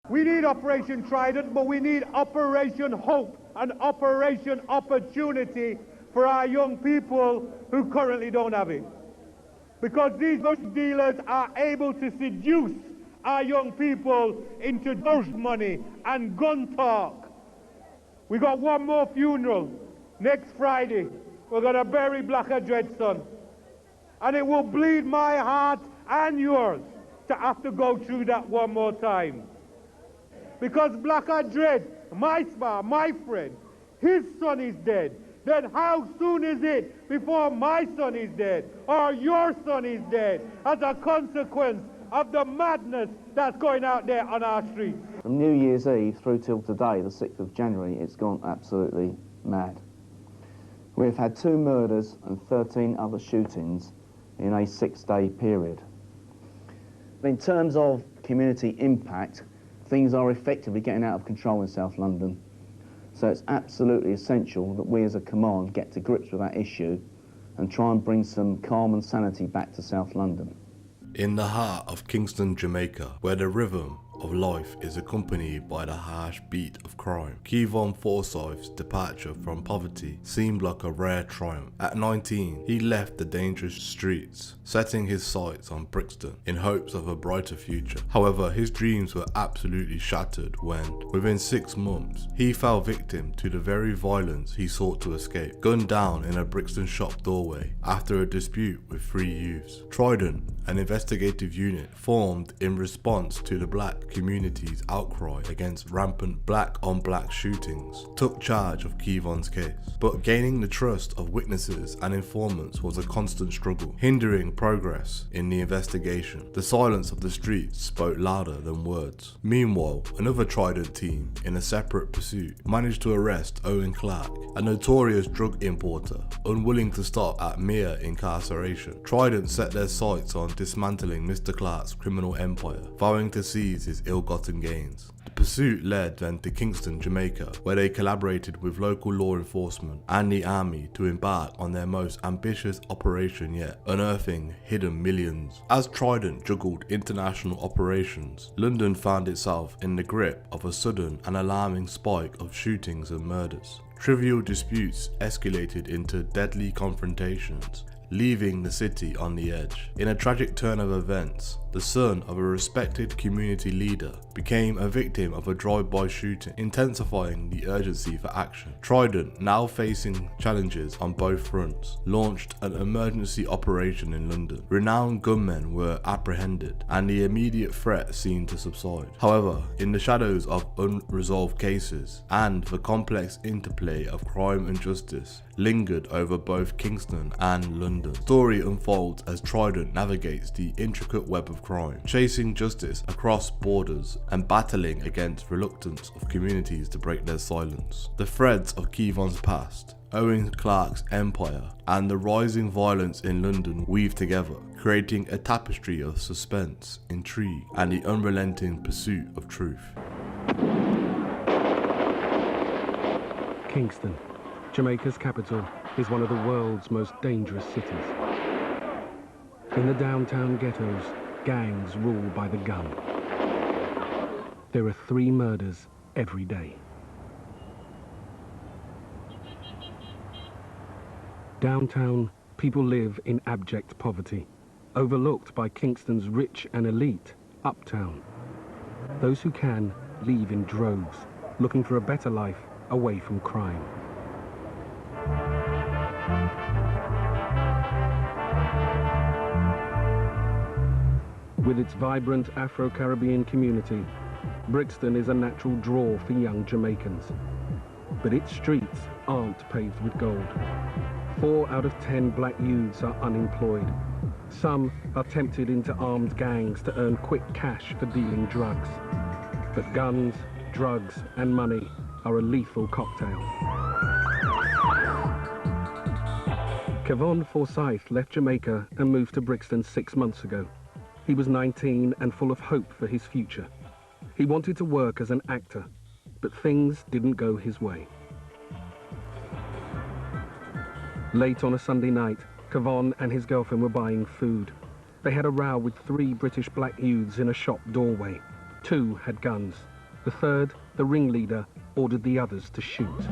We need Operation Trident, but we need Operation Hope and Operation Opportunity for our young people who currently don't have it. Because these drug dealers are able to seduce our young people into drug money and gun talk. We got one more funeral next Friday. We're going to bury Black Dread's son. And it will bleed my heart and yours to have to go through that one more time. Because Black Dread, my spar, my friend, his son is dead. Then how soon is it before my son is dead or your son is dead as a consequence of the madness that's going out there on our streets? From New Year's Eve through till today, the 6th of January, it's gone absolutely mad. We've had 2 murders and 13 other shootings in a 6-day period. In terms of community impact, things are effectively getting out of control in South London. So it's absolutely essential that we as a command get to grips with that issue and try and bring some calm and sanity back to South London. In the heart of Kingston, Jamaica, where the rhythm of life is accompanied by the harsh beat of crime, Kevon Forsythe's departure from poverty seemed like a rare triumph. At 19, he left the dangerous streets, setting his sights on Brixton in hopes of a brighter future. However, his dreams were absolutely shattered when, within 6 months, he fell victim to the very violence he sought to escape, gunned down in a Brixton shop doorway after a dispute with 3 youths. Trident, an investigative unit formed in response to the black community's outcry against rampant black-on-black shootings, took charge of Kevon's case. But gaining the trust of witnesses and informants was a constant struggle, hindering progress in the investigation. The silence of the streets spoke louder than words. Meanwhile, another Trident team, in a separate pursuit, managed to arrest Owen Clark, a notorious drug importer, unwilling to stop at mere incarceration. Trident set their sights on dismantling Mr. Clark's criminal empire, vowing to seize his ill-gotten gains. The pursuit led then to Kingston, Jamaica, where they collaborated with local law enforcement and the army to embark on their most ambitious operation yet, unearthing hidden millions. As Trident juggled international operations, London found itself in the grip of a sudden and alarming spike of shootings and murders. Trivial disputes escalated into deadly confrontations, leaving the city on the edge. In a tragic turn of events, the son of a respected community leader became a victim of a drive-by shooting, intensifying the urgency for action. Trident, now facing challenges on both fronts, launched an emergency operation in London. Renowned gunmen were apprehended, and the immediate threat seemed to subside. However, in the shadows of unresolved cases and the complex interplay of crime and justice lingered over both Kingston and London. The story unfolds as Trident navigates the intricate web of crime, chasing justice across borders and battling against reluctance of communities to break their silence. The threads of Kevon's past, Owen Clark's empire, and the rising violence in London weave together, creating a tapestry of suspense, intrigue, and the unrelenting pursuit of truth. Kingston, Jamaica's capital, is one of the world's most dangerous cities. In the downtown ghettos, gangs rule by the gun. There are 3 murders every day. Downtown, people live in abject poverty, overlooked by Kingston's rich and elite uptown. Those who can leave in droves, looking for a better life away from crime. With its vibrant Afro-Caribbean community, Brixton is a natural draw for young Jamaicans. But its streets aren't paved with gold. 4 out of 10 black youths are unemployed. Some are tempted into armed gangs to earn quick cash for dealing drugs. But guns, drugs, and money are a lethal cocktail. Kevon Forsythe left Jamaica and moved to Brixton 6 months ago. He was 19 and full of hope for his future. He wanted to work as an actor, but things didn't go his way. Late on a Sunday night, Kevon and his girlfriend were buying food. They had a row with 3 British black youths in a shop doorway. 2 had guns. The third, the ringleader, ordered the others to shoot.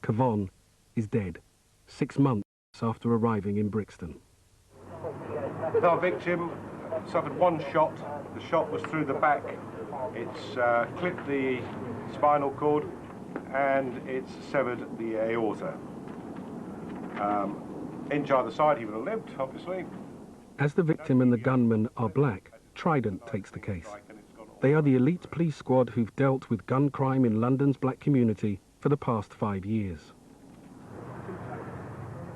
Kevon is dead, 6 months after arriving in Brixton. Our victim suffered one shot. The shot was through the back. It's clipped the spinal cord and it's severed the aorta. Inch either side, he would have lived, obviously. As the victim and the gunman are black, Trident takes the case. They are the elite police squad who've dealt with gun crime in London's black community for the past 5 years.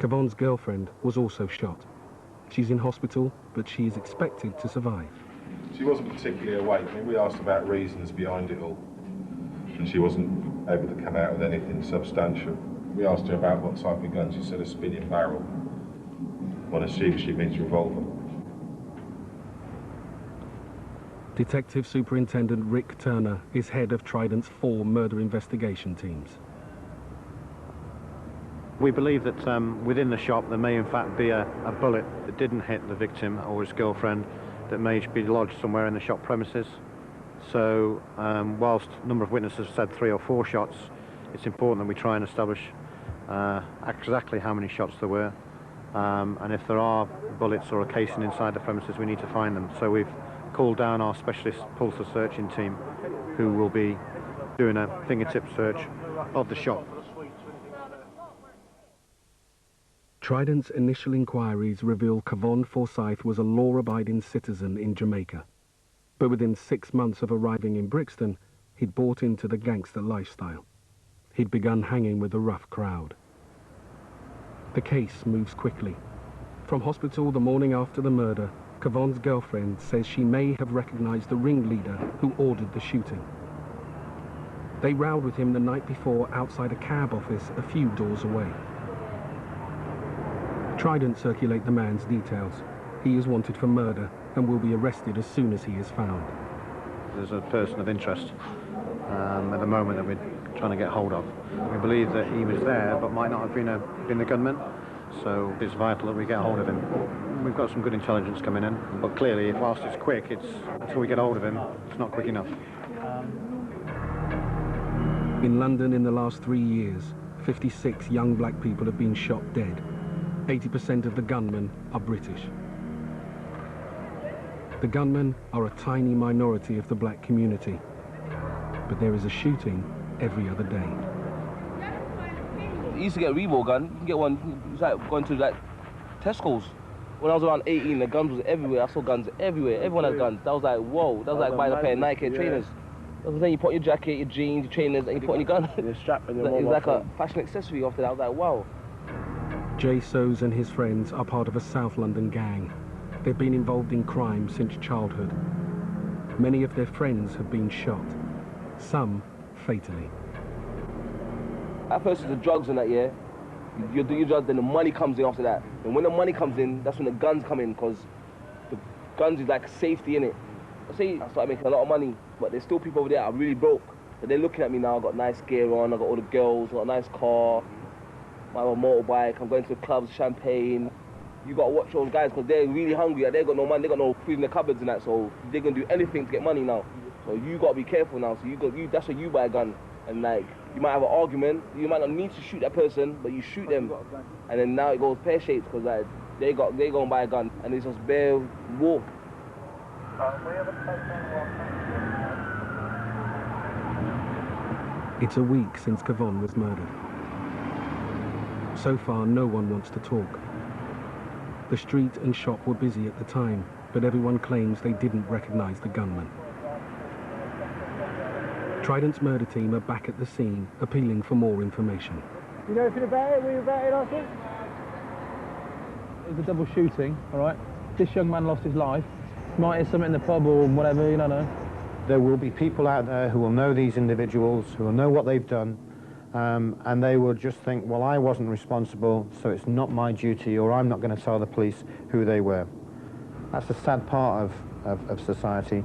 Kevon's girlfriend was also shot. She's in hospital, but she is expected to survive. She wasn't particularly awake. I mean, we asked about reasons behind it all, and she wasn't able to come out with anything substantial. We asked her about what type of gun. She said a spinning barrel. One assumes she means revolver. Detective Superintendent Rick Turner is head of Trident's 4 murder investigation teams. We believe that within the shop there may in fact be a bullet that didn't hit the victim or his girlfriend that may be lodged somewhere in the shop premises. So whilst a number of witnesses said 3 or 4 shots, it's important that we try and establish exactly how many shots there were. And if there are bullets or a casing inside the premises, we need to find them. So we've called down our specialist pulsar searching team who will be doing a fingertip search of the shop. Trident's initial inquiries reveal Kevon Forsythe was a law-abiding citizen in Jamaica. But within 6 months of arriving in Brixton, he'd bought into the gangster lifestyle. He'd begun hanging with a rough crowd. The case moves quickly. From hospital the morning after the murder, Kevon's girlfriend says she may have recognized the ringleader who ordered the shooting. They rowed with him the night before outside a cab office a few doors away. Trident circulate the man's details. He is wanted for murder and will be arrested as soon as he is found. There's a person of interest at the moment that we're trying to get hold of. We believe that he was there but might not have been the gunman, so it's vital that we get hold of him. We've got some good intelligence coming in, but clearly whilst it's quick, until we get hold of him, it's not quick enough. In London in the last 3 years, 56 young black people have been shot dead. 80% of the gunmen are British. The gunmen are a tiny minority of the black community, but there is a shooting every other day. You used to get a Reebok gun. You can get one. It's like going to like Tesco's. When I was around 18, the guns was everywhere. I saw guns everywhere. Everyone had guns. That was like, whoa. That was like buying a pair of Nike trainers. That's what I'm saying. You put on your jacket, your jeans, your trainers, and you put on your gun. Your strap and your It's like a fashion accessory after that. I was like, wow. Jay Soes and his friends are part of a South London gang. They've been involved in crime since childhood. Many of their friends have been shot, some fatally. At first it's the drugs and that, yeah. You do your drugs, then the money comes in after that. And when the money comes in, that's when the guns come in, because the guns is like safety in it. I say I started making a lot of money, but there's still people over there that are really broke. But they're looking at me now. I got nice gear on, I got all the girls, I got a nice car, I have a motorbike, I'm going to the clubs, champagne. You got to watch those guys because they're really hungry. They got no money, they got no food in the cupboards and that, so they're going to do anything to get money now. So you got to be careful now. So that's when you buy a gun. And like, you might have an argument, you might not need to shoot that person, but you shoot them. And then now it goes pear-shaped because like, they go and buy a gun and it's just bare war. It's a week since Kevon was murdered. So far, no one wants to talk. The street and shop were busy at the time, but everyone claims they didn't recognize the gunman. Trident's murder team are back at the scene, appealing for more information. You know anything about it? Were you about it last week? It was a double shooting, all right? This young man lost his life. Might have something in the pub or whatever, you don't know. There will be people out there who will know these individuals, who will know what they've done, and they will just think, well, I wasn't responsible, so it's not my duty, or I'm not going to tell the police who they were. That's a sad part of society,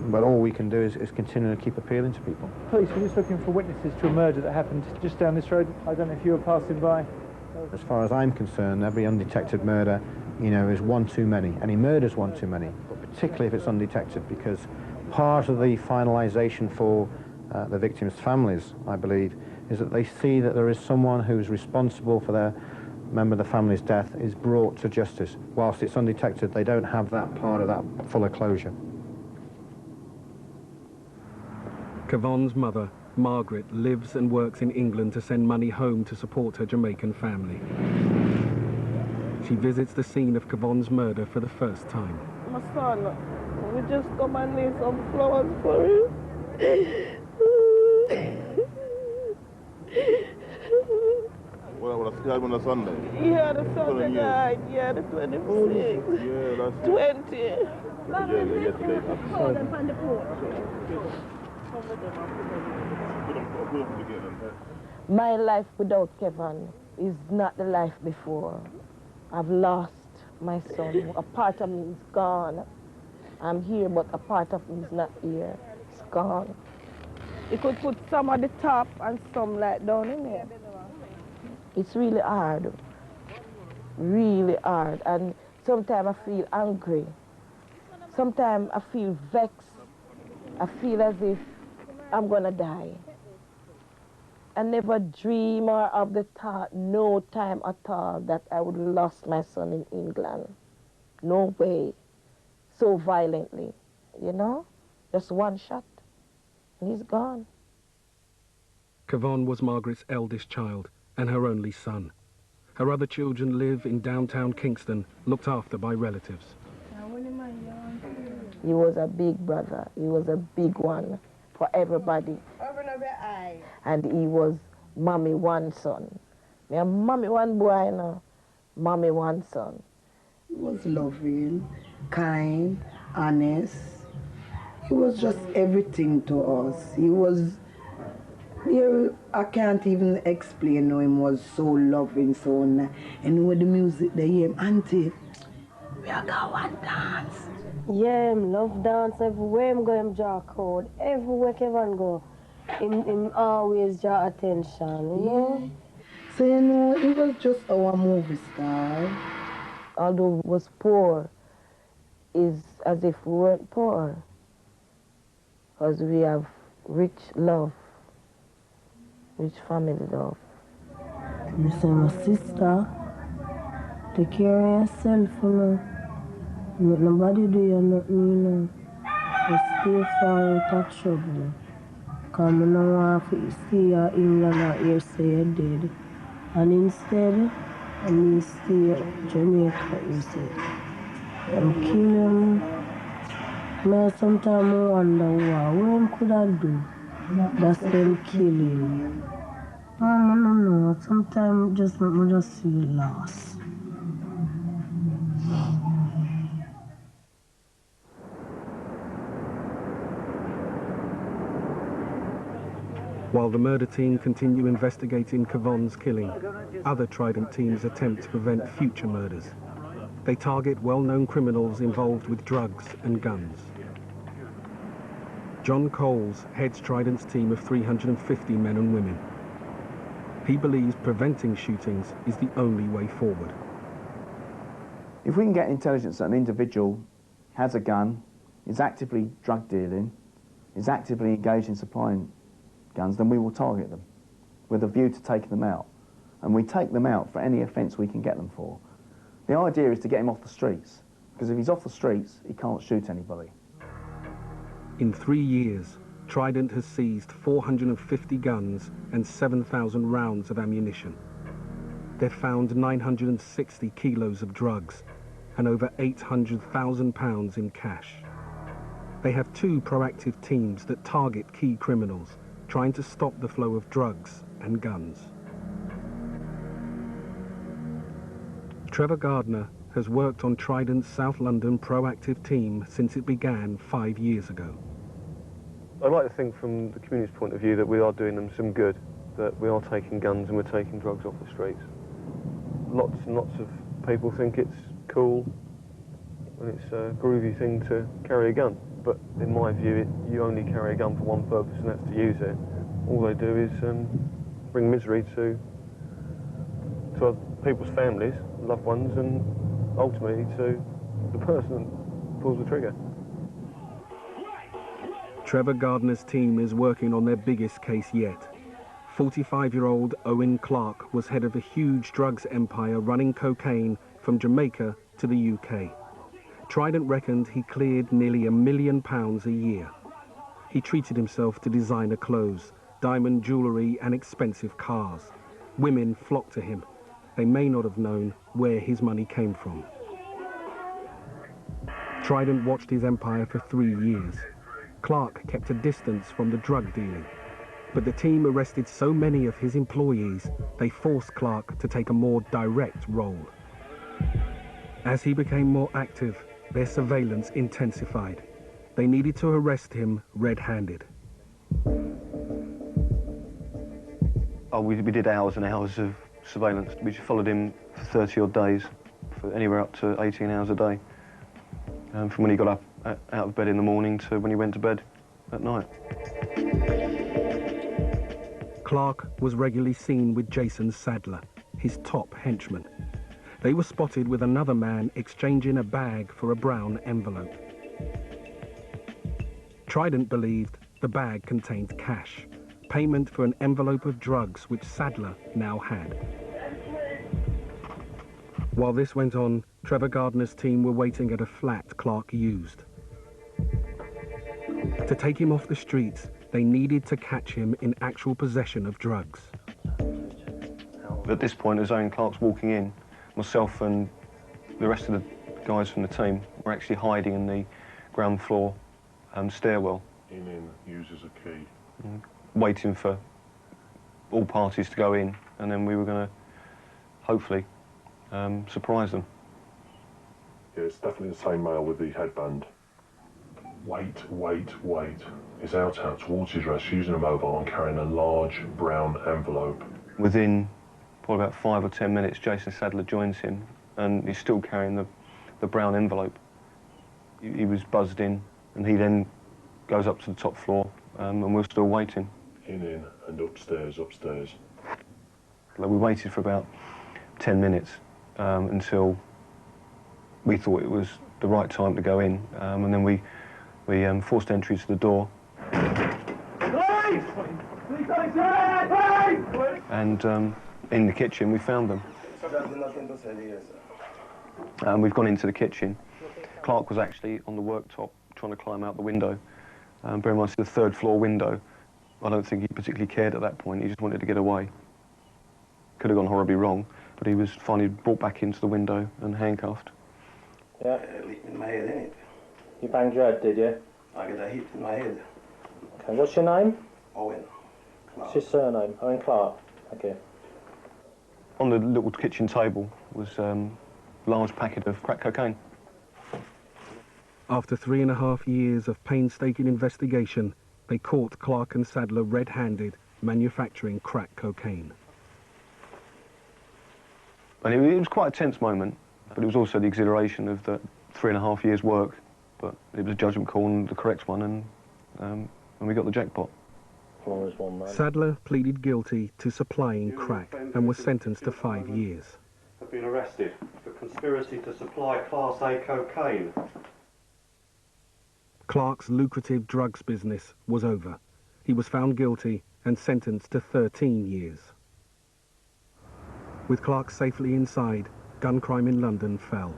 but all we can do is continue to keep appealing to people. Police were just looking for witnesses to a murder that happened just down this road. I don't know if you were passing by. As far as I'm concerned, every undetected murder, you know, is one too many. Any murder's one too many, but particularly if it's undetected, because Part of the finalisation for the victims' families, I believe, is that they see that there is someone who's responsible for their member of the family's death is brought to justice. Whilst it's undetected, they don't have that part of that fuller closure. Kevon's mother, Margaret, lives and works in England to send money home to support her Jamaican family. She visits the scene of Kevon's murder for the first time. My son, we just come and lay some flowers for him. Well, he had one on Sunday. Yeah, the Sunday died. Yeah, the 26th. Yeah, that's 20. yeah, yesterday. Hold them on the porch. My life without Kevon is not the life before. I've lost my son. A part of me is gone. I'm here, but a part of me is not here. It's gone. You could put some at the top and some like down in there. It's really hard. Really hard. And sometimes I feel angry. Sometimes I feel vexed. I feel as if I'm gonna die. I never dream or of the thought, no time at all, that I would have lost my son in England. No way. So violently, you know? Just one shot, and he's gone. Kevon was Margaret's eldest child and her only son. Her other children live in downtown Kingston, looked after by relatives. He was a big brother. He was a big one for everybody. And he was mommy one son. Me a mommy one boy now, mommy one son. He was loving, kind, honest. He was just everything to us. He was, I can't even explain how him was so loving, so nice. And with the music they hear him, Auntie, we are going to dance. Yeah, him love dance everywhere him go, him draw crowd. Everywhere Kevon go, him always draw attention, you know? So, you know, he was just our movie star. Although he was poor, is as if we weren't poor. Because we have rich love, rich family love. You say, my sister, take care of yourself, you know. Let nobody do you nothing, you know. Just stay far out of trouble. Because I don't want to see you in England or here say you're dead. And instead, I mean stay at Jamaica, you say. And kill him. Now sometimes I wonder what could I do? That's them killing. I don't know. Sometimes I just feel lost. While the murder team continue investigating Kevon's killing, other Trident teams attempt to prevent future murders. They target well-known criminals involved with drugs and guns. John Coles heads Trident's team of 350 men and women. He believes preventing shootings is the only way forward. If we can get intelligence that an individual has a gun, is actively drug dealing, is actively engaged in supplying guns, then we will target them with a view to taking them out. And we take them out for any offence we can get them for. The idea is to get him off the streets, because if he's off the streets, he can't shoot anybody. In 3 years, Trident has seized 450 guns and 7,000 rounds of ammunition. They've found 960 kilos of drugs and over £800,000 in cash. They have 2 proactive teams that target key criminals, trying to stop the flow of drugs and guns. Trevor Gardner has worked on Trident's South London proactive team since it began 5 years ago. I'd like to think from the community's point of view that we are doing them some good, that we are taking guns and we're taking drugs off the streets. Lots and lots of people think it's cool and it's a groovy thing to carry a gun, but in my view you only carry a gun for one purpose, and that's to use it. All they do is bring misery to people's families, loved ones, and ultimately to the person that pulls the trigger. Trevor Gardner's team is working on their biggest case yet. 45-year-old Owen Clark was head of a huge drugs empire running cocaine from Jamaica to the UK. Trident reckoned he cleared nearly £1 million a year. He treated himself to designer clothes, diamond jewellery and expensive cars. Women flocked to him. They may not have known where his money came from. Trident watched his empire for 3 years. Clark kept a distance from the drug dealing. But the team arrested so many of his employees, they forced Clark to take a more direct role. As he became more active, their surveillance intensified. They needed to arrest him red-handed. Oh, we did hours and hours of surveillance. We just followed him for 30 odd days, for anywhere up to 18 hours a day. From when he got up out of bed in the morning to when he went to bed at night. Clark was regularly seen with Jason Sadler, his top henchman. They were spotted with another man exchanging a bag for a brown envelope. Trident believed the bag contained cash, payment for an envelope of drugs which Sadler now had. While this went on, Trevor Gardner's team were waiting at a flat Clark used. To take him off the streets, they needed to catch him in actual possession of drugs. At this point, as Owen Clark's walking in, myself and the rest of the guys from the team were actually hiding in the ground floor stairwell. In, uses a key. Waiting for all parties to go in, and then we were going to, hopefully, surprise them. Yeah, it's definitely the same male with the headband. Wait. He's out towards his rest, using a mobile and carrying a large brown envelope. Within probably about 5 or 10 minutes, Jason Sadler joins him, and he's still carrying the brown envelope. He was buzzed in, and he then goes up to the top floor, and we're still waiting. In, and upstairs. We waited for about 10 minutes until we thought it was the right time to go in, and then we forced entry to the door. And in the kitchen, we found them. And we've gone into the kitchen. Clark was actually on the worktop trying to climb out the window. Bear in mind, it's the 3rd floor window. I don't think he particularly cared at that point. He just wanted to get away. Could have gone horribly wrong, but he was finally brought back into the window and handcuffed. Yeah. In my head, innit? You banged your head, did you? I got a hit in my head. Okay, what's your name? Owen Clark. What's your surname? Owen Clark. Okay. On the little kitchen table was a large packet of crack cocaine. After 3.5 years of painstaking investigation, they caught Clark and Sadler red-handed manufacturing crack cocaine. And it was quite a tense moment, but it was also the exhilaration of the 3.5 years' work. But it was a judgment call and the correct one, and we got the jackpot. Sadler pleaded guilty to supplying crack and was sentenced to 5 years. Have been arrested for conspiracy to supply Class A cocaine. Clark's lucrative drugs business was over. He was found guilty and sentenced to 13 years. With Clark safely inside, gun crime in London fell.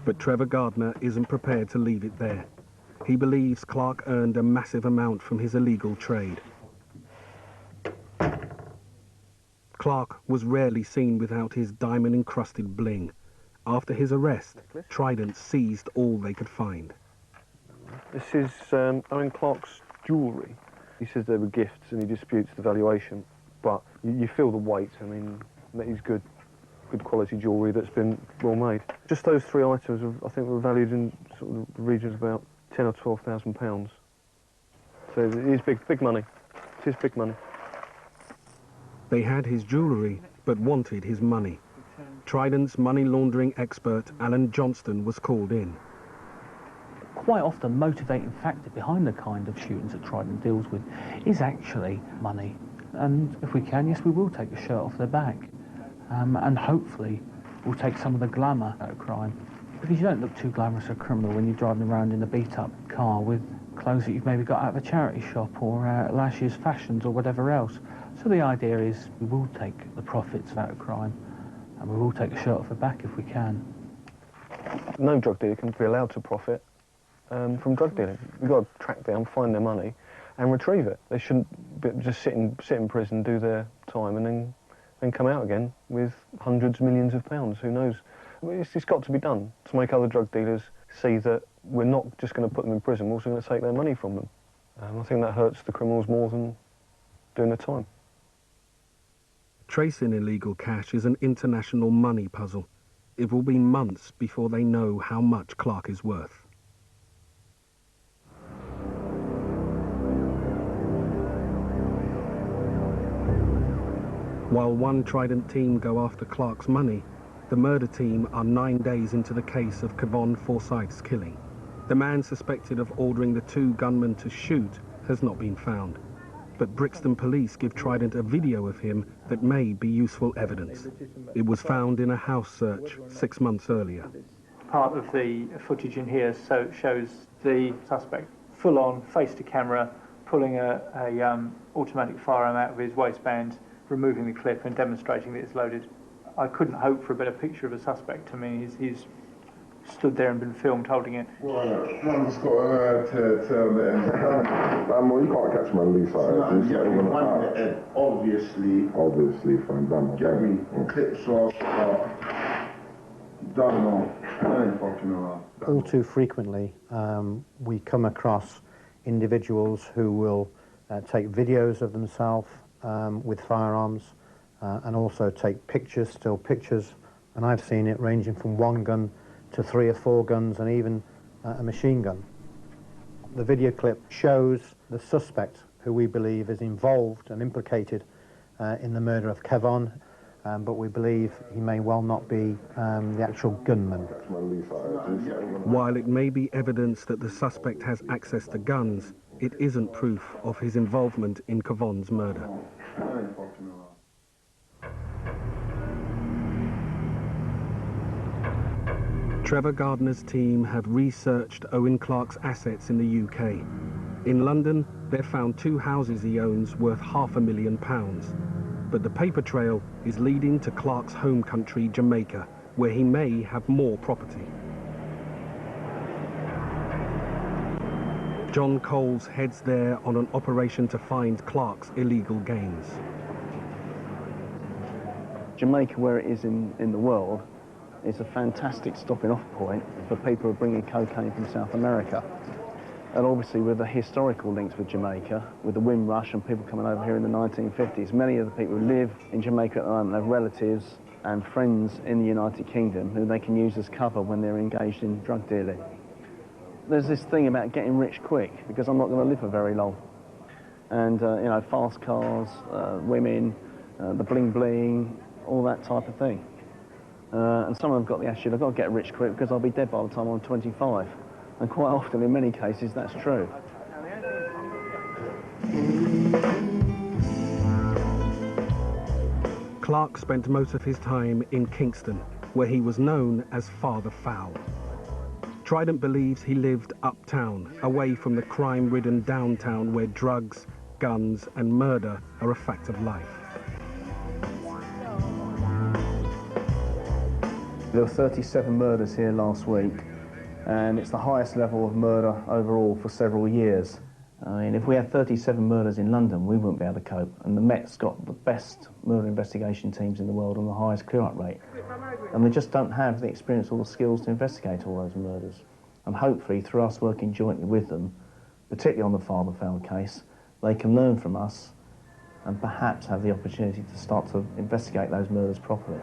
But Trevor Gardner isn't prepared to leave it there. He believes Clark earned a massive amount from his illegal trade. Clark was rarely seen without his diamond-encrusted bling. After his arrest, Trident seized all they could find. This is Owen Clark's jewellery. He says they were gifts and he disputes the valuation, but you feel the weight. I mean, that is good quality jewellery that's been well made. Just those 3 items, I think, were valued in sort of the region of about £10,000 or £12,000. So it is big money. It is big money. They had his jewellery, but wanted his money. Trident's money laundering expert, Alan Johnston, was called in. Quite often, the motivating factor behind the kind of shootings that Trident deals with is actually money. And if we can, yes, we will take the shirt off their back. And hopefully, we'll take some of the glamour out of crime. Because you don't look too glamorous or criminal when you're driving around in a beat-up car with clothes that you've maybe got out of a charity shop or last year's fashions or whatever else. So the idea is we will take the profits out of crime and we will take a shirt off the back if we can. No drug dealer can be allowed to profit from drug dealing. We've got to track down, find their money and retrieve it. They shouldn't just sit in prison, do their time and then come out again with hundreds, millions of pounds, who knows. It's got to be done to make other drug dealers see that we're not just going to put them in prison, we're also going to take their money from them. I think that hurts the criminals more than doing the time. Tracing illegal cash is an international money puzzle. It will be months before they know how much Clark is worth. While one Trident team go after Clark's money, the murder team are 9 days into the case of Kevon Forsythe's killing. The man suspected of ordering the two gunmen to shoot has not been found. But Brixton police give Trident a video of him that may be useful evidence. It was found in a house search 6 months earlier. Part of the footage in here shows the suspect full on, face to camera, pulling a automatic firearm out of his waistband, removing the clip and demonstrating that it's loaded. I couldn't hope for a better picture of a suspect. I mean, he's stood there and been filmed holding it. Well, man's got to tell them. Well, you can't catch him on lease like that. One head, obviously. Obviously, fine, done. Jerry, clips off, don't know. I ain't fucking around. All too frequently, we come across individuals who will take videos of themselves with firearms and also take pictures, still pictures, and I've seen it ranging from one gun to 3 or 4 guns and even a machine gun. The video clip shows the suspect, who we believe is involved and implicated in the murder of Kevon, but we believe he may well not be the actual gunman. While it may be evidence that the suspect has access to guns, it isn't proof of his involvement in Kevon's murder. Trevor Gardner's team have researched Owen Clark's assets in the UK. In London, they've found 2 houses he owns worth £500,000. But the paper trail is leading to Clark's home country, Jamaica, where he may have more property. John Coles heads there on an operation to find Clark's illegal gains. Jamaica, where it is in the world, is a fantastic stopping off point for people who are bringing cocaine from South America. And obviously with the historical links with Jamaica, with the Windrush and people coming over here in the 1950s, many of the people who live in Jamaica at the moment have relatives and friends in the United Kingdom who they can use as cover when they're engaged in drug dealing. There's this thing about getting rich quick, because I'm not going to live for very long. And, you know, fast cars, women, the bling-bling, all that type of thing. And some of them got the attitude, I've got to get rich quick because I'll be dead by the time I'm 25. And quite often, in many cases, that's true. Clark spent most of his time in Kingston, where he was known as Father Foul. Trident believes he lived uptown, away from the crime-ridden downtown where drugs, guns and murder are a fact of life. There were 37 murders here last week, and it's the highest level of murder overall for several years. I mean, if we had 37 murders in London, we wouldn't be able to cope. And the Met's got the best murder investigation teams in the world and the highest clear-up rate. And they just don't have the experience or the skills to investigate all those murders. And hopefully, through us working jointly with them, particularly on the Father Foul case, they can learn from us and perhaps have the opportunity to start to investigate those murders properly.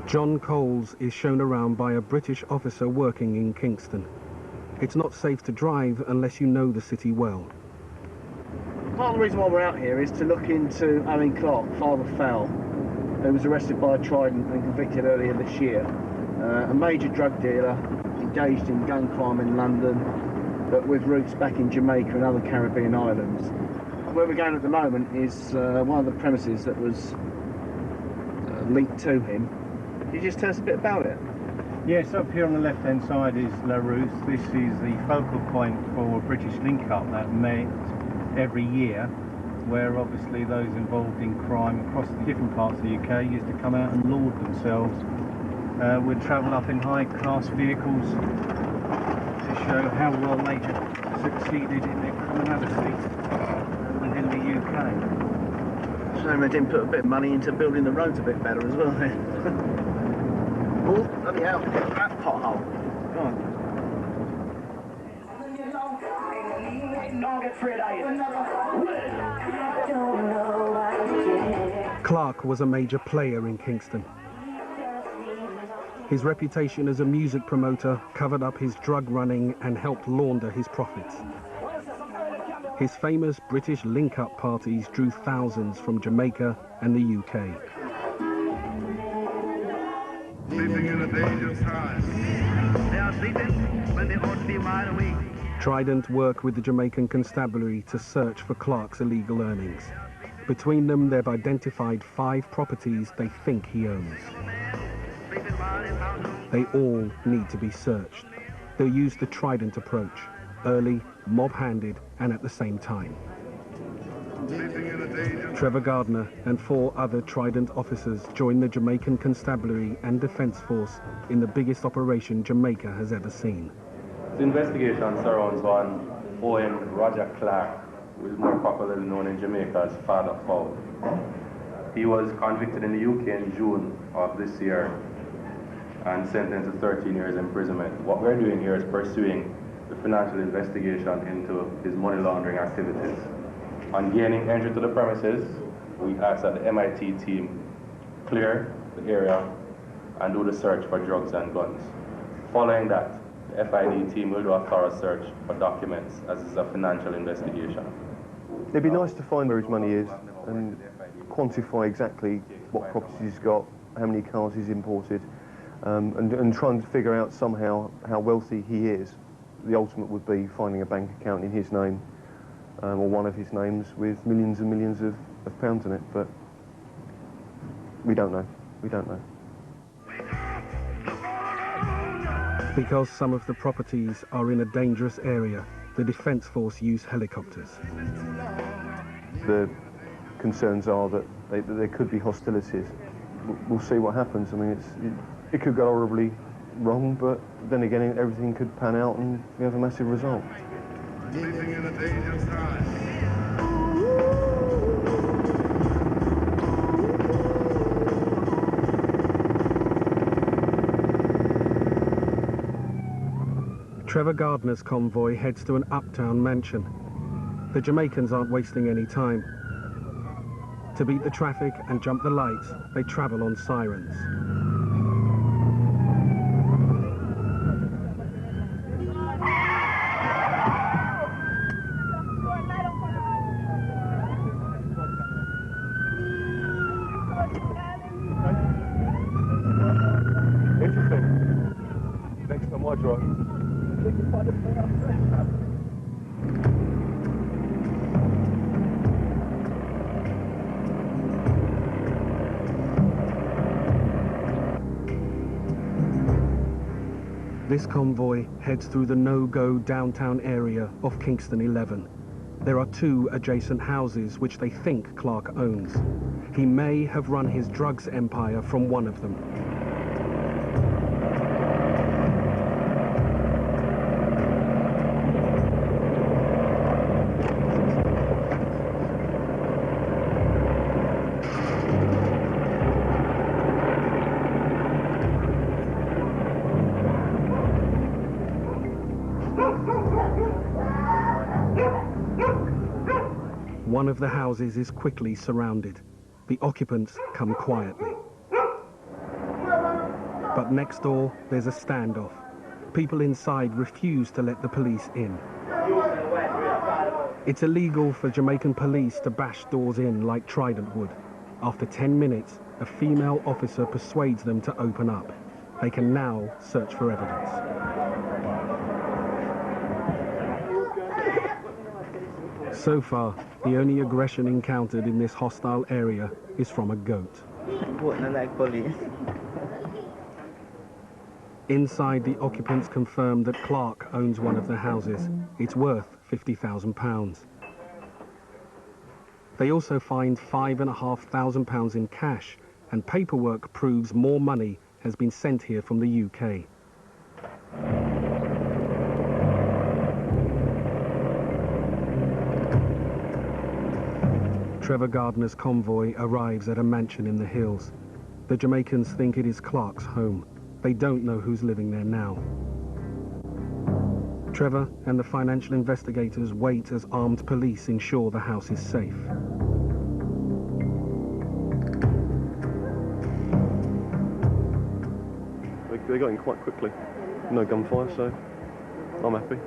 John Coles is shown around by a British officer working in Kingston. It's not safe to drive unless you know the city well. Part of the reason why we're out here is to look into Owen Clark, Father Foul, who was arrested by Trident and convicted earlier this year. A major drug dealer engaged in gun crime in London, but with roots back in Jamaica and other Caribbean islands. Where we're going at the moment is one of the premises that was linked to him. Can you just tell us a bit about it? Yes, up here on the left-hand side is La Rousse. This is the focal point for British link-up that met every year, where obviously those involved in crime across the different parts of the UK used to come out and laud themselves. We'd travel up in high-class vehicles to show how well they had succeeded in their criminality within the UK. So they didn't put a bit of money into building the roads a bit better as well then. Oh, bloody hell, that pothole. Go on. Clark was a major player in Kingston. His reputation as a music promoter covered up his drug running and helped launder his profits. His famous British link-up parties drew thousands from Jamaica and the UK. Sleeping in a dangerous time. They are sleeping when they ought to be wide awake. Trident work with the Jamaican Constabulary to search for Clark's illegal earnings. Between them, they've identified 5 properties they think he owns. They all need to be searched. They'll use the Trident approach, early, mob-handed, and at the same time. Trevor Gardner and 4 other Trident officers joined the Jamaican Constabulary and Defence Force in the biggest operation Jamaica has ever seen. The investigation surrounds one O.M. Roger Clark, who is more popularly known in Jamaica as Father Fowl. He was convicted in the UK in June of this year and sentenced to 13 years imprisonment. What we're doing here is pursuing the financial investigation into his money laundering activities. On gaining entry to the premises, we ask that the MIT team clear the area and do the search for drugs and guns. Following that, the FID team will do a thorough search for documents, as is a financial investigation. It'd be nice to find where his money is and quantify exactly what properties he's got, how many cars he's imported, and try and figure out somehow how wealthy he is. The ultimate would be finding a bank account in his name, or one of his names, with millions and millions of pounds in it, but we don't know. We don't know. Because some of the properties are in a dangerous area, the Defence Force use helicopters. The concerns are that there could be hostilities. We'll see what happens. I mean, it could go horribly wrong, but then again, everything could pan out and we have a massive result. Sleeping in a dangerous time. Trevor Gardner's convoy heads to an uptown mansion. The Jamaicans aren't wasting any time. To beat the traffic and jump the lights, they travel on sirens. Interesting. Next time I drive. This convoy heads through the no-go downtown area of Kingston 11. There are 2 adjacent houses which they think Clark owns. He may have run his drugs empire from one of them. One of the houses is quickly surrounded. The occupants come quietly. But next door, there's a standoff. People inside refuse to let the police in. It's illegal for Jamaican police to bash doors in like Trident would. After 10 minutes, a female officer persuades them to open up. They can now search for evidence. So far, the only aggression encountered in this hostile area is from a goat. What, like police? Inside, the occupants confirm that Clark owns one of the houses. It's worth £50,000. They also find £5,500 in cash, and paperwork proves more money has been sent here from the UK. Trevor Gardner's convoy arrives at a mansion in the hills. The Jamaicans think it is Clark's home. They don't know who's living there now. Trevor and the financial investigators wait as armed police ensure the house is safe. They got in quite quickly. No gunfire, so I'm happy.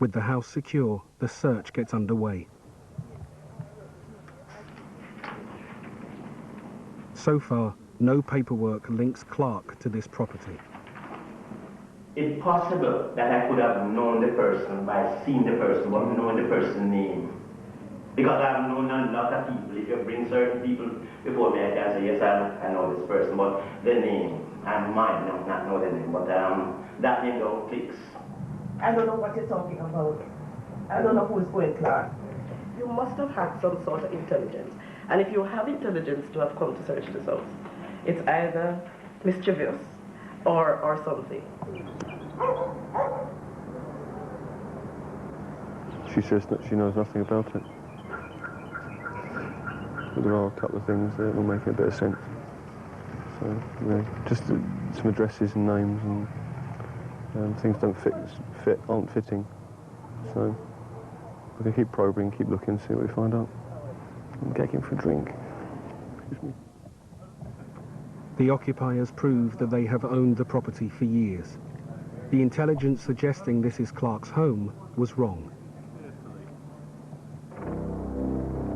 With the house secure, the search gets underway. So far, no paperwork links Clark to this property. It's possible that I could have known the person by seeing the person, but knowing the person's name. Because I've known a lot of people. If you bring certain people before me, I can say, yes, I know this person, but the name, I might not know the name, but that name don't clicks. I don't know what you're talking about. I don't know who is going Clark. You must have had some sort of intelligence. And if you have intelligence to have come to search this house, it's either mischievous or something. She says that she knows nothing about it. But there are a couple of things that will make a bit of sense. So, yeah, just some addresses and names and things don't aren't fitting. So we can keep probing, keep looking, see what we find out. I'm getting for a drink. Excuse me. The occupiers prove that they have owned the property for years. The intelligence suggesting this is Clark's home was wrong.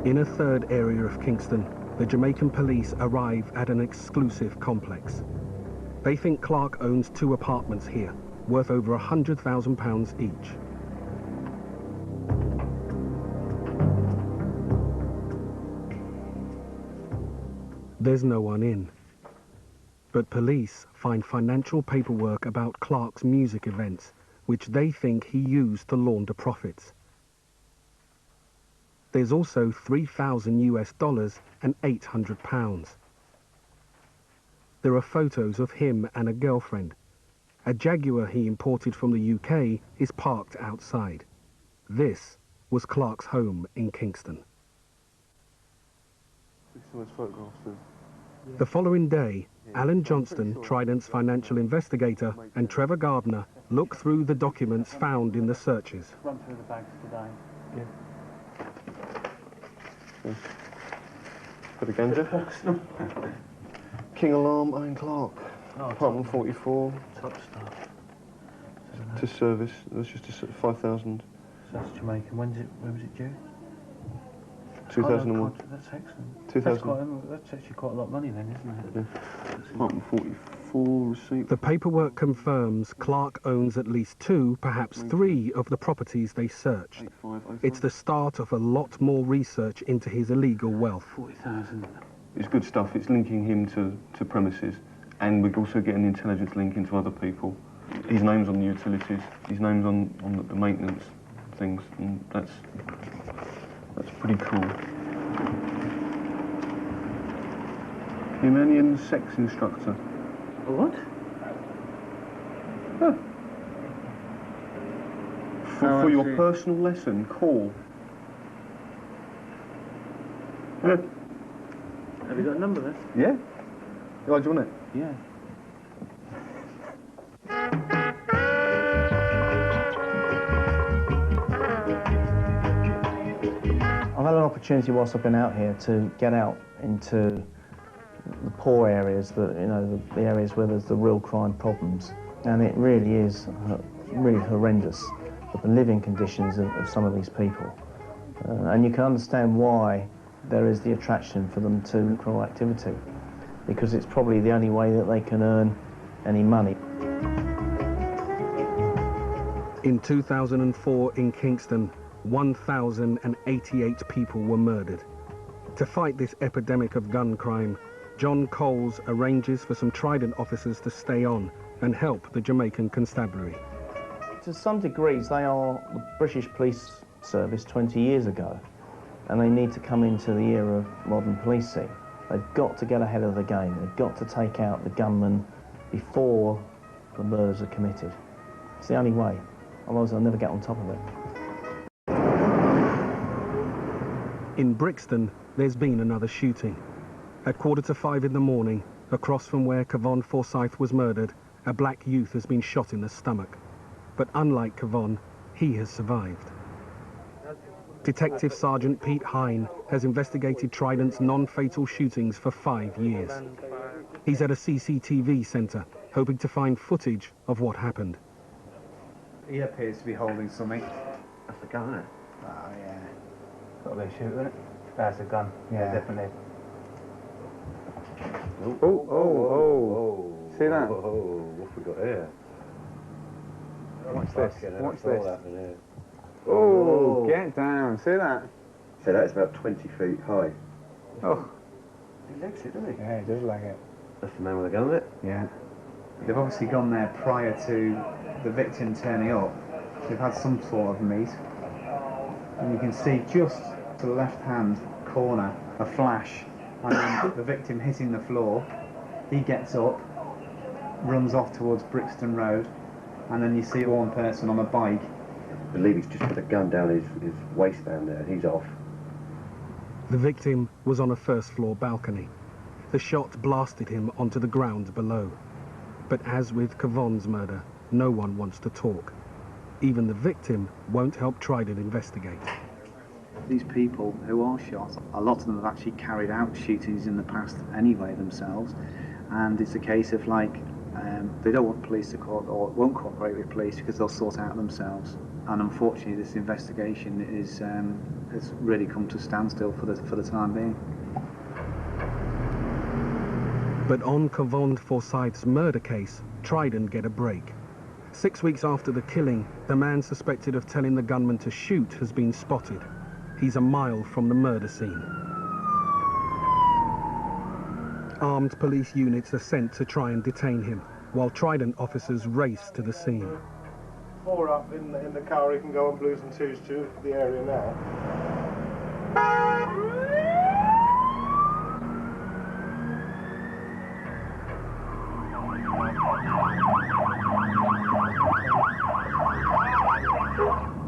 In a third area of Kingston, the Jamaican police arrive at an exclusive complex. They think Clark owns 2 apartments here, worth over £100,000 each. There's no one in. But police find financial paperwork about Clark's music events, which they think he used to launder profits. There's also $3,000 and £800. There are photos of him and a girlfriend. A Jaguar he imported from the UK is parked outside. This was Clark's home in Kingston. The following day, Alan Johnston, Trident's financial investigator, and Trevor Gardner look through the documents found in the searches. Run through the bags today. Yeah. Bit of ganja. King Alarm, Owen Clark. Oh, Apartment 44. Top stuff. To service. It was just 5,000. So that's Jamaican. When was it due? 2001. Oh, that's excellent. 2000. That's actually quite a lot of money then, isn't it? Yeah. Apartment 44 receipt. The paperwork confirms Clark owns at least 2, perhaps 3 of the properties they searched. It's the start of a lot more research into his illegal wealth. 40,000. It's good stuff. It's linking him to premises, and we're also getting the intelligence link into other people. His name's on the utilities. His name's on the maintenance things, and that's pretty cool. Yemenian sex instructor. What? Huh. For your personal lesson, call. Yeah. Have you got a number there? Yeah. Oh, do you want it? Yeah. I've had an opportunity whilst I've been out here to get out into the poor areas, the areas where there's the real crime problems, and it really is really horrendous, the living conditions of some of these people, and you can understand why there is the attraction for them to criminal activity, because it's probably the only way that they can earn any money. In 2004 in Kingston, 1,088 people were murdered. To fight this epidemic of gun crime, John Coles arranges for some Trident officers to stay on and help the Jamaican constabulary. To some degrees, they are the British police service 20 years ago, and they need to come into the era of modern policing. They've got to get ahead of the game. They've got to take out the gunmen before the murders are committed. It's the only way, otherwise they'll never get on top of it. In Brixton, there's been another shooting. At 4:45 in the morning, across from where Kevon Forsythe was murdered, a black youth has been shot in the stomach. But unlike Kevon, he has survived. Detective Sergeant Pete Hine has investigated Trident's non-fatal shootings for 5 years. He's at a CCTV centre, hoping to find footage of what happened. He appears to be holding something. That's a gun, isn't it? Oh, yeah. Got a bit of shoot, isn't it? That's a gun, yeah, definitely. Oh. See that? Oh, what have we got here? Watch this, watch this. Oh, get down, see that? So that's about 20 feet high. Oh. He likes it, doesn't he? Yeah, he does like it. That's the man with the gun, isn't it? Yeah. They've obviously gone there prior to the victim turning up. They've had some sort of meet. And you can see just to the left-hand corner a flash, and then the victim hitting the floor. He gets up, runs off towards Brixton Road, and then you see one person on a bike. I believe he's just put a gun down his waistband there, and he's off. The victim was on a first-floor balcony. The shot blasted him onto the ground below. But as with Kevon's murder, no one wants to talk. Even the victim won't help Trident investigate. These people who are shot, a lot of them have actually carried out shootings in the past anyway themselves, and it's a case of like they don't want police to or won't cooperate with police because they'll sort out themselves. And unfortunately, this investigation has really come to a standstill for the time being. But on Kevon Forsythe's murder case, Trident get a break. 6 weeks after the killing, the man suspected of telling the gunman to shoot has been spotted. He's a mile from the murder scene. Armed police units are sent to try and detain him, while Trident officers race to the scene. 4 up in the car, he can go on Blues and Twos to the area now.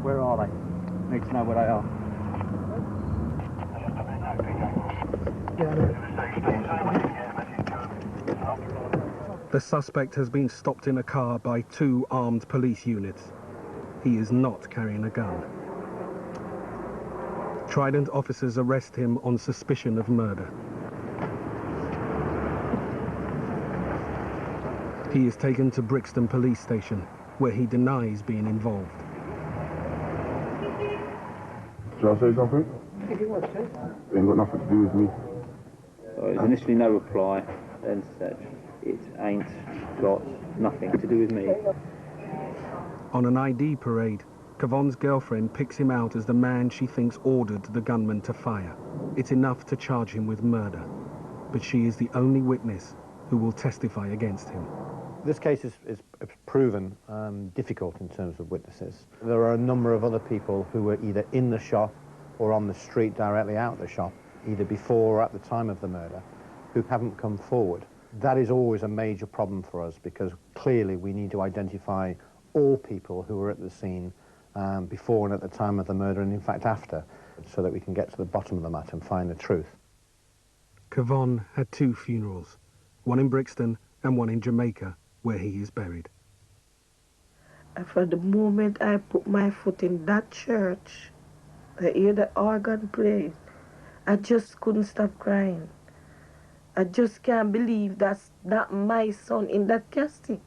Where are they? Need to know where they are. The suspect has been stopped in a car by 2 armed police units. He is not carrying a gun. Trident officers arrest him on suspicion of murder. He is taken to Brixton Police Station, where he denies being involved. Shall I say something? If you want to. It ain't got nothing to do with me. So it was initially no reply, then said it ain't got nothing to do with me. On an ID parade, Kevon's girlfriend picks him out as the man she thinks ordered the gunman to fire. It's enough to charge him with murder, but she is the only witness who will testify against him. This case is proven difficult in terms of witnesses. There are a number of other people who were either in the shop or on the street directly out the shop, either before or at the time of the murder, who haven't come forward. That is always a major problem for us, because clearly we need to identify all people who were at the scene before and at the time of the murder, and in fact after, so that we can get to the bottom of the matter and find the truth. Kevon had 2 funerals, one in Brixton and one in Jamaica, where he is buried. From the moment I put my foot in that church, I hear the organ play, I just couldn't stop crying. I just can't believe that's not my son in that casket.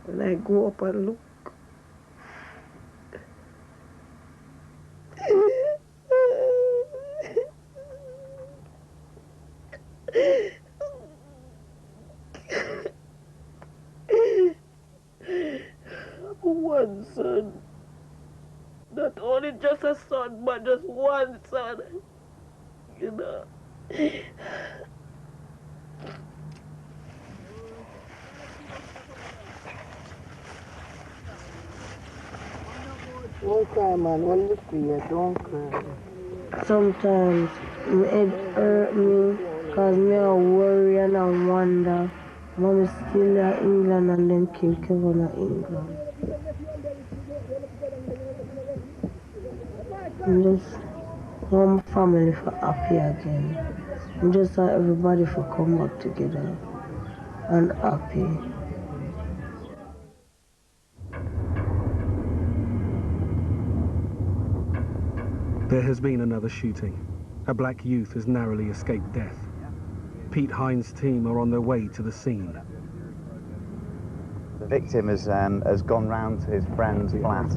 When I go up and look, one son. Not only just a son, but just one son. You know. Don't cry, man. When you feel it, don't cry. Sometimes my head hurt me because me I worry and I wonder. Mommy still in England and then kill Kevon in England. And just one family for happy again. And just want everybody for come back together and happy. There has been another shooting. A black youth has narrowly escaped death. Pete Hines' team are on their way to the scene. The victim has gone round to his friend's flat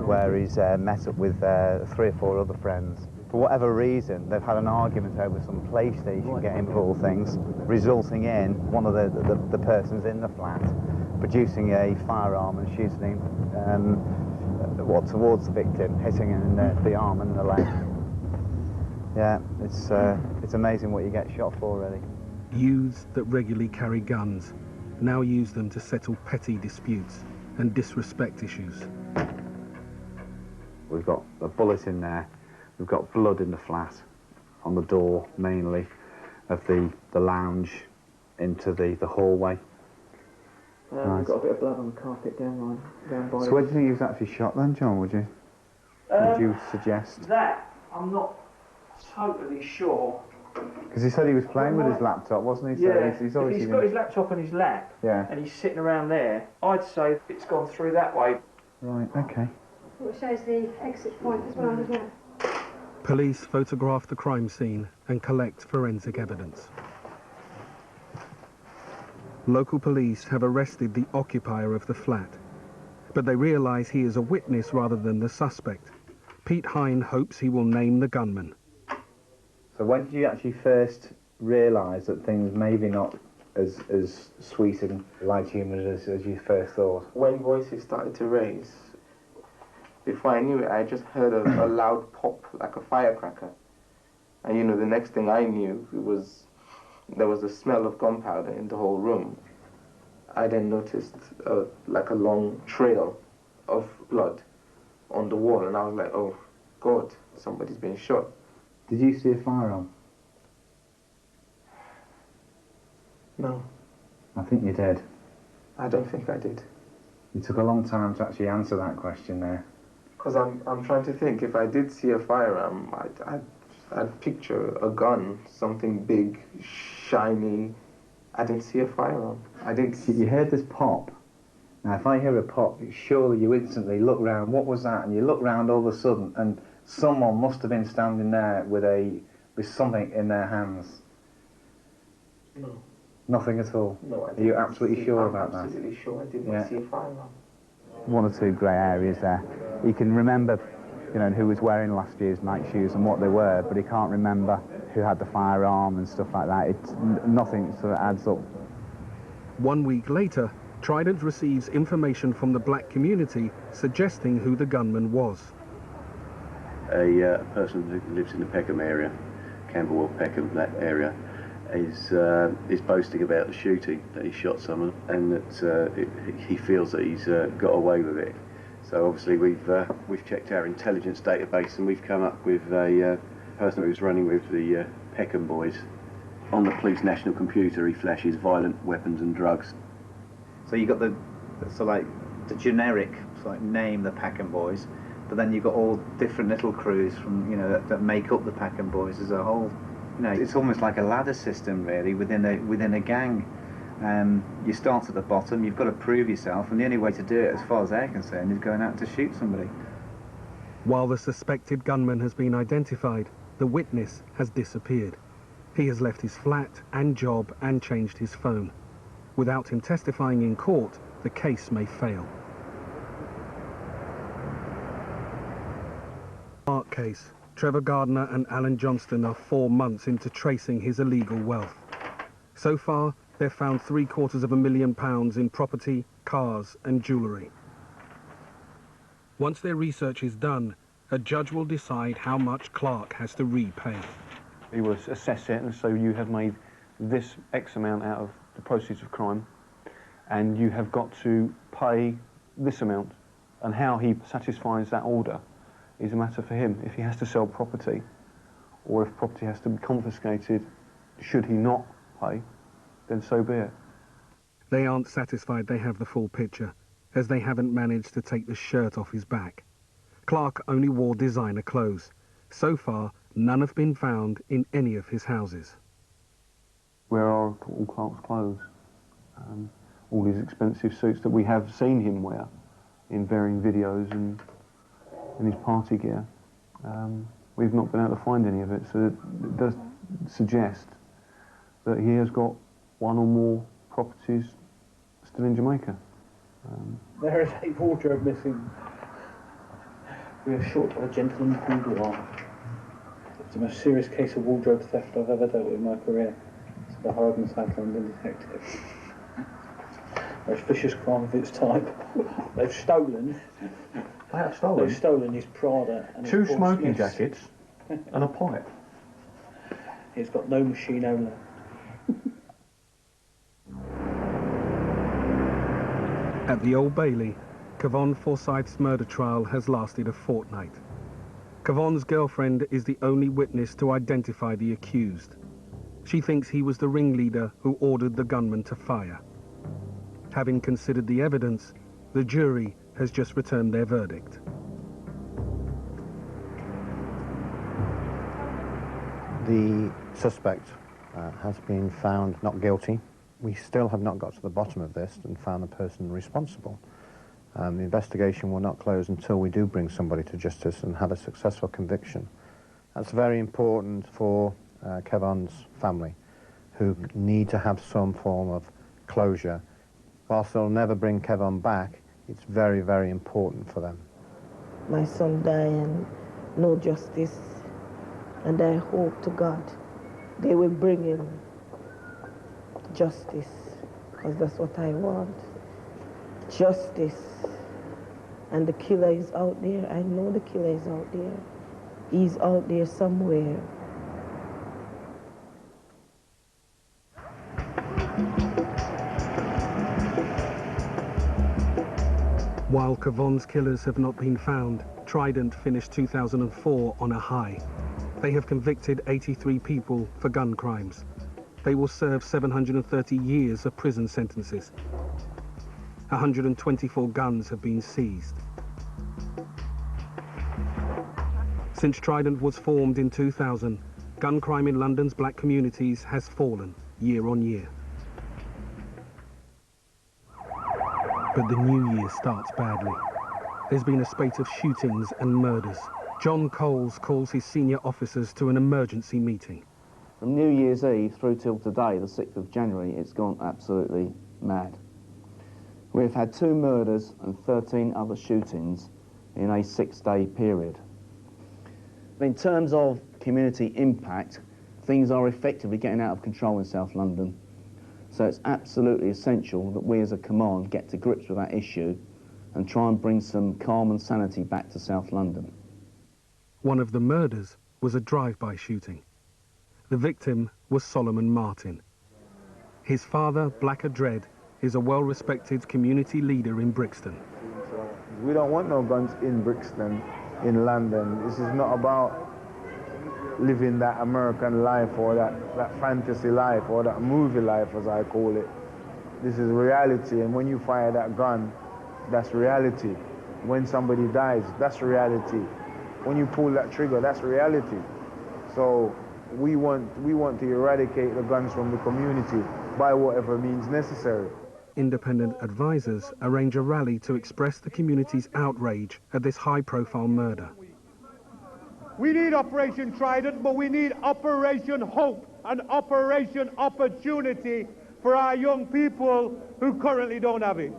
where he's met up with 3 or 4 other friends. For whatever reason, they've had an argument over some PlayStation game of all things, resulting in one of the persons in the flat producing a firearm and shooting him towards the victim, hitting him in the arm and the leg. Yeah, it's amazing what you get shot for, really. Youths that regularly carry guns now use them to settle petty disputes and disrespect issues. We've got a bullet in there, we've got blood in the flat, on the door mainly, of the lounge into the hallway. Nice. We've got a bit of blood on the carpet down by. So where do you think he was actually shot then, John, would you? Would you suggest? That, I'm not totally sure. Because he said he was playing with his laptop, wasn't he? So Yeah, he's if he's got his laptop on his lap, yeah, and he's sitting around there, I'd say it's gone through that way. Right, okay. It shows the exit point as well, doesn't it? Police photograph the crime scene and collect forensic evidence. Local police have arrested the occupier of the flat, but they realise he is a witness rather than the suspect. Pete Hine hopes he will name the gunman. So when did you actually first realise that things maybe not as sweet and light-humoured as you first thought? When voices started to raise, before I knew it, I just heard a loud pop like a firecracker. And you know, the next thing I knew, there was a smell of gunpowder in the whole room. I then noticed like a long trail of blood on the wall, and I was like, oh God, somebody's been shot. Did you see a firearm? No. I think you did. I don't think I did. You took a long time to actually answer that question there. Because I'm trying to think, if I did see a firearm, I'd picture a gun, something big, shiny. I didn't see a firearm. I didn't see... You heard this pop. Now, if I hear a pop, surely you instantly look round, what was that? And you look round all of a sudden, and someone must have been standing there with something in their hands. No. Nothing at all? No, I didn't. Are you absolutely sure about that? I'm absolutely sure I did not see a firearm. 1 or 2 grey areas there. He can remember, you know, who was wearing last year's night shoes and what they were, but he can't remember who had the firearm and stuff like that. Nothing sort of adds up. 1 week later, Trident receives information from the black community suggesting who the gunman was. A person who lives in the Peckham area, Camberwell, Peckham, that area, is boasting about the shooting, that he shot someone, and that he feels that he's got away with it. So obviously we've checked our intelligence database, and we've come up with a person who's running with the Peckham boys. On the police national computer, he flashes violent weapons and drugs. So you got the generic name, the Peckham boys, but then you've got all different little crews from that make up the Peckham boys as a whole. It's almost like a ladder system, really, within a gang. You start at the bottom, you've got to prove yourself, and the only way to do it, as far as they're concerned, is going out to shoot somebody. While the suspected gunman has been identified, the witness has disappeared. He has left his flat and job and changed his phone. Without him testifying in court, the case may fail. Mark case. Trevor Gardner and Alan Johnston are 4 months into tracing his illegal wealth. So far, they've found £750,000 in property, cars and jewellery. Once their research is done, a judge will decide how much Clark has to repay. He will assess it, and so you have made this X amount out of the proceeds of crime, and you have got to pay this amount. And how he satisfies that order is a matter for him. If he has to sell property, or if property has to be confiscated, should he not pay, then so be it. They aren't satisfied they have the full picture, as they haven't managed to take the shirt off his back. Clark only wore designer clothes. So far, none have been found in any of his houses. Where are all Clark's clothes? All his expensive suits that we have seen him wear in varying videos and in his party gear. We've not been able to find any of it, so it does suggest that he has got one or more properties still in Jamaica. There is a wardrobe missing. We are short of a gentleman's boudoir. It's the most serious case of wardrobe theft I've ever dealt with in my career. It's the Harden South London detective. Most vicious crime of its type. They've stolen. They have stolen? They've stolen his Prada and two his Paul smoking Smiths. jackets and a pipe. He's got no machine owner. At the Old Bailey, Kevon Forsythe's murder trial has lasted a fortnight. Kevon's girlfriend is the only witness to identify the accused. She thinks he was the ringleader who ordered the gunman to fire. Having considered the evidence, the jury has just returned their verdict. The suspect has been found not guilty. We still have not got to the bottom of this and found the person responsible. The investigation will not close until we do bring somebody to justice and have a successful conviction. That's very important for Kevon's family, who need to have some form of closure. Whilst they'll never bring Kevon back, it's very, very important for them. My son died and no justice, and I hope to God they will bring him justice, because that's what I want. Justice. And the killer is out there. I know the killer is out there. He's out there somewhere. While Kevon's killers have not been found, Trident finished 2004 on a high. They have convicted 83 people for gun crimes. They will serve 730 years of prison sentences. 124 guns have been seized. Since Trident was formed in 2000, gun crime in London's black communities has fallen year on year. But the new year starts badly. There's been a spate of shootings and murders. John Coles calls his senior officers to an emergency meeting. From New Year's Eve through till today, the 6th of January, it's gone absolutely mad. We've had 2 murders and 13 other shootings in a 6-day period. In terms of community impact, things are effectively getting out of control in South London. So it's absolutely essential that we as a command get to grips with that issue and try and bring some calm and sanity back to South London. One of the murders was a drive-by shooting. The victim was Solomon Martin. His father, Blacker Dread, is a well-respected community leader in Brixton. We don't want no guns in Brixton, in London. This is not about living that American life or that fantasy life or that movie life, as I call it. This is reality, and when you fire that gun, that's reality. When somebody dies, that's reality. When you pull that trigger, that's reality. So we want to eradicate the guns from the community by whatever means necessary. Independent advisors arrange a rally to express the community's outrage at this high-profile murder. We need Operation Trident, but we need Operation Hope and Operation Opportunity for our young people who currently don't have it.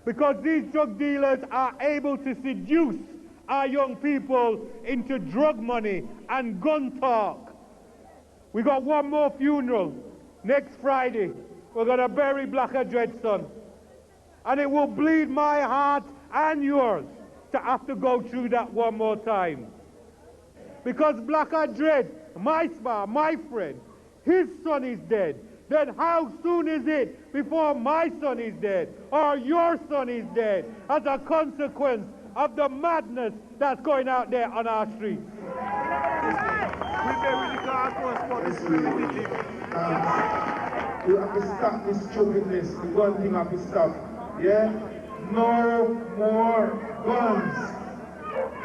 Because these drug dealers are able to seduce our young people into drug money and gun talk. We got one more funeral next Friday. We're going to bury Blacker Dread's son. And it will bleed my heart and yours to have to go through that one more time. Because Blacker Dread, my friend, his son is dead, then how soon is it before my son is dead or your son is dead as a consequence of the madness that's going out there on our streets? You have to stop this stupidness. The one thing have to stop. Yeah? No more guns.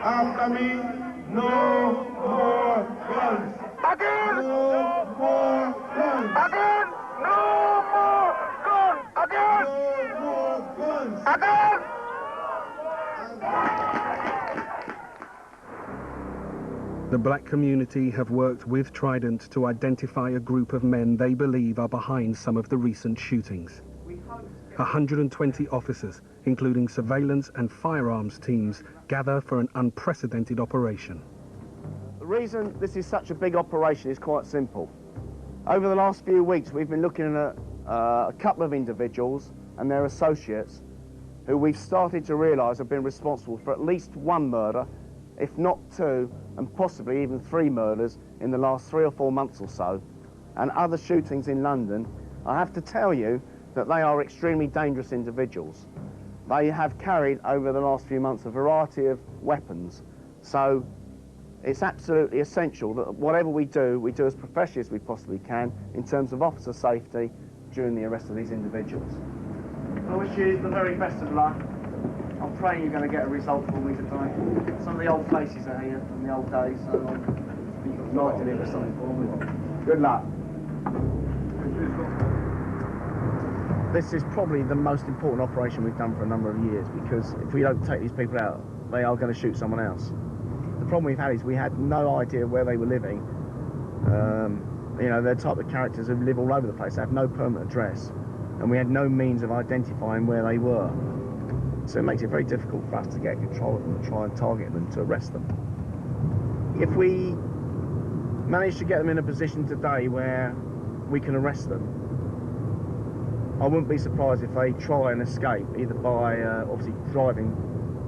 After me, no more guns. Again! No more guns. Again! No more guns. Again! No more guns. Again! The black community have worked with Trident to identify a group of men they believe are behind some of the recent shootings. 120 officers, including surveillance and firearms teams, gather for an unprecedented operation. The reason this is such a big operation is quite simple. Over the last few weeks, we've been looking at a couple of individuals and their associates who we've started to realise have been responsible for at least one murder, if not two, and possibly even three murders in the last 3 or 4 months or so, and other shootings in London. I have to tell you that they are extremely dangerous individuals. They have carried over the last few months a variety of weapons, so it's absolutely essential that whatever we do as professionally as we possibly can in terms of officer safety during the arrest of these individuals. I wish you the very best of luck. I'm praying you're going to get a result for me today. Some of the old faces are here from the old days, so you might deliver something for me. Good luck. This is probably the most important operation we've done for a number of years, because if we don't take these people out, they are going to shoot someone else. The problem we've had is we had no idea where they were living. You know, they're the type of characters who live all over the place. They have no permanent address, and we had no means of identifying where they were. So it makes it very difficult for us to get control of them and try and target them to arrest them. If we manage to get them in a position today where we can arrest them, I wouldn't be surprised if they try and escape, either by obviously driving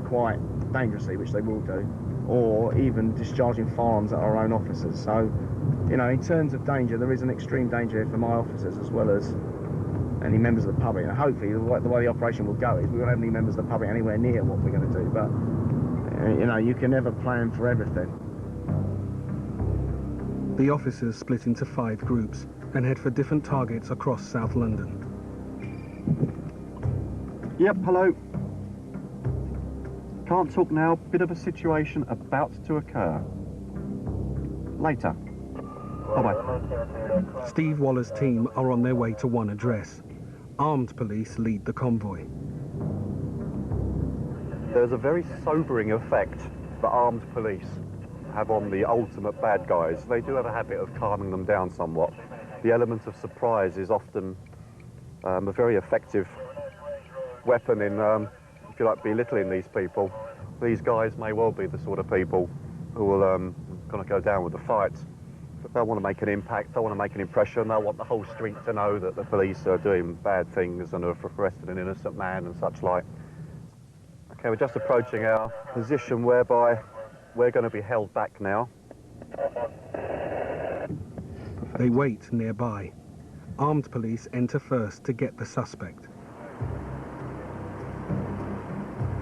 quite dangerously, which they will do, or even discharging firearms at our own officers. So, you know, in terms of danger, there is an extreme danger here for my officers as well as any members of the public. And hopefully the way the operation will go is we won't have any members of the public anywhere near what we're going to do. But, you know, you can never plan for everything. The officers split into 5 groups and head for different targets across South London. Yep, hello. Can't talk now. Bit of a situation about to occur. Later. Bye-bye. Steve Waller's team are on their way to one address. Armed police lead the convoy. There's a very sobering effect that armed police have on the ultimate bad guys. They do have a habit of calming them down somewhat. The element of surprise is often a very effective weapon in, if you like, belittling these people. These guys may well be the sort of people who will kind of go down with the fight. They'll want to make an impact, they'll want to make an impression, they'll want the whole street to know that the police are doing bad things and have arrested an innocent man and such like. Okay, we're just approaching our position whereby we're going to be held back now. They wait nearby. Armed police enter first to get the suspect.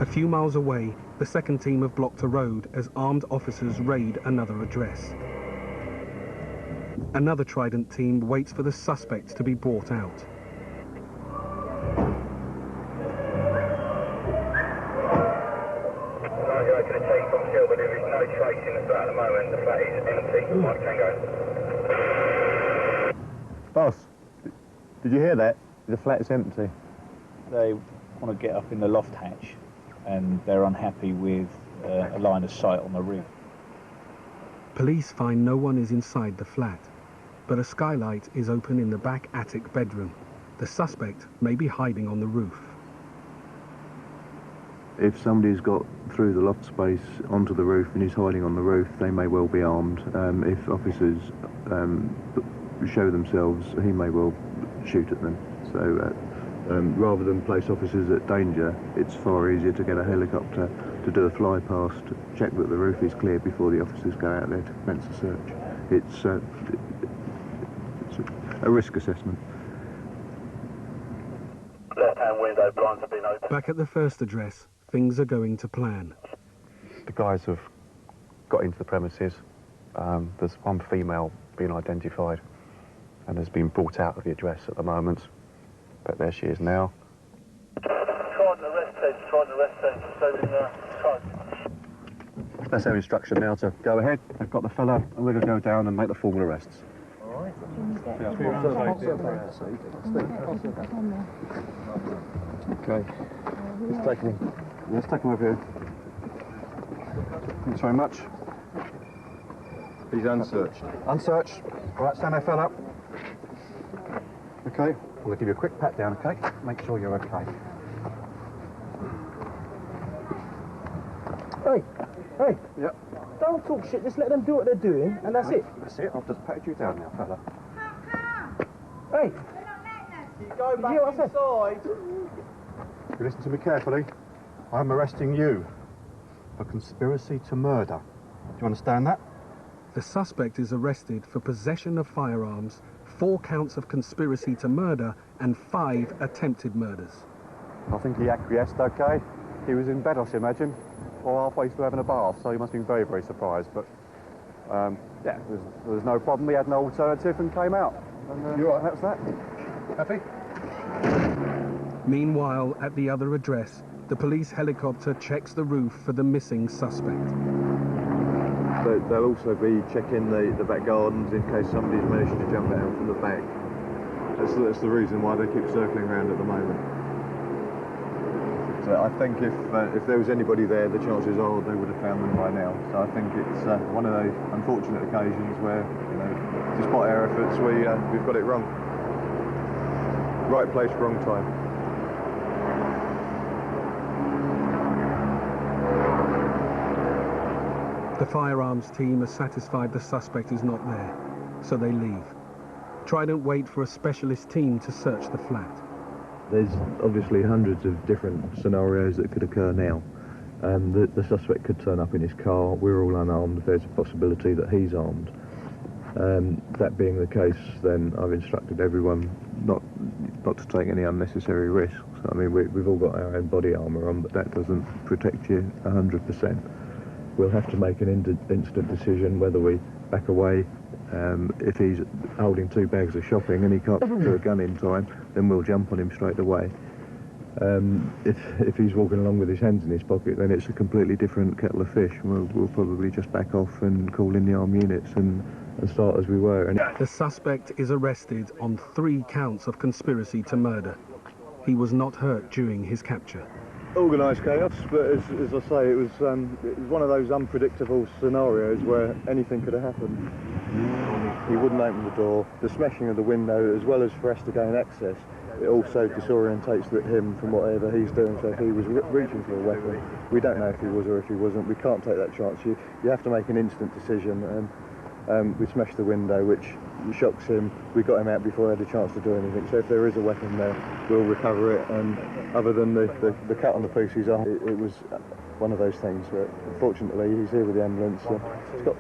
A few miles away, the second team have blocked a road as armed officers raid another address. Another Trident team waits for the suspect to be brought out. Boss, did you hear that? The flat is empty. They want to get up in the loft hatch, and they're unhappy with a line of sight on the roof. Police find no one is inside the flat, but a skylight is open in the back attic bedroom. The suspect may be hiding on the roof. If somebody's got through the loft space onto the roof and is hiding on the roof, they may well be armed. If officers show themselves, he may well shoot at them. So rather than place officers at danger, it's far easier to get a helicopter to do a fly past, check that the roof is clear before the officers go out there to commence a search. It's a risk assessment. Left-hand window, blinds have been opened. Back at the first address, things are going to plan. The guys have got into the premises. There's one female being identified and has been brought out of the address at the moment. But there she is now. Trident arrest team, saving Trident. That's our instruction now to go ahead. They've got the fella and we're going to go down and make the formal arrests. Alright. Okay. Let's take him. Let's take him over here. Thanks very much. He's unsearched. Unsearched. All right, stand there, fella. Okay. I'm going to give you a quick pat down, okay? Make sure you're okay. Hey, hey. Yep. Don't talk shit, just let them do what they're doing, and that's it. That's it. I've just patted you down now, fella. Hey. Go back inside. You listen to me carefully. I'm arresting you for conspiracy to murder. Do you understand that? The suspect is arrested for possession of firearms, 4 counts of conspiracy to murder, and 5 attempted murders. I think he acquiesced, okay? He was in bed, I should imagine, or halfway through having a bath, so he must have been very, very surprised. But, yeah, there was no problem. He had no alternative and came out. And, you're right, that was that. Happy? Meanwhile, at the other address, the police helicopter checks the roof for the missing suspect. They'll also be checking the back gardens in case somebody's managed to jump out from the back. That's the reason why they keep circling around at the moment. So I think if there was anybody there, the chances are they would have found them by now. So I think it's one of those unfortunate occasions where, you know, despite our efforts, we've got it wrong. Right place, wrong time. The firearms team are satisfied the suspect is not there, so they leave. Trident wait for a specialist team to search the flat. There's obviously hundreds of different scenarios that could occur now. The suspect could turn up in his car. We're all unarmed. There's a possibility that he's armed. That being the case, then I've instructed everyone not to take any unnecessary risks. I mean, we've all got our own body armour on, but that doesn't protect you 100%. We'll have to make an instant decision whether we back away. If he's holding 2 bags of shopping and he can't secure a gun in time, then we'll jump on him straight away. If he's walking along with his hands in his pocket, then it's a completely different kettle of fish. We'll probably just back off and call in the armed units and start as we were. The suspect is arrested on 3 counts of conspiracy to murder. He was not hurt during his capture. Organised chaos, but as I say, it was one of those unpredictable scenarios where anything could have happened. He wouldn't open the door. The smashing of the window, as well as for us to gain access, it also disorientates him from whatever he's doing. So if he was reaching for a weapon, we don't know if he was or if he wasn't. We can't take that chance. You have to make an instant decision, and we smashed the window, which shocks him. We got him out before he had a chance to do anything. So if there is a weapon there, we'll recover it. And other than the cut on the piece he's on, it was one of those things where, unfortunately, he's here with the ambulance. He's got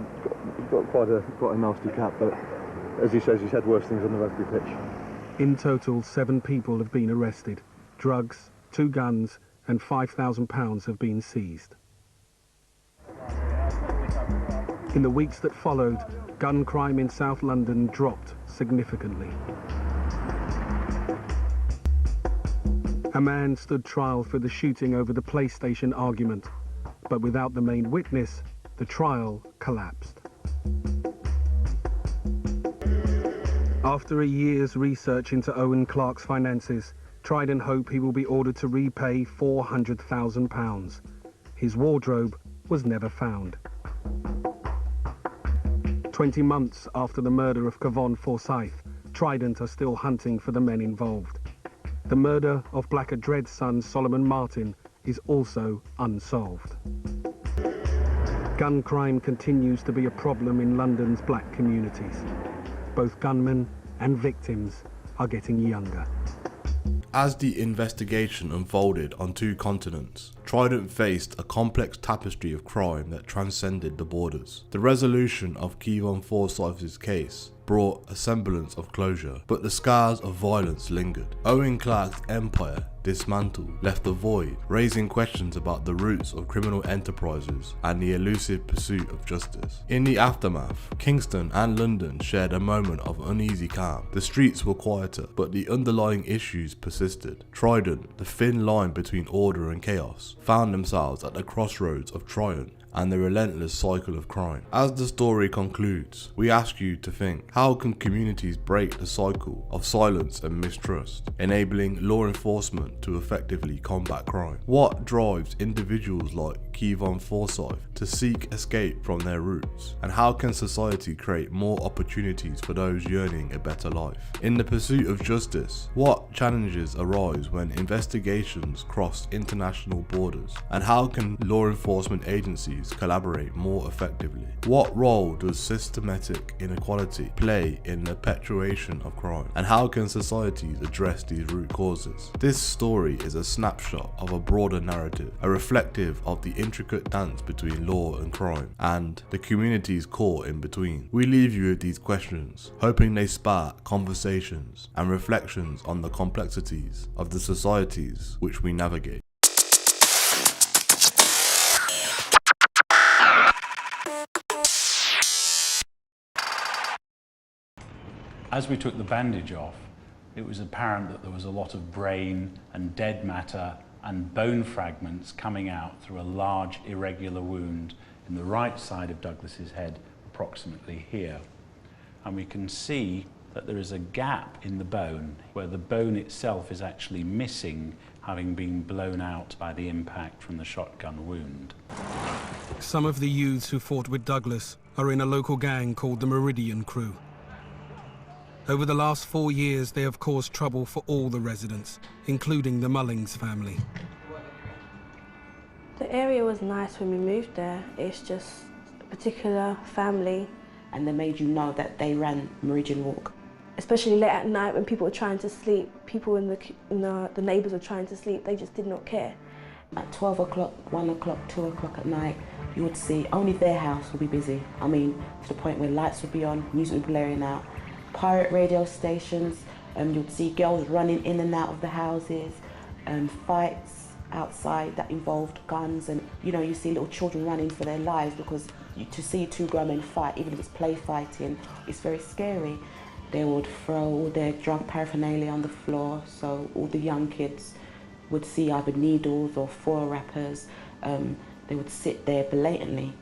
quite a nasty cut, but as he says, he's had worse things on the rugby pitch. In total, 7 people have been arrested. Drugs, 2 guns, and £5,000 have been seized. In the weeks that followed, gun crime in South London dropped significantly. A man stood trial for the shooting over the PlayStation argument, but without the main witness, the trial collapsed. After a year's research into Owen Clark's finances, Trident hope he will be ordered to repay £400,000. His wardrobe was never found. 20 months after the murder of Kevon Forsythe, Trident are still hunting for the men involved. The murder of Blacker Dread's son Solomon Martin is also unsolved. Gun crime continues to be a problem in London's black communities. Both gunmen and victims are getting younger. As the investigation unfolded on 2 continents, Trident faced a complex tapestry of crime that transcended the borders. The resolution of Kevon Forsythe's case brought a semblance of closure, but the scars of violence lingered. Owen Clark's empire, Dismantling, left a void, raising questions about the roots of criminal enterprises and the elusive pursuit of justice. In the aftermath, Kingston and London shared a moment of uneasy calm. The streets were quieter, but the underlying issues persisted. Trident, the thin line between order and chaos, found themselves at the crossroads of triumph and the relentless cycle of crime. As the story concludes, we ask you to think, how can communities break the cycle of silence and mistrust, enabling law enforcement to effectively combat crime? What drives individuals like Kevon Forsythe to seek escape from their roots? And how can society create more opportunities for those yearning a better life? In the pursuit of justice, what challenges arise when investigations cross international borders? And how can law enforcement agencies collaborate more effectively? What role does systematic inequality play in the perpetuation of crime? And how can societies address these root causes? This story is a snapshot of a broader narrative, a reflective of the intricate dance between law and crime, and the communities caught in between. We leave you with these questions, hoping they spark conversations and reflections on the complexities of the societies which we navigate. As we took the bandage off, it was apparent that there was a lot of brain and dead matter and bone fragments coming out through a large irregular wound in the right side of Douglas's head, approximately here. And we can see that there is a gap in the bone where the bone itself is actually missing, having been blown out by the impact from the shotgun wound. Some of the youths who fought with Douglas are in a local gang called the Meridian crew. Over the last 4 years, they have caused trouble for all the residents, including the Muggings family. The area was nice when we moved there. It's just a particular family. And they made you know that they ran Meridian Walk. Especially late at night when people were trying to sleep, people in the neighbours were trying to sleep, they just did not care. At 12 o'clock, 1 o'clock, 2 o'clock at night, you would see only their house would be busy. I mean, to the point where lights would be on, music would be blaring out. Pirate radio stations, you'd see girls running in and out of the houses, fights outside that involved guns, and you see little children running for their lives because to see two grown men fight, even if it's play fighting, it's very scary. They would throw all their drug paraphernalia on the floor, so all the young kids would see either needles or foil wrappers. They would sit there blatantly,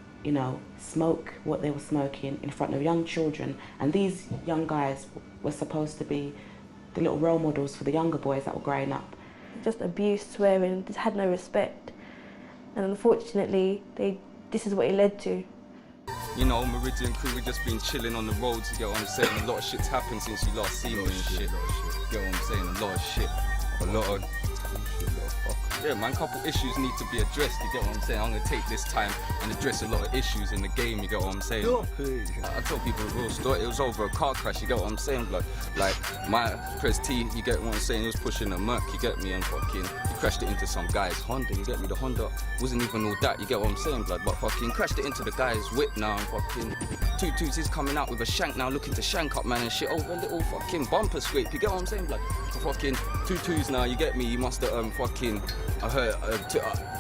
smoke what they were smoking in front of young children. And these young guys were supposed to be the little role models for the younger boys that were growing up. Just abuse, swearing, just had no respect. And unfortunately, this is what it led to. Meridian crew, we just been chilling on the roads, you get what I'm saying? A lot of shit's happened since you last seen me and shit. You get what I'm saying? A lot of shit. A lot of... Yeah, man, couple issues need to be addressed, you get what I'm saying? I'm gonna take this time and address a lot of issues in the game, you get what I'm saying? I tell people the real story, it was over a car crash, you get what I'm saying, blood? Like, my Prez T, you get what I'm saying, he was pushing a Merc, you get me, and fucking, he crashed it into some guy's Honda, you get me? The Honda wasn't even all that, you get what I'm saying, blood? But fucking crashed it into the guy's whip now, and fucking, Tutus is coming out with a shank now, looking to shank up, man, and shit, over a little fucking bumper scrape, you get what I'm saying, blood? So fucking, Tutus now, you get me, he must have, fucking, I heard,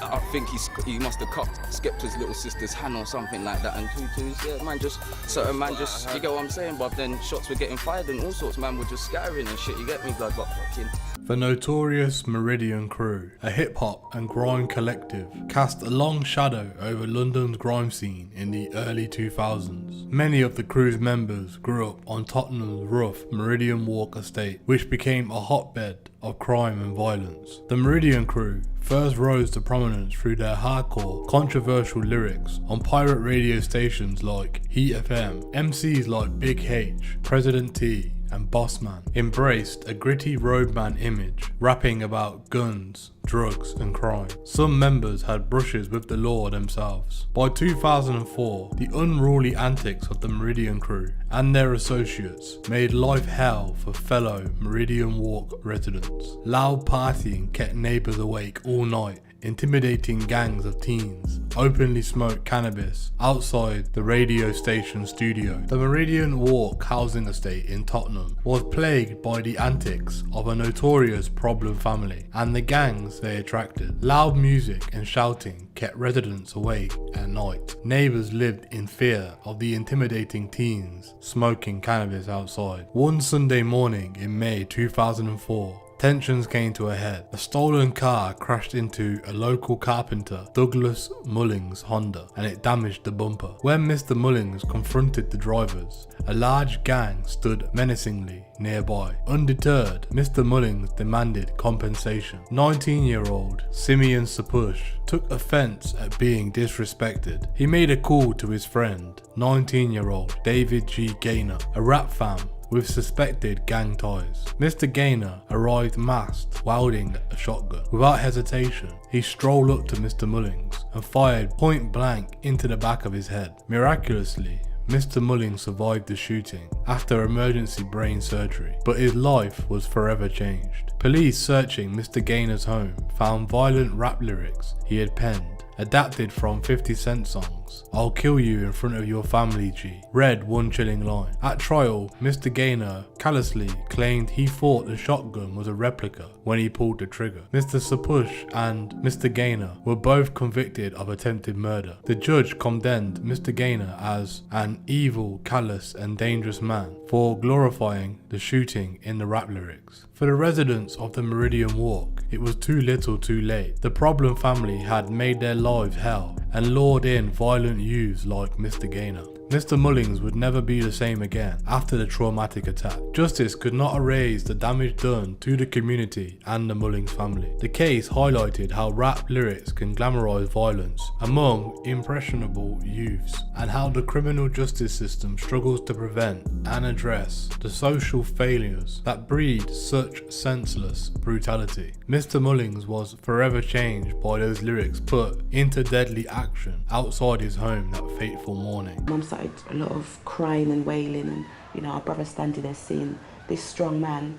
I think he must have cut Skepta's little sister's hand or something like that, and Tutus, yeah, man, just, certain man just, you get what I'm saying, but then shots were getting fired and all sorts, man, were just scattering and shit, you get me, blood, but fucking. The notorious Meridian crew, a hip-hop and grime collective, cast a long shadow over London's grime scene in the early 2000s. Many of the crew's members grew up on Tottenham's rough Meridian Walk estate, which became a hotbed of crime and violence. The Meridian crew first rose to prominence through their hardcore, controversial lyrics on pirate radio stations like Heat FM. MCs like Big H, President T, and Bossman embraced a gritty roadman image, rapping about guns, drugs and crime. Some members had brushes with the law themselves. By 2004, the unruly antics of the Meridian crew and their associates made life hell for fellow Meridian Walk residents. Loud partying kept neighbours awake all night intimidating gangs of teens openly smoked cannabis outside the radio station studio. The Meridian Walk housing estate in Tottenham was plagued by the antics of a notorious problem family and the gangs they attracted. Loud music and shouting kept residents awake at night. Neighbours lived in fear of the intimidating teens smoking cannabis outside. One Sunday morning in May 2004, tensions came to a head. A stolen car crashed into a local carpenter, Douglas Mullings' Honda, and it damaged the bumper. When Mr. Mullings confronted the drivers, a large gang stood menacingly nearby. Undeterred, Mr. Mullings demanded compensation. 19-year-old Simeon Sapush took offence at being disrespected. He made a call to his friend, 19-year-old David G. Gaynor, a rap fan with suspected gang ties. Mr. Gaynor arrived masked, wielding a shotgun. Without hesitation, he strolled up to Mr. Mullings and fired point blank into the back of his head. Miraculously, Mr. Mullings survived the shooting after emergency brain surgery, but his life was forever changed. Police searching Mr. Gaynor's home found violent rap lyrics he had penned, adapted from 50 Cent songs. "I'll kill you in front of your family, G," read one chilling line. At trial, Mr. Gaynor callously claimed he thought the shotgun was a replica when he pulled the trigger. Mr. Sapush and Mr. Gaynor were both convicted of attempted murder. The judge condemned Mr. Gaynor as an evil, callous and dangerous man for glorifying the shooting in the rap lyrics. For the residents of the Meridian Walk, it was too little too late. The problem family had made their lives hell and lured in violent youths like Mr. Gaynor. Mr. Mullings would never be the same again after the traumatic attack. Justice could not erase the damage done to the community and the Mullings family. The case highlighted how rap lyrics can glamorize violence among impressionable youths and how the criminal justice system struggles to prevent and address the social failures that breed such senseless brutality. Mr. Mullings was forever changed by those lyrics put into deadly action outside his home that fateful morning. Mum started a lot of crying and wailing, and our brother standing there seeing this strong man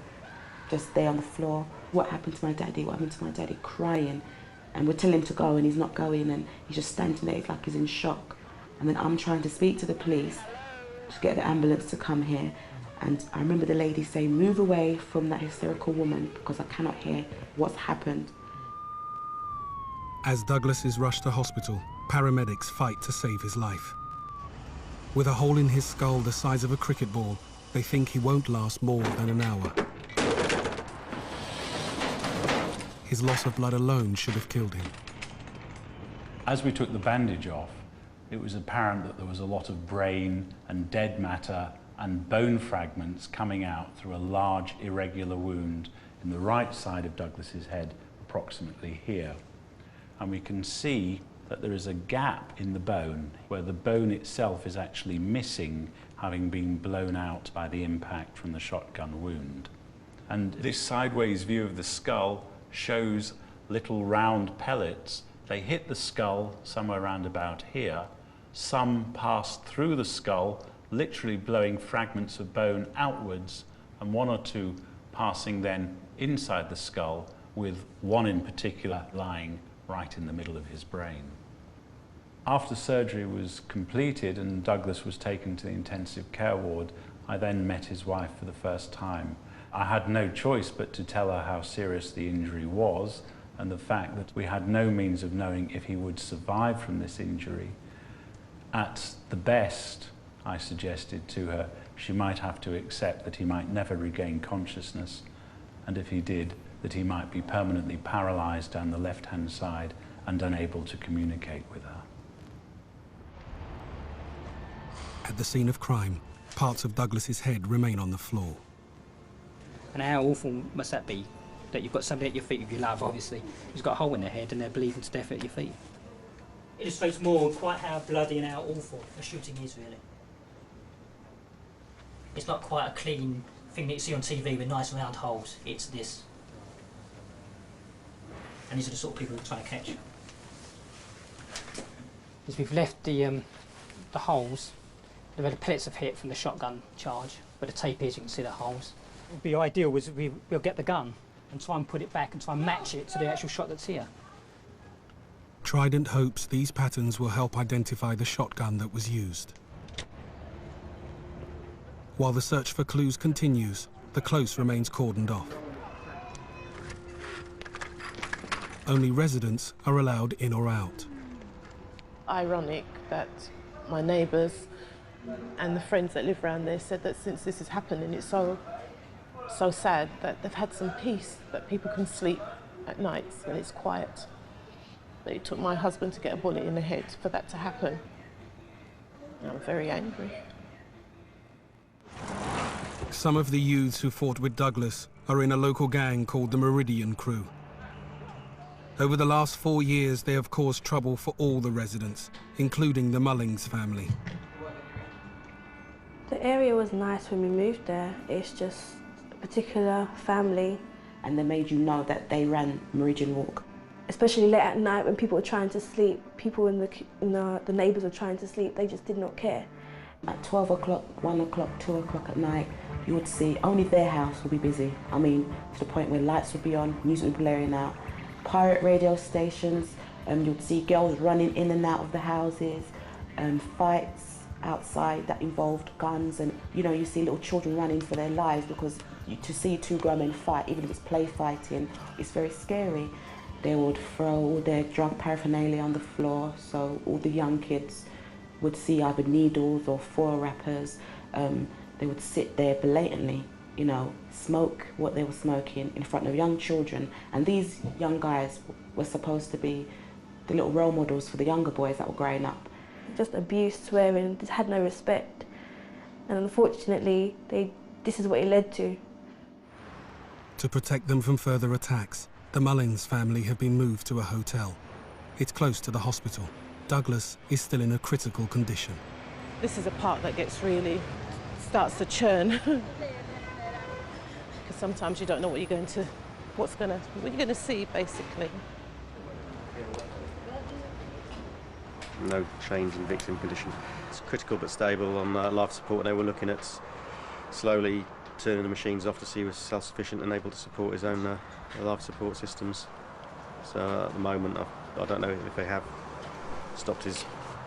just there on the floor. What happened to my daddy? What happened to my daddy? Crying, and we're telling him to go and he's not going, and he's just standing there like he's in shock. And then I'm trying to speak to the police to get the ambulance to come here, and I remember the lady saying, "Move away from that hysterical woman because I cannot hear what's happened." As Douglas is rushed to hospital, paramedics fight to save his life. With a hole in his skull the size of a cricket ball, they think he won't last more than an hour. His loss of blood alone should have killed him. As we took the bandage off, it was apparent that there was a lot of brain and dead matter and bone fragments coming out through a large irregular wound in the right side of Douglas's head, approximately here. And we can see that there is a gap in the bone where the bone itself is actually missing, having been blown out by the impact from the shotgun wound. And this sideways view of the skull shows little round pellets. They hit the skull somewhere around about here. Some passed through the skull, literally blowing fragments of bone outwards, and one or two passing then inside the skull, with one in particular lying right in the middle of his brain. After surgery was completed and Douglas was taken to the intensive care ward, I then met his wife for the first time. I had no choice but to tell her how serious the injury was and the fact that we had no means of knowing if he would survive from this injury. At the best, I suggested to her, she might have to accept that he might never regain consciousness, and if he did, that he might be permanently paralysed down the left-hand side and unable to communicate with her. At the scene of crime, parts of Douglas's head remain on the floor. And how awful must that be, that you've got somebody at your feet who you love, obviously, who's got a hole in their head and they're bleeding to death at your feet. It illustrates more quite how bloody and how awful a shooting is, really. It's not quite a clean thing that you see on TV with nice round holes. It's this. And these are the sort of people we're trying to catch. As we've left the holes, where the pellets have hit from the shotgun charge, where the tape is, you can see the holes. What would be ideal was we'll get the gun and try and put it back and try and match it to the actual shot that's here. Trident hopes these patterns will help identify the shotgun that was used. While the search for clues continues, the close remains cordoned off. Only residents are allowed in or out. Ironic that my neighbours and the friends that live around there said that since this is happening, it's so sad that they've had some peace, that people can sleep at nights when it's quiet. But it took my husband to get a bullet in the head for that to happen. I'm very angry. Some of the youths who fought with Douglas are in a local gang called the Meridian crew. Over the last 4 years, they have caused trouble for all the residents, including the Muggings family. The area was nice when we moved there. It's just a particular family. And they made you know that they ran Meridian Walk. Especially late at night when people were trying to sleep, people in the neighbours were trying to sleep, they just did not care. At 12 o'clock, 1 o'clock, 2 o'clock at night, you would see only their house would be busy. I mean, to the point where lights would be on, music would be blaring out. Pirate radio stations, you'd see girls running in and out of the houses, fights outside that involved guns, and you see little children running for their lives because to see two grown men fight, even if it's play fighting, it's very scary. They would throw all their drug paraphernalia on the floor, so all the young kids would see either needles or foil wrappers. They would sit there blatantly, smoke what they were smoking in front of young children. And these young guys were supposed to be the little role models for the younger boys that were growing up. Just abuse, swearing, just had no respect. And unfortunately, this is what it led to. To protect them from further attacks, the Muggings family have been moved to a hotel. It's close to the hospital. Douglas is still in a critical condition. This is a part that starts to churn. Because sometimes you don't know what you're going to see, basically. No change in victim condition. It's critical but stable on life support. They were looking at slowly turning the machines off to see he was self-sufficient and able to support his own life support systems. So at the moment, I don't know if they have stopped his...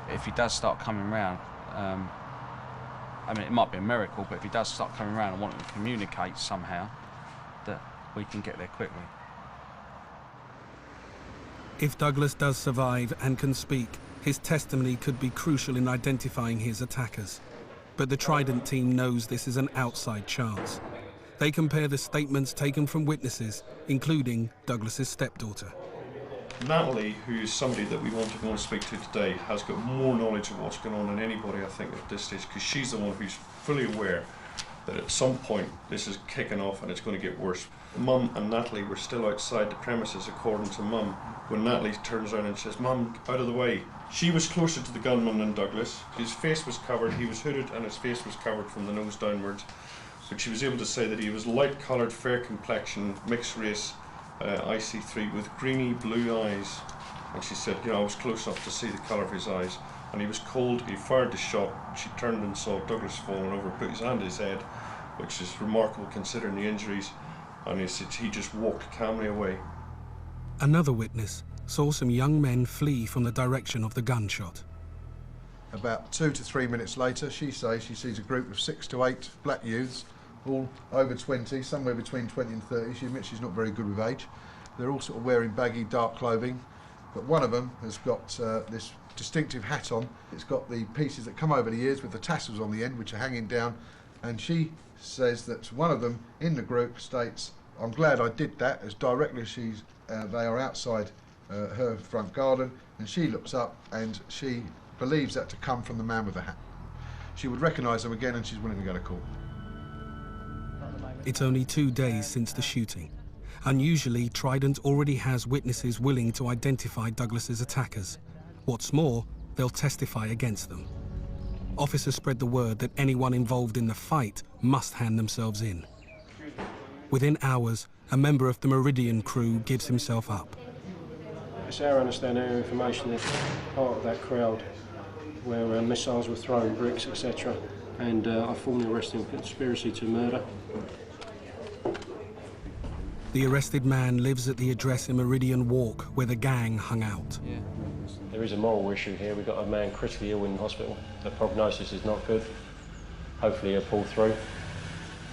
If he does start coming round, I mean, it might be a miracle, but if he does start coming around and wanting to communicate somehow, that we can get there quickly. If Douglas does survive and can speak, his testimony could be crucial in identifying his attackers. But the Trident team knows this is an outside chance. They compare the statements taken from witnesses, including Douglas's stepdaughter. Natalie, who is somebody that we want to go and speak to today, has got more knowledge of what's going on than anybody, I think, at this stage, because she's the one who's fully aware that at some point this is kicking off and it's going to get worse. Mum and Natalie were still outside the premises, according to Mum, when Natalie turns around and says, "Mum, out of the way." She was closer to the gunman than Douglas. His face was covered, he was hooded, and his face was covered from the nose downwards. But she was able to say that he was light-coloured, fair complexion, mixed race, IC3 with greeny blue eyes. And she said, I was close enough to see the colour of his eyes. And he was cold, he fired the shot. She turned and saw Douglas falling over, put his hand to his head, which is remarkable considering the injuries. And he said he just walked calmly away. Another witness saw some young men flee from the direction of the gunshot. About 2 to 3 minutes later, she says she sees a group of 6 to 8 black youths, all over 20, somewhere between 20 and 30. She admits she's not very good with age. They're all sort of wearing baggy, dark clothing, but one of them has got this distinctive hat on. It's got the pieces that come over the ears with the tassels on the end, which are hanging down, and she says that one of them in the group states, "I'm glad I did that," as directly as they are outside her front garden, and she looks up and she believes that to come from the man with the hat. She would recognise them again and she's willing to go to court. It's only 2 days since the shooting. Unusually, Trident already has witnesses willing to identify Douglas's attackers. What's more, they'll testify against them. Officers spread the word that anyone involved in the fight must hand themselves in. Within hours, a member of the Meridian crew gives himself up. It's our understanding, our information, is part of that crowd where missiles were thrown, bricks, etc. And I formally arrested him for conspiracy to murder. The arrested man lives at the address in Meridian Walk where the gang hung out. Yeah. there is a moral issue here. We've got a man critically ill in hospital. The prognosis is not good. Hopefully he'll pull through.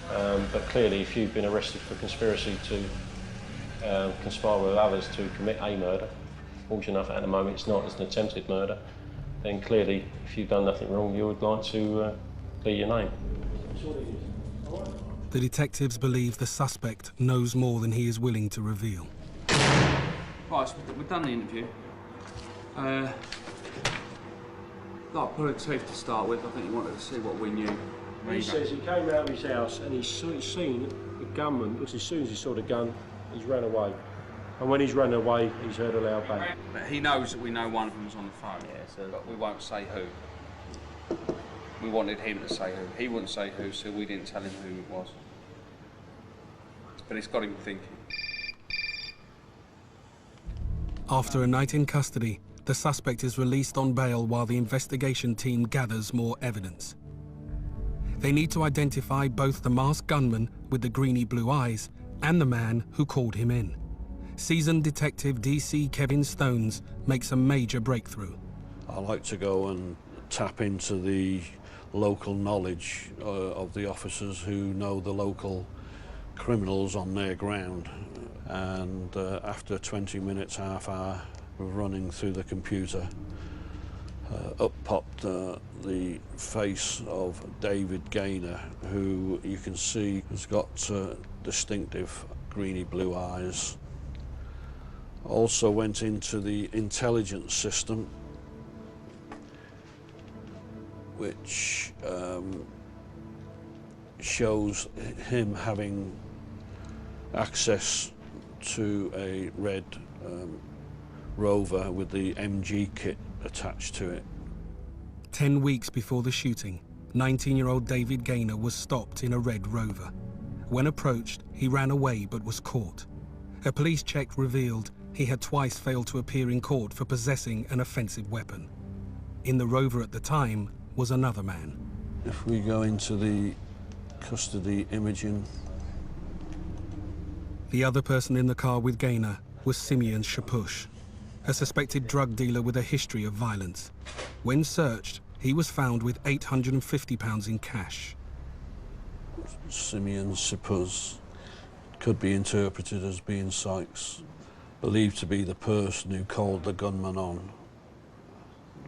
But clearly, if you've been arrested for conspiracy to conspire with others to commit a murder, fortunate enough at the moment it's not, it's an attempted murder, then clearly, if you've done nothing wrong, you would like to clear your name. The detectives believe the suspect knows more than he is willing to reveal. Right, so we've done the interview. Like pull a tooth to start with. I think he wanted to see what we knew. He says he came out of his house and he's seen the gunman, because as soon as he saw the gun, he's ran away. And when he's run away, he's heard a loud bang. But he knows that we know one of them was on the phone. Yeah, so but we won't say who. We wanted him to say who. He wouldn't say who, so we didn't tell him who it was. But it's got him thinking. After a night in custody, the suspect is released on bail while the investigation team gathers more evidence. They need to identify both the masked gunman with the greeny blue eyes and the man who called him in. Seasoned detective DC Kevin Stones makes a major breakthrough. I like to go and tap into the local knowledge of the officers who know the local criminals on their ground. And after 20 minutes, half hour of running through the computer, up popped the face of David Gaynor, who you can see has got distinctive greeny blue eyes. Also went into the intelligence system, which shows him having access to a red Rover with the MG kit attached to it. 10 weeks before the shooting, 19-year-old David Gaynor was stopped in a red Rover. When approached, he ran away but was caught. A police check revealed he had twice failed to appear in court for possessing an offensive weapon. In the Rover at the time was another man. If we go into the custody imaging. The other person in the car with Gaynor was Simeon Shapush, a suspected drug dealer with a history of violence. When searched, he was found with £850 in cash. Simeon Shapush could be interpreted as being Sykes, believed to be the person who called the gunman on.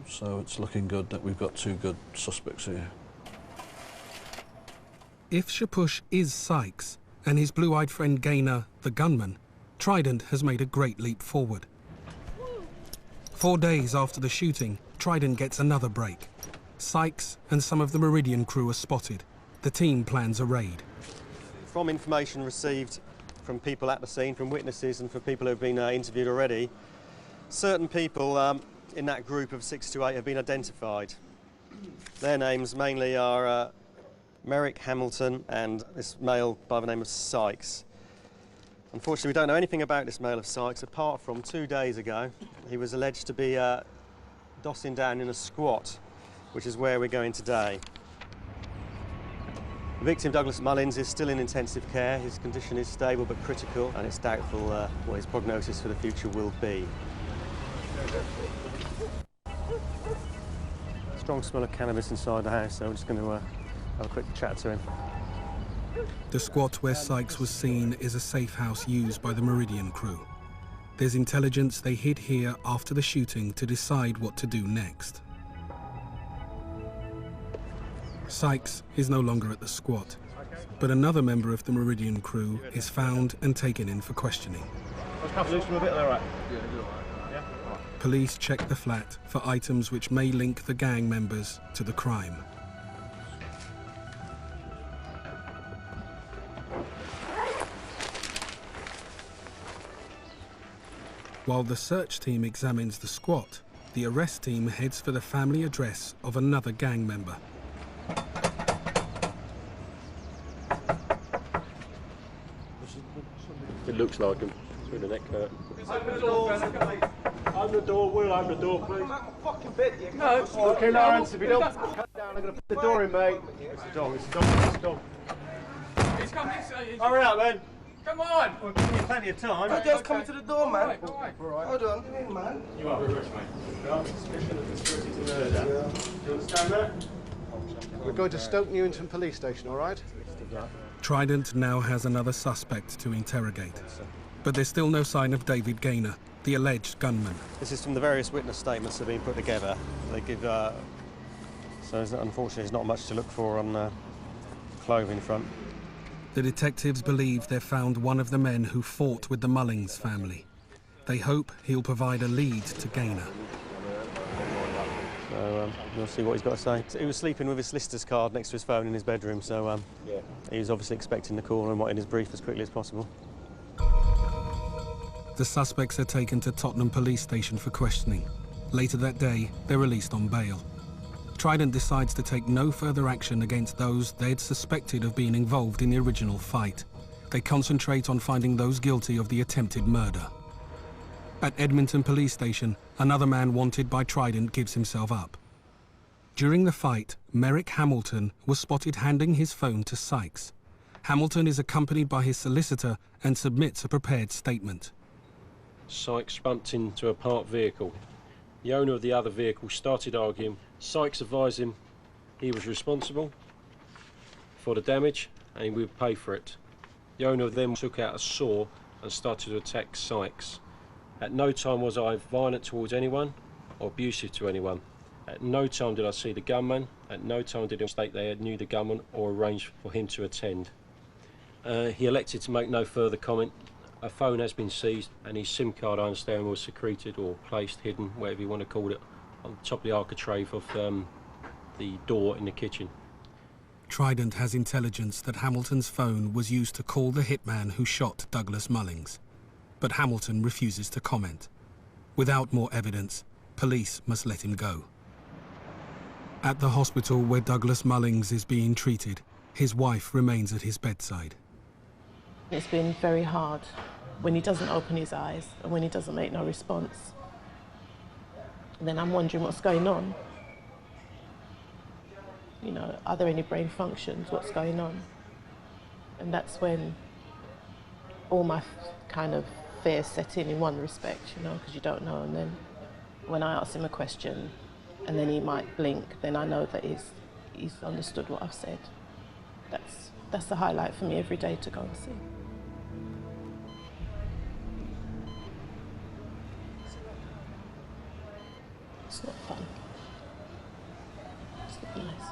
So it's looking good that we've got two good suspects here. If Shapush is Sykes, and his blue-eyed friend Gaynor, the gunman, Trident has made a great leap forward. 4 days after the shooting, Trident gets another break. Sykes and some of the Meridian crew are spotted. The team plans a raid. From information received from people at the scene, from witnesses and from people who have been interviewed already, certain people in that group of 6 to 8 have been identified. Their names mainly are Merrick Hamilton and this male by the name of Sykes. Unfortunately, we don't know anything about this male of Sykes apart from 2 days ago he was alleged to be dossing down in a squat, which is where we're going today. The victim, Douglas Mullins, is still in intensive care. His condition is stable but critical, and it's doubtful what his prognosis for the future will be. Strong smell of cannabis inside the house, so I'm just going to have a quick chat to him. The squat where Sykes was seen is a safe house used by the Meridian crew. There's intelligence they hid here after the shooting to decide what to do next. Sykes is no longer at the squat, but another member of the Meridian crew is found and taken in for questioning. Police check the flat for items which may link the gang members to the crime. While the search team examines the squat, the arrest team heads for the family address of another gang member. It looks like him through the neck hurt. Open the door, open the door, Will, open the door, please. Fucking bed, you No, okay, Lawrence, if you don't cut down, I'm going to put the door in, mate. It's a dog, it's a dog, it's a dog. He's coming, Hurry up, then. Come on! We'll give you plenty of time. That girl's coming to the door, man. All right. Hold on, come in, man. You are very rich, mate. Without suspicion of conspiracy to murder. Do you understand that? We're going to Stoke Newington Police Station, all right? Trident now has another suspect to interrogate. But there's still no sign of David Gaynor, the alleged gunman. This is from the various witness statements that have been put together. They give, so unfortunately there's not much to look for on clothing front. The detectives believe they've found one of the men who fought with the Muggings family. They hope he'll provide a lead to Gaynor. So we'll see what he's got to say. So he was sleeping with his solicitor's card next to his phone in his bedroom, so he was obviously expecting the call and wanted his brief as quickly as possible. The suspects are taken to Tottenham Police Station for questioning. Later that day, they're released on bail. Trident decides to take no further action against those they'd suspected of being involved in the original fight. They concentrate on finding those guilty of the attempted murder. At Edmonton Police Station, another man wanted by Trident gives himself up. During the fight, Merrick Hamilton was spotted handing his phone to Sykes. Hamilton is accompanied by his solicitor and submits a prepared statement. Sykes bumped into a parked vehicle. The owner of the other vehicle started arguing. Sykes advised him he was responsible for the damage and he would pay for it. The owner then took out a saw and started to attack Sykes. At no time was I violent towards anyone or abusive to anyone. At no time did I see the gunman. At no time did he state they knew the gunman or arranged for him to attend. He elected to make no further comment. A phone has been seized and his SIM card, I understand, was secreted or placed, hidden, whatever you want to call it, on top of the architrave of the door in the kitchen. Trident has intelligence that Hamilton's phone was used to call the hitman who shot Douglas Muggings. But Hamilton refuses to comment. Without more evidence, police must let him go. At the hospital where Douglas Muggings is being treated, his wife remains at his bedside. It's been very hard when he doesn't open his eyes and when he doesn't make no response. And then I'm wondering what's going on. You know, are there any brain functions? What's going on? And that's when all my kind of fears set in one respect, you know, because you don't know. And then when I ask him a question and then he might blink, then I know that he's understood what I've said. That's the highlight for me every day to go and see. It's not fun. It's not nice.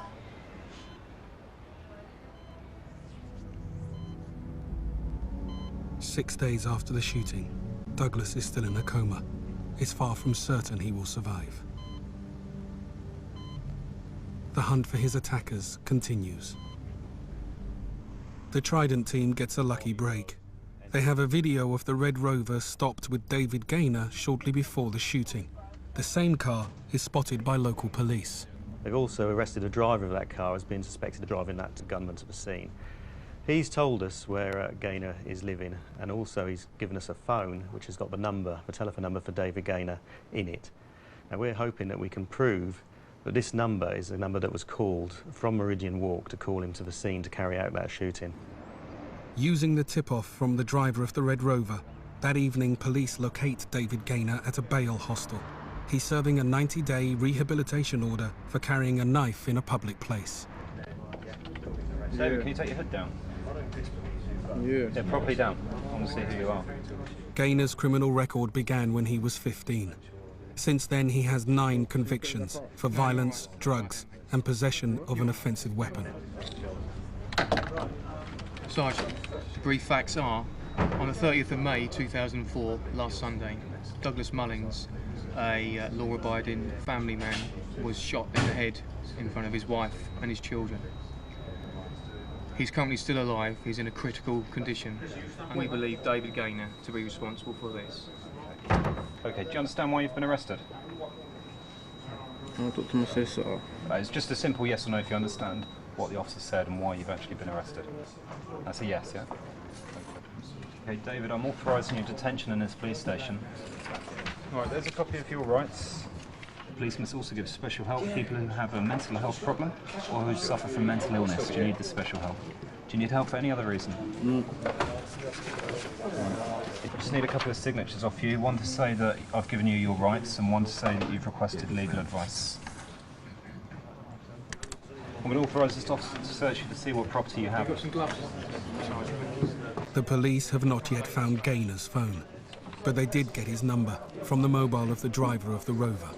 Six days after the shooting, Douglas is still in a coma. It's far from certain he will survive. The hunt for his attackers continues. The Trident team gets a lucky break. They have a video of the Red Rover stopped with David Gaynor shortly before the shooting. The same car is spotted by local police. They've also arrested a driver of that car as being suspected of driving that gunman to the scene. He's told us where Gaynor is living, and also he's given us a phone which has got the telephone number for David Gaynor in it. Now we're hoping that we can prove that this number is a number that was called from Meridian Walk to call him to the scene to carry out that shooting. Using the tip-off from the driver of the Red Rover, that evening police locate David Gaynor at a bail hostel. He's serving a 90-day rehabilitation order for carrying a knife in a public place. David, can you take your hood down? Yeah, properly down. I want to see who you are. Gaynor's criminal record began when he was 15. Since then, he has 9 convictions for violence, drugs, and possession of an offensive weapon. Sergeant, the brief facts are, on the 30th of May 2004, last Sunday, Douglas Muggings, a law-abiding family man, was shot in the head in front of his wife and his children. He's currently still alive, he's in a critical condition, and we believe David Gaynor to be responsible for this. Okay, do you understand why you've been arrested? I'll talk to my sister. It's just a simple yes or no if you understand what the officer said and why you've actually been arrested. That's a yes, yeah? Okay, David, I'm authorising your detention in this police station. Right, there's a copy of your rights. Police must also give special help to people who have a mental health problem or who suffer from mental illness. Do you need this special help? Do you need help for any other reason? I just need a couple of signatures off you, one to say that I've given you your rights and one to say that you've requested legal advice. I'm going to authorise this officer to search you to see what property you have. Got some gloves? The police have not yet found Gaynor's phone, but they did get his number from the mobile of the driver of the Rover.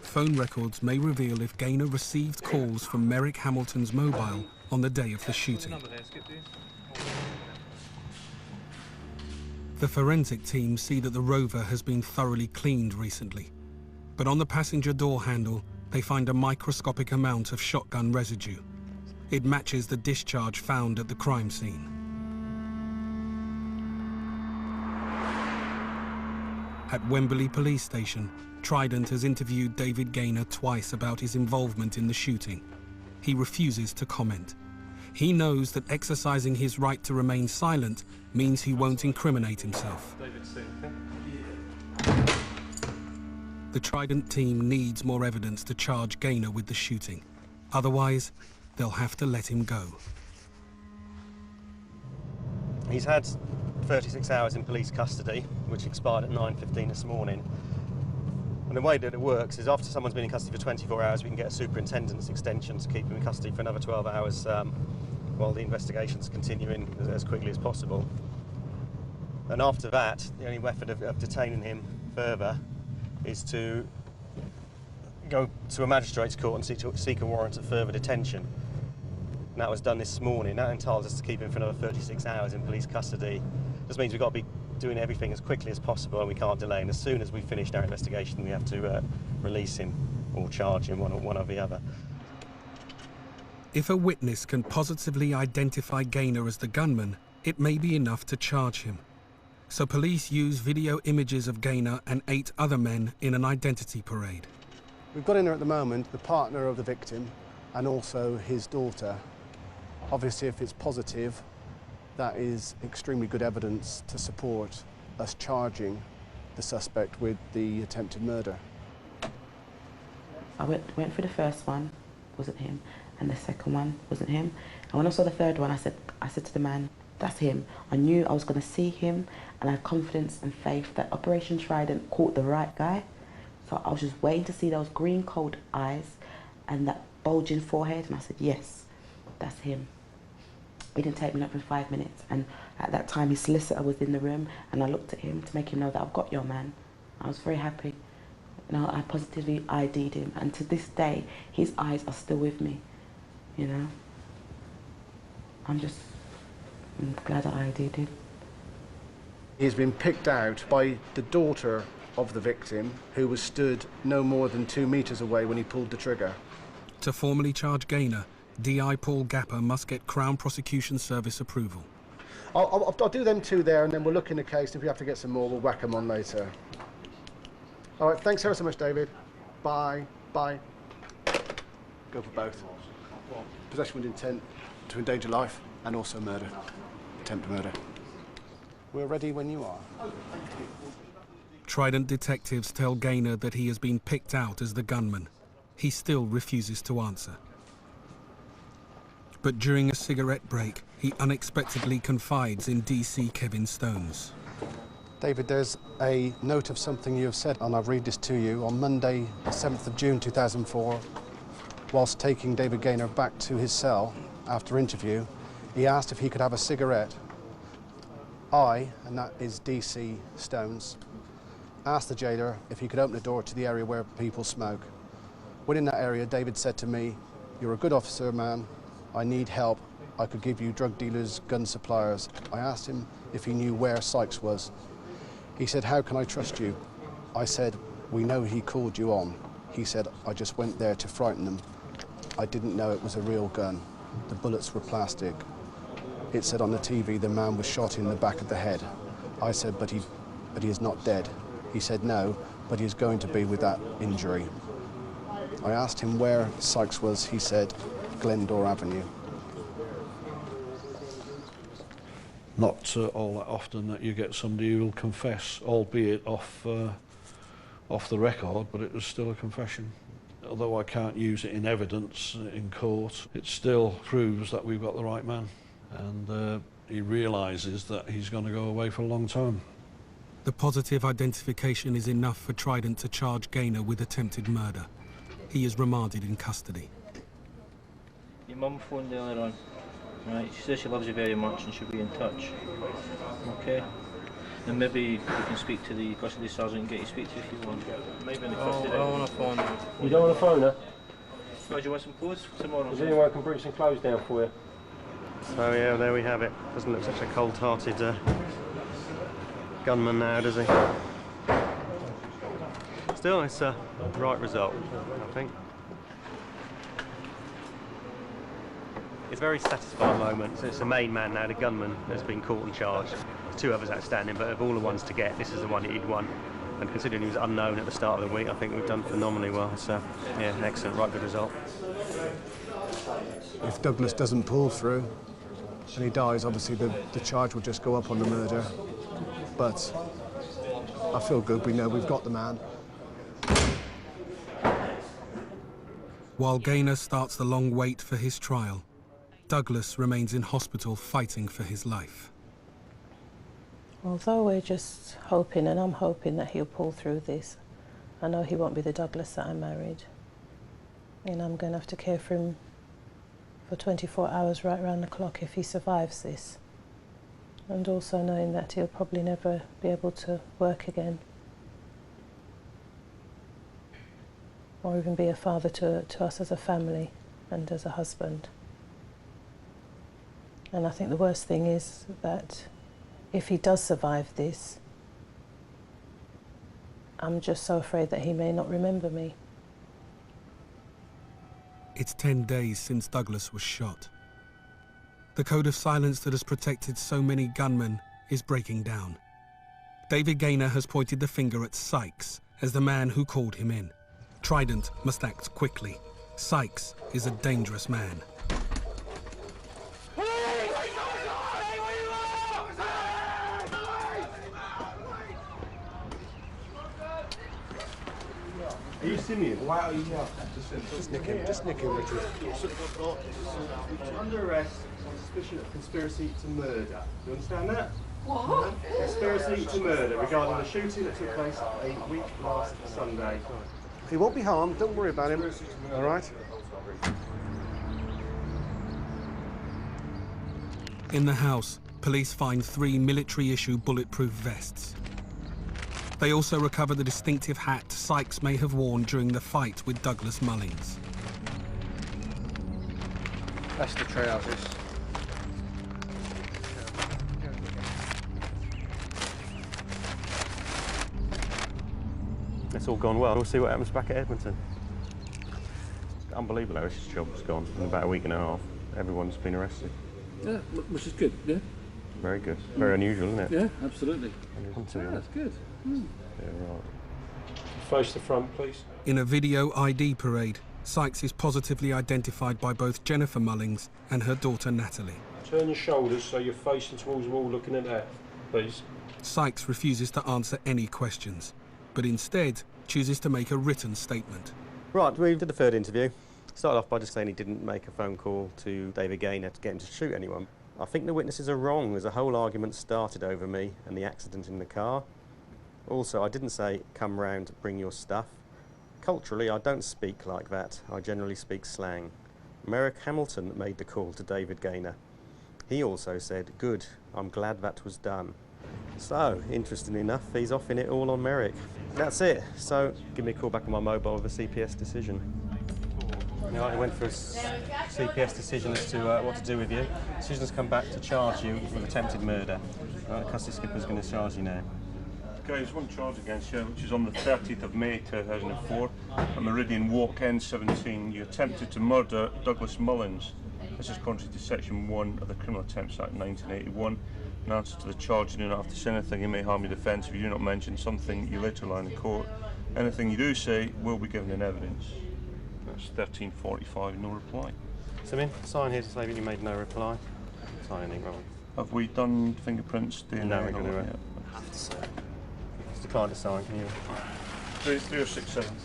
Phone records may reveal if Gaynor received calls from Merrick Hamilton's mobile on the day of the shooting. The forensic team see that the Rover has been thoroughly cleaned recently, but on the passenger door handle they find a microscopic amount of shotgun residue. It matches the discharge found at the crime scene. At Wembley Police Station, Trident has interviewed David Gaynor twice about his involvement in the shooting. He refuses to comment. He knows that exercising his right to remain silent means he won't incriminate himself. The Trident team needs more evidence to charge Gaynor with the shooting. Otherwise, they'll have to let him go. He's had 36 hours in police custody, which expired at 9:15 this morning. And the way that it works is after someone's been in custody for 24 hours, we can get a superintendent's extension to keep him in custody for another 12 hours while the investigation's continuing as quickly as possible. And after that, the only method of detaining him further is to go to a magistrate's court and seek a warrant of further detention. And that was done this morning. That entitles us to keep him for another 36 hours in police custody. This means we've got to be doing everything as quickly as possible and we can't delay. And as soon as we've finished our investigation, we have to release him or charge him, one or the other. If a witness can positively identify Gaynor as the gunman, it may be enough to charge him. So police use video images of Gaynor and 8 other men in an identity parade. We've got in there at the moment the partner of the victim and also his daughter. Obviously, if it's positive, that is extremely good evidence to support us charging the suspect with the attempted murder. I went for the first one, wasn't him, and the second one wasn't him. And when I saw the third one, I said to the man, that's him. I knew I was going to see him, and I had confidence and faith that Operation Trident caught the right guy. So I was just waiting to see those green cold eyes and that bulging forehead, and I said, yes, that's him. It didn't take me not even 5 minutes, and at that time his solicitor was in the room, and I looked at him to make him know that I've got your man. I was very happy. You know, I positively ID'd him, and to this day his eyes are still with me. You know, I'm glad I ID'd him. He's been picked out by the daughter of the victim, who was stood no more than 2 meters away when he pulled the trigger. To formally charge Gaynor, DI Paul Gapper must get Crown Prosecution Service approval. I'll do them 2 there, and then we'll look in the case. If we have to get some more, we'll whack them on later. All right, thanks ever so much, David. Bye. Bye. Go for both. Possession with intent to endanger life and also murder. Attempted murder. We're ready when you are. Trident detectives tell Gaynor that he has been picked out as the gunman. He still refuses to answer. But during a cigarette break, he unexpectedly confides in DC Kevin Stones. David, there's a note of something you have said, and I'll read this to you. On Monday, the 7th of June 2004, whilst taking David Gaynor back to his cell after interview, he asked if he could have a cigarette. I, and that is DC Stones, asked the jailer if he could open the door to the area where people smoke. Within that area, David said to me, "You're a good officer, man. I need help. I could give you drug dealers, gun suppliers." I asked him if he knew where Sykes was. He said, "How can I trust you?" I said, "We know he called you on." He said, "I just went there to frighten them. I didn't know it was a real gun. The bullets were plastic. It said on the TV the man was shot in the back of the head." I said, but he is not dead." He said, "No, but he is going to be with that injury." I asked him where Sykes was. He said, "Glendore Avenue." Not all that often that you get somebody who will confess, albeit off off the record, but it was still a confession. Although I can't use it in evidence in court, it still proves that we've got the right man. And he realises that he's going to go away for a long time. The positive identification is enough for Trident to charge Gaynor with attempted murder. He is remanded in custody. Your mum phoned earlier on, right? She says she loves you very much and she'll be in touch. Okay? And maybe you can speak to the custody sergeant and get you to speak to if you want. Maybe in the custody. I don't want to phone her. You don't want to phone her? Oh, do you want some clothes tomorrow? Does anyone can bring some clothes down for you? So yeah, there we have it. Doesn't look such a cold-hearted gunman now, does he? Still, it's a right result, I think. It's a very satisfying moment. So it's the main man now, the gunman, has been caught and charged. There's 2 others outstanding, but of all the ones to get, this is the one that he'd won. And considering he was unknown at the start of the week, I think we've done phenomenally well. So, yeah, excellent, right good result. If Douglas doesn't pull through and he dies, obviously the charge will just go up on the murder. But I feel good, we know we've got the man. While Gaynor starts the long wait for his trial, Douglas remains in hospital fighting for his life. Although we're just hoping, and I'm hoping that he'll pull through this, I know he won't be the Douglas that I married. And I'm going to have to care for him for 24 hours right round the clock if he survives this. And also knowing that he'll probably never be able to work again. Or even be a father to us as a family and as a husband. And I think the worst thing is that if he does survive this, I'm just so afraid that he may not remember me. It's 10 days since Douglas was shot. The code of silence that has protected so many gunmen is breaking down. David Gaynor has pointed the finger at Sykes as the man who called him in. Trident must act quickly. Sykes is a dangerous man. Are you Simeon? Why are you here? Just nick him, Richard. Under arrest on suspicion of conspiracy to murder. Do you understand that? What? Conspiracy to murder regarding the shooting that took place a week last Sunday. He won't be harmed, don't worry about him. All right? In the house, police find 3 military-issue bulletproof vests. They also recover the distinctive hat Sykes may have worn during the fight with Douglas Mullings. That's the trousers. It's all gone well. We'll see what happens back at Edmonton. Unbelievable how this job's gone in about a week and a half. Everyone's been arrested. Yeah, which is good, yeah? Very good. Very unusual, isn't it? Yeah, absolutely. That's good. Yeah, right. Face the front, please. In a video ID parade, Sykes is positively identified by both Jennifer Mullings and her daughter Natalie. Turn your shoulders so you're facing towards the wall looking at that, please. Sykes refuses to answer any questions, but instead chooses to make a written statement. Right, we did the third interview. Started off by just saying he didn't make a phone call to David Gaynor to get him to shoot anyone. I think the witnesses are wrong. There's a whole argument started over me and the accident in the car. Also, I didn't say, come round, bring your stuff. Culturally, I don't speak like that. I generally speak slang. Merrick Hamilton made the call to David Gaynor. He also said, good, I'm glad that was done. So, interestingly enough, he's off in it all on Merrick. That's it. So, give me a call back on my mobile with a CPS decision. Now, I went for a CPS decision as to what to do with you. Decision's come back to charge you with attempted murder. Right, the custody skipper's going to charge you now. Okay, there's one charge against you, which is on the 30th of May 2004, at Meridian Walk N17. You attempted to murder Douglas Mullings. This is contrary to Section 1 of the Criminal Attempts Act 1981. In answer to the charge, you do not have to say anything. You may harm your defence if you do not mention something you later lie in court. Anything you do say will be given in evidence. That's 1345, no reply. Simeon, sign here to say that you made no reply. Sign anything wrong. Have we done fingerprints? DNA? No, we're going to have to say. It's declined to sign, can you? 3067.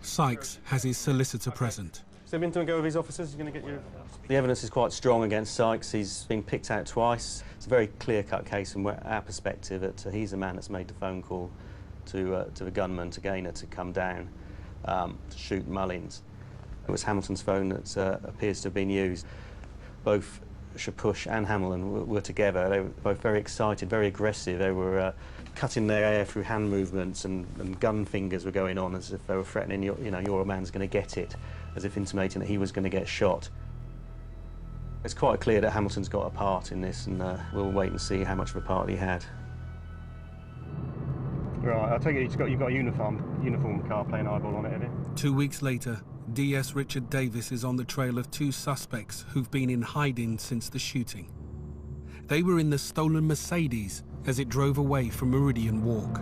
Sykes has his solicitor present. So been to go with his officers? You're going to get your... The evidence is quite strong against Sykes. He's been picked out twice. It's a very clear-cut case from our perspective that he's the man that's made the phone call to the gunman, to Gaynor, to come down to shoot Mullings. It was Hamilton's phone that appears to have been used. Both Shapush and Hamilton were together. They were both very excited, very aggressive. They were cutting their air through hand movements, and gun fingers were going on as if they were threatening, your man's going to get it, as if intimating that he was going to get shot. It's quite clear that Hamilton's got a part in this, and we'll wait and see how much of a part he had. Right, I take it you've got a uniform car playing eyeball on it, have you? 2 weeks later, DS Richard Davis is on the trail of two suspects who've been in hiding since the shooting. They were in the stolen Mercedes as it drove away from Meridian Walk.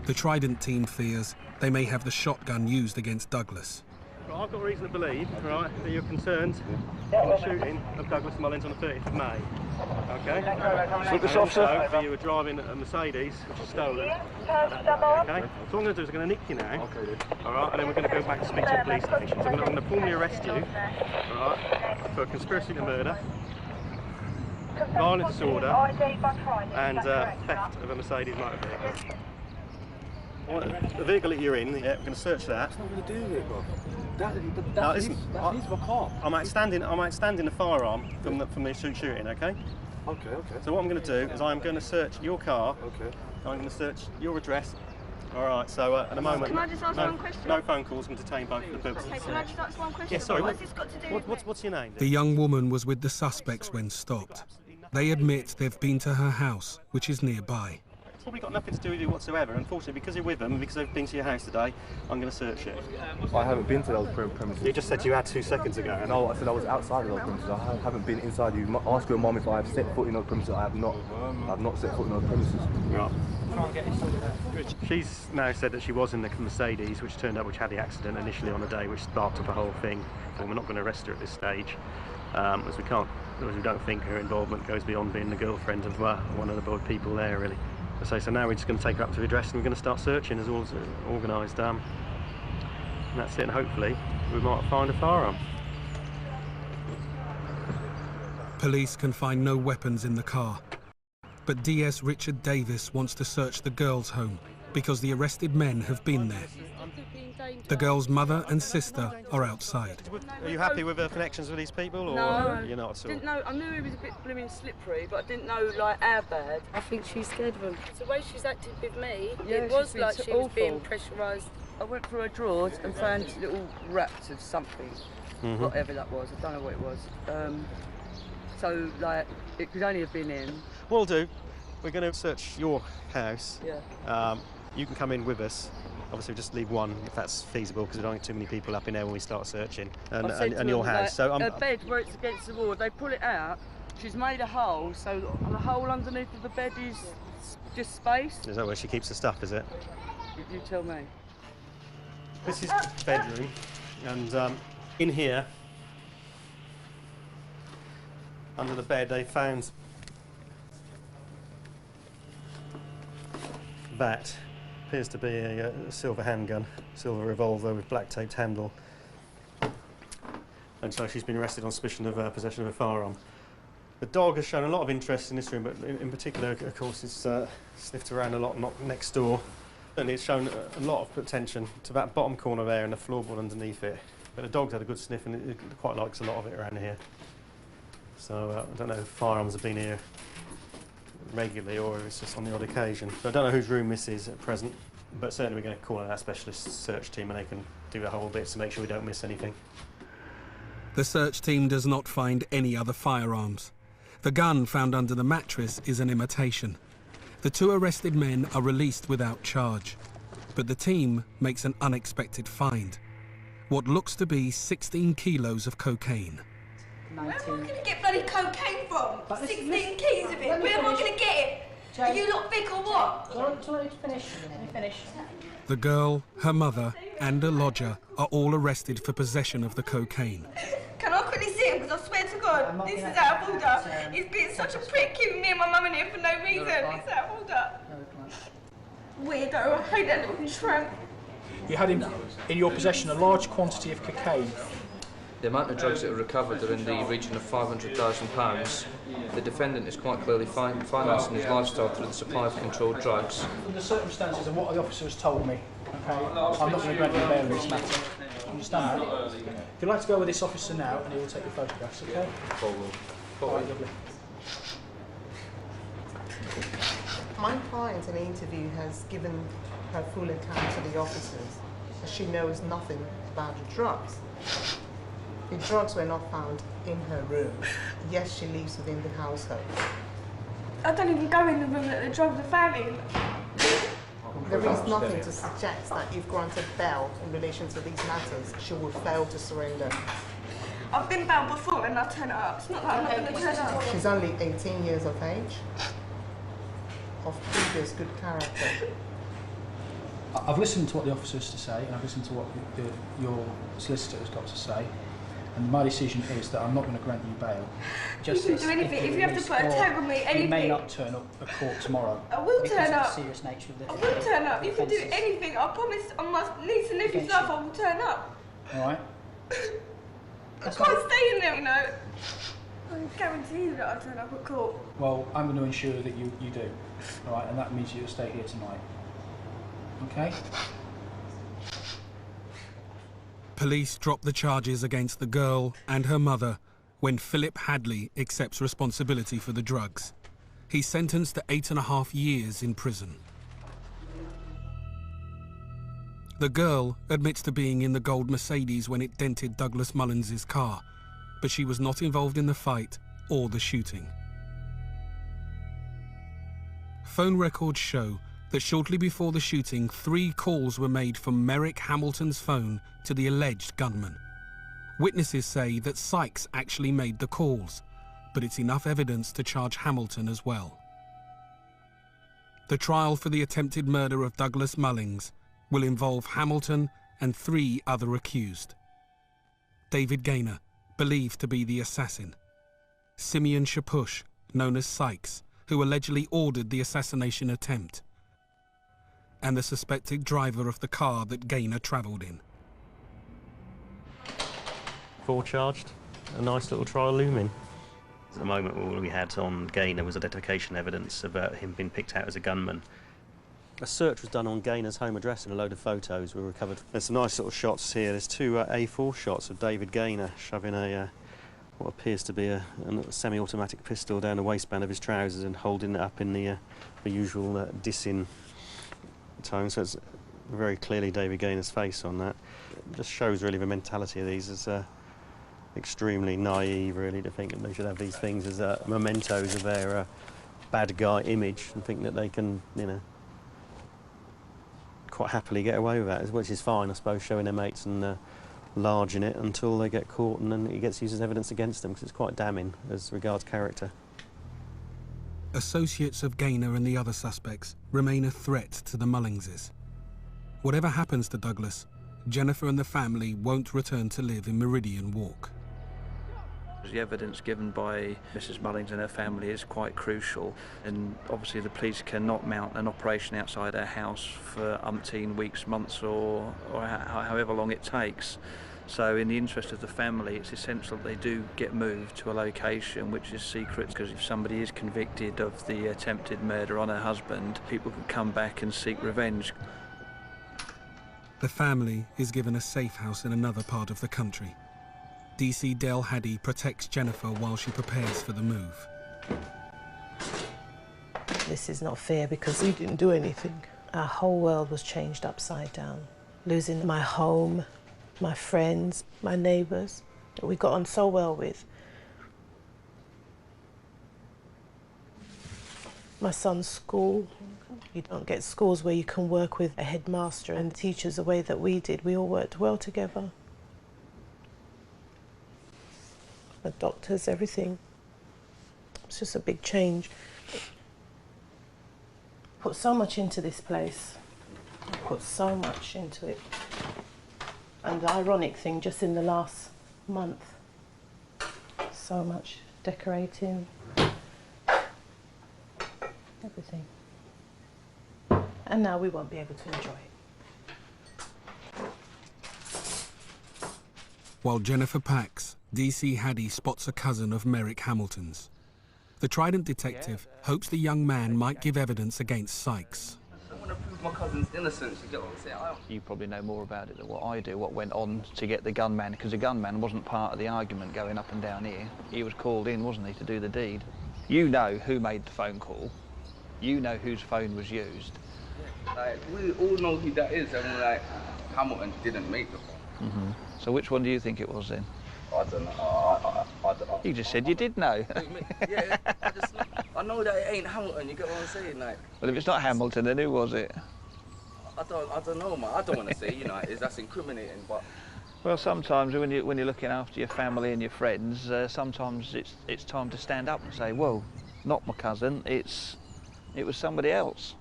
The Trident team fears they may have the shotgun used against Douglas. Right, I've got reason to believe, right, that you're concerned in the shooting of Douglas Mullings on the 30th of May. Okay? So this officer? Also, you were driving a Mercedes, which is stolen. Okay? So what I'm going to do is I'm going to nick you now. Okay, then. All right, and then we're going to go back and speak to the police station. So I'm going to formally arrest you, all right, for conspiracy to murder, violent disorder, and theft of a Mercedes motor vehicle. The vehicle that you're in, yeah, we're going to search that. That's not going to do it, bro. That's his car. I'm outstanding a firearm from the shooting, okay? Okay. So what I'm going to do is I'm going to search your car. Okay. I'm going to search your address. All right, so at the moment... Can I just ask one question? No phone calls can detain both of the purposes. Okay, can I just ask one question? Yeah, sorry. What's this got to do with what's your name? The young woman was with the suspects when stopped. They admit they've been to her house, which is nearby. It's probably got nothing to do with you whatsoever. Unfortunately, because you're with them and because they've been to your house today, I'm going to search it. I haven't been to those premises. You just said you had 2 seconds ago. No, I said I was outside of those premises. I haven't been inside. You ask your mum if I have set foot in those premises. I have not. I've not set foot in those premises. Right. She's now said that she was in the Mercedes, which had the accident initially on the day, which sparked up the whole thing. And we're not going to arrest her at this stage, as we don't think her involvement goes beyond being the girlfriend of one of the people there, really. So now we're just going to take her up to the address and we're going to start searching as all organised. And that's it, and hopefully we might find a firearm. Police can find no weapons in the car. But DS Richard Davis wants to search the girls' home because the arrested men have been there. The girl's mother and sister are outside. Are you happy with the connections with these people, or no, you're not at all? Didn't know. I knew he was a bit blooming slippery, but I didn't know like how bad. I think she's scared of him. The way she's acted with me, yeah, it was like she was being pressurised. I went through her drawers and found little wraps of something, whatever that was. I don't know what it was. So like, it could only have been him. We'll do. We're going to search your house. Yeah. You can come in with us. Obviously, just leave one if that's feasible, because we don't get too many people up in there when we start searching. And your house. So her bed where it's against the wall, they pull it out. She's made a hole, so the hole underneath of the bed is just space. Is that where she keeps the stuff? Is it? You tell me. This is the bedroom, and in here, under the bed, they found that. Appears to be a silver handgun, silver revolver with black taped handle. And so she's been arrested on suspicion of possession of a firearm. The dog has shown a lot of interest in this room, but in particular, of course, it's sniffed around a lot next door. And it's shown a lot of attention to that bottom corner there and the floorboard underneath it. But the dog's had a good sniff and it quite likes a lot of it around here. So I don't know if firearms have been here regularly or if it's just on the odd occasion. So I don't know whose room this is at present, but certainly we're going to call in our specialist search team and they can do the whole bit to make sure we don't miss anything. The search team does not find any other firearms. The gun found under the mattress is an imitation. The two arrested men are released without charge, but the team makes an unexpected find. What looks to be 16 kilos of cocaine. Where am I going to get bloody cocaine from? 16 keys of it. Where am I going to get it? Are you lot big or what? Do you want to finish? Let me finish. The girl, her mother, and a lodger are all arrested for possession of the cocaine. Can I quickly see him? Because I swear to God, this is out of order. He's being such a prick, keeping me and my mum in here for no reason. It's out of order. weirdo. I hate that little tramp. You had in your possession a large quantity of cocaine. The amount of drugs that were recovered are in the region of £500,000. The defendant is quite clearly financing his lifestyle through the supply of controlled drugs. From the circumstances and what the officer has told me, okay, I'm not going to grant you bail in this matter. Understand that? If you'd like to go with this officer now, and he will take your photographs, okay? All right, lovely. My client in the interview has given her full account to the officers, as she knows nothing about the drugs. The drugs were not found in her room. Yes, she lives within the household. I don't even go in the room that the drugs are found in. There is nothing to suggest that if granted bail in relation to these matters, she would fail to surrender. I've been bailed before and I'll turn up. It's not like I'm not going to turn up. She's only 18 years of age, of previous good character. I've listened to what the officer has to say, and I've listened to what your solicitor has got to say, and my decision is that I'm not going to grant you bail. You can do anything. If you have to put a tag on me, anything. You may not turn up at court tomorrow. I will turn up. Serious nature of I will turn up. You can do anything. I promise on my niece and nephew's life I will turn up. All right? I can't stay in there, you know. I guarantee you that I'll turn up at court. Well, I'm going to ensure that you do. All right? And that means you'll stay here tonight. Okay? Police drop the charges against the girl and her mother when Philip Hadley accepts responsibility for the drugs. He's sentenced to 8.5 years in prison. The girl admits to being in the gold Mercedes when it dented Douglas Mullins's car, but she was not involved in the fight or the shooting. Phone records show that shortly before the shooting, 3 calls were made from Merrick Hamilton's phone to the alleged gunman. Witnesses say that Sykes actually made the calls, but it's enough evidence to charge Hamilton as well. The trial for the attempted murder of Douglas Mullings will involve Hamilton and 3 other accused. David Gaynor, believed to be the assassin. Simeon Shapush, known as Sykes, who allegedly ordered the assassination attempt. And the suspected driver of the car that Gaynor travelled in. 4 charged, a nice little trial looming. At the moment, all we had on Gaynor was identification evidence about him being picked out as a gunman. A search was done on Gaynor's home address and a load of photos were recovered. There's some nice little shots here. There's 2 A4 shots of David Gaynor shoving what appears to be a semi-automatic pistol down the waistband of his trousers and holding it up in the usual dissing tone. So it's very clearly David Gaynor's face on that. It just shows really the mentality of these as extremely naive, really, to think that they should have these things as mementos of their bad guy image and think that they can, you know, quite happily get away with that, which is fine, I suppose, showing their mates and larging it until they get caught and then it gets used as evidence against them, because it's quite damning as regards character. Associates of Gaynor and the other suspects remain a threat to the Mullingses. Whatever happens to Douglas, Jennifer and the family won't return to live in Meridian Walk. The evidence given by Mrs Mullings and her family is quite crucial, and obviously the police cannot mount an operation outside our house for umpteen weeks, months or however long it takes. So in the interest of the family, it's essential that they do get moved to a location which is secret, because if somebody is convicted of the attempted murder on her husband, people can come back and seek revenge. The family is given a safe house in another part of the country. DC Del Haddy protects Jennifer while she prepares for the move. This is not fair because we didn't do anything. Our whole world was changed upside down. Losing my home, my friends, my neighbours that we got on so well with. My son's school. You don't get schools where you can work with a headmaster and teachers the way that we did. We all worked well together. The doctors, everything. It's just a big change. Put so much into this place. Put so much into it. And the ironic thing, just in the last month, so much decorating, everything. And now we won't be able to enjoy it. While Jennifer packs, DC Haddy spots a cousin of Merrick Hamilton's. The Trident detective hopes the young man might give evidence against Sykes. I want to prove my cousin's innocence, you get what I'm saying? You probably know more about it than what I do, what went on to get the gunman, because the gunman wasn't part of the argument going up and down here. He was called in, wasn't he, to do the deed. You know who made the phone call. You know whose phone was used. Like, we all know who that is, and we're like, Hamilton didn't make the phone. Mm-hmm. So which one do you think it was then? I don't know. I don't know. You just said you did know. Yeah, I know that it ain't Hamilton, you get what I'm saying? Like, well, if it's not Hamilton, then who was it? I don't know, man. I don't want to say, you know, that's incriminating, but... Well, sometimes when you're looking after your family and your friends, sometimes it's time to stand up and say, well, not my cousin, it was somebody else.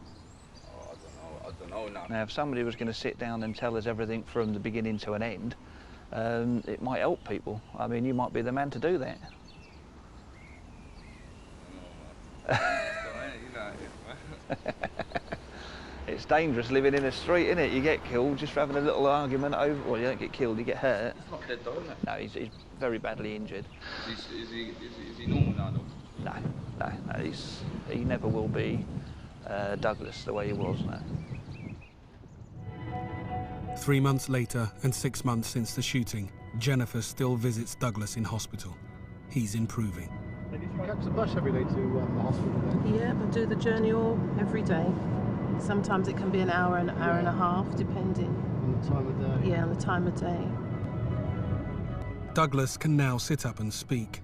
I don't know now. Now, if somebody was going to sit down and tell us everything from the beginning to an end, it might help people. I mean, you might be the man to do that. It's dangerous living in a street, isn't it? You get killed just for having a little argument over... Well, you don't get killed, you get hurt. It's not dead though, isn't it? No, he's very badly injured. Is he normal now, though? No, he never will be Douglas the way he was now. 3 months later, and 6 months since the shooting, Jennifer still visits Douglas in hospital. He's improving. Do you catch the bus every day to the hospital then? Yeah, I do the journey all every day. Sometimes it can be an hour and a half, depending. On the time of day? Yeah, on the time of day. Douglas can now sit up and speak.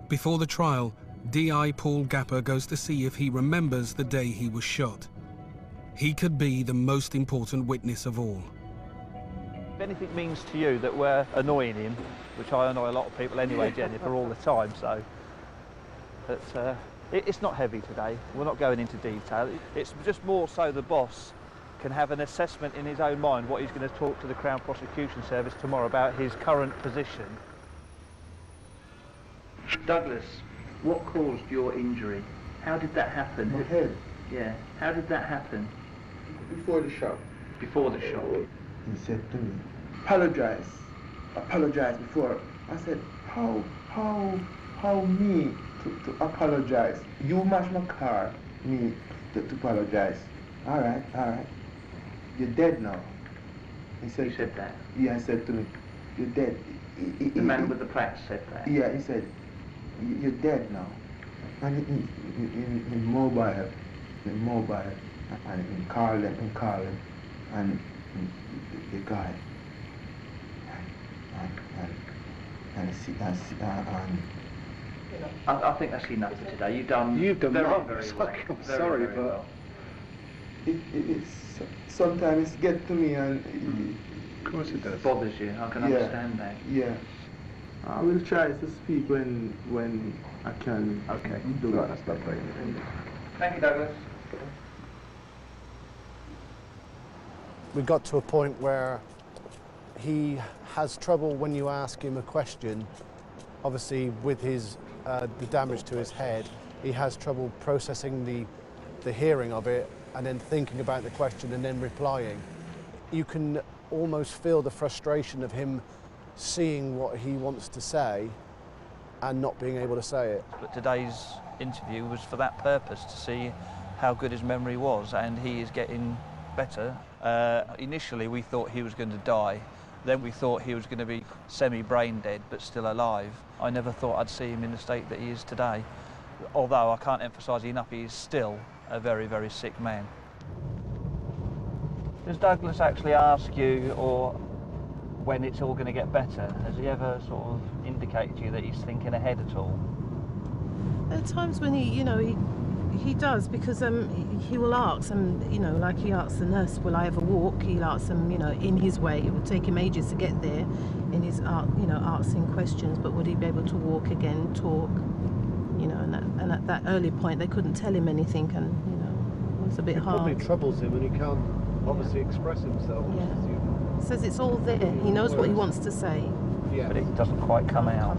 Before the trial, DI Paul Gapper goes to see if he remembers the day he was shot. He could be the most important witness of all. If anything means to you that we're annoying him, which I annoy a lot of people anyway, Jennifer, all the time, so... But it's not heavy today. We're not going into detail. It's just more so the boss can have an assessment in his own mind what he's going to talk to the Crown Prosecution Service tomorrow about his current position. Douglas, what caused your injury? How did that happen? My head. Yeah. How did that happen? Before the shot. Before the shot? He said to me, apologize before. I said, how me to apologize? You match my car, me to apologize. All right. You're dead now. He said. You said that? Yeah, he said to me, you're dead. The man with the plaque said that? Yeah, he said, you're dead now. And in mobile, and in calling, and the guy, I think that's enough for today. You've done very well. I'm sorry, but it's sometimes it gets to me, and of course it does. It bothers you. I can understand that. Yeah. I will try to speak when I can. Okay. Do that. Thank you, Douglas. We got to a point where he has trouble when you ask him a question. Obviously, with his the damage to his head, he has trouble processing the hearing of it and then thinking about the question and then replying. You can almost feel the frustration of him seeing what he wants to say and not being able to say it. But today's interview was for that purpose, to see how good his memory was, and he is getting better. Initially we thought he was going to die, then we thought he was going to be semi-brain dead but still alive. I never thought I'd see him in the state that he is today, although I can't emphasise enough, he is still a very, very sick man. Does Douglas actually ask you, or when it's all going to get better, has he ever sort of indicated to you that he's thinking ahead at all? There are times when he does, because he will ask, and like he asks the nurse, will I ever walk? He'll ask them, in his way. It would take him ages to get there in his asking questions, but would he be able to walk again, talk? And at that early point they couldn't tell him anything, and it was a bit hard. It probably troubles him, and he can't obviously express himself. Yeah. Says it's all there. He knows what he wants to say. Yeah. But it doesn't quite come out.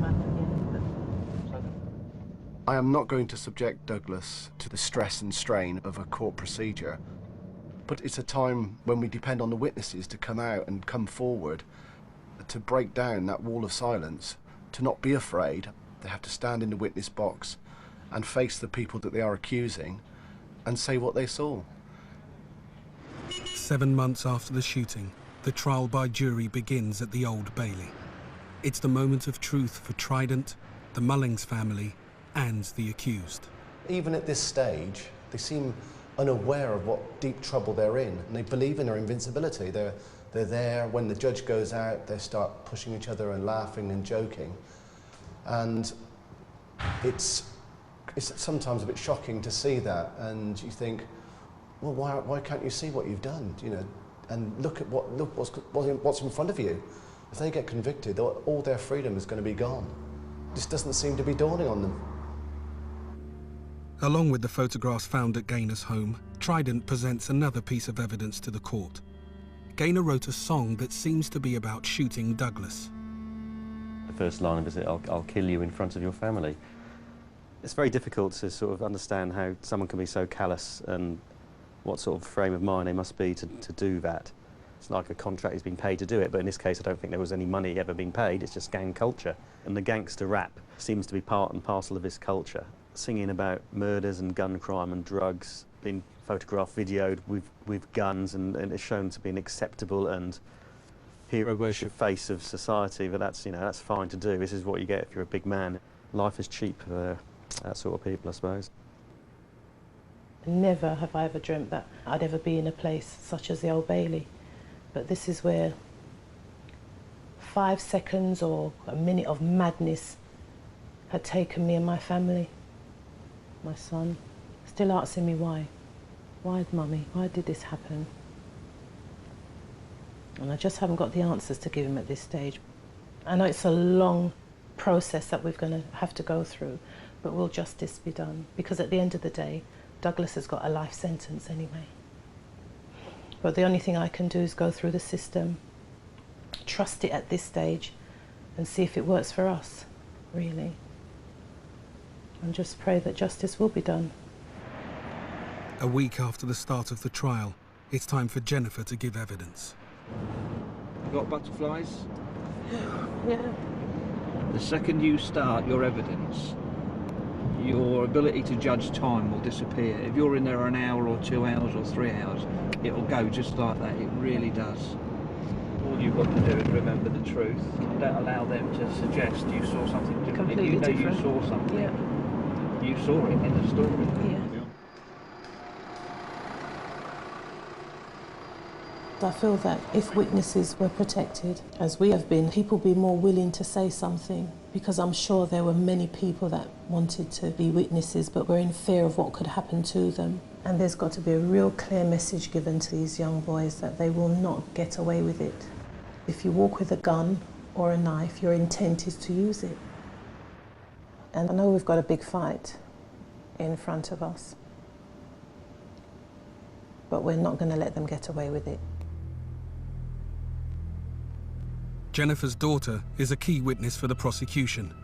I am not going to subject Douglas to the stress and strain of a court procedure, But it's a time when we depend on the witnesses to come out and come forward to break down that wall of silence, to not be afraid. They have to stand in the witness box and face the people that they are accusing and say what they saw. 7 months after the shooting, the trial by jury begins at the Old Bailey. It's the moment of truth for Trident, the Muggings family, and the accused. Even at this stage, they seem unaware of what deep trouble they're in, and they believe in their invincibility. They're there. When the judge goes out, they start pushing each other and laughing and joking. And it's sometimes a bit shocking to see that, and you think, well, why can't you see what you've done? You know, and look what's in front of you. If they get convicted, all their freedom is going to be gone. This doesn't seem to be dawning on them. Along with the photographs found at Gaynor's home, Trident presents another piece of evidence to the court. Gaynor wrote a song that seems to be about shooting Douglas. The first line of it is, I'll kill you in front of your family. It's very difficult to sort of understand how someone can be so callous and what sort of frame of mind they must be to do that. It's like a contract he's been paid to do it, but in this case I don't think there was any money ever being paid, it's just gang culture. And the gangster rap seems to be part and parcel of this culture. Singing about murders and gun crime and drugs, being photographed, videoed with guns, and it's shown to be an acceptable and hero worship face of society, but that's, you know, that's fine to do. This is what you get if you're a big man. Life is cheap for that sort of people, I suppose. Never have I ever dreamt that I'd ever be in a place such as the Old Bailey. But this is where 5 seconds or a minute of madness had taken me and my family. My son still asking me why. Why, Mummy? Why did this happen? And I just haven't got the answers to give him at this stage. I know it's a long process that we're going to have to go through, but will justice be done? Because at the end of the day, Douglas has got a life sentence anyway. But the only thing I can do is go through the system, trust it at this stage, and see if it works for us, really. And just pray that justice will be done. A week after the start of the trial, it's time for Jennifer to give evidence. You got butterflies? Yeah. The second you start your evidence, your ability to judge time will disappear. If you're in there an hour or 2 hours or 3 hours, it'll go just like that. It really does. All you've got to do is remember the truth. Don't allow them to suggest you saw something different. If you know you saw something, you saw it in the story. Yeah. I feel that if witnesses were protected, as we have been, people would be more willing to say something, because I'm sure there were many people that wanted to be witnesses but were in fear of what could happen to them. And there's got to be a real clear message given to these young boys that they will not get away with it. If you walk with a gun or a knife, your intent is to use it. And I know we've got a big fight in front of us, but we're not going to let them get away with it. Jennifer's daughter is a key witness for the prosecution.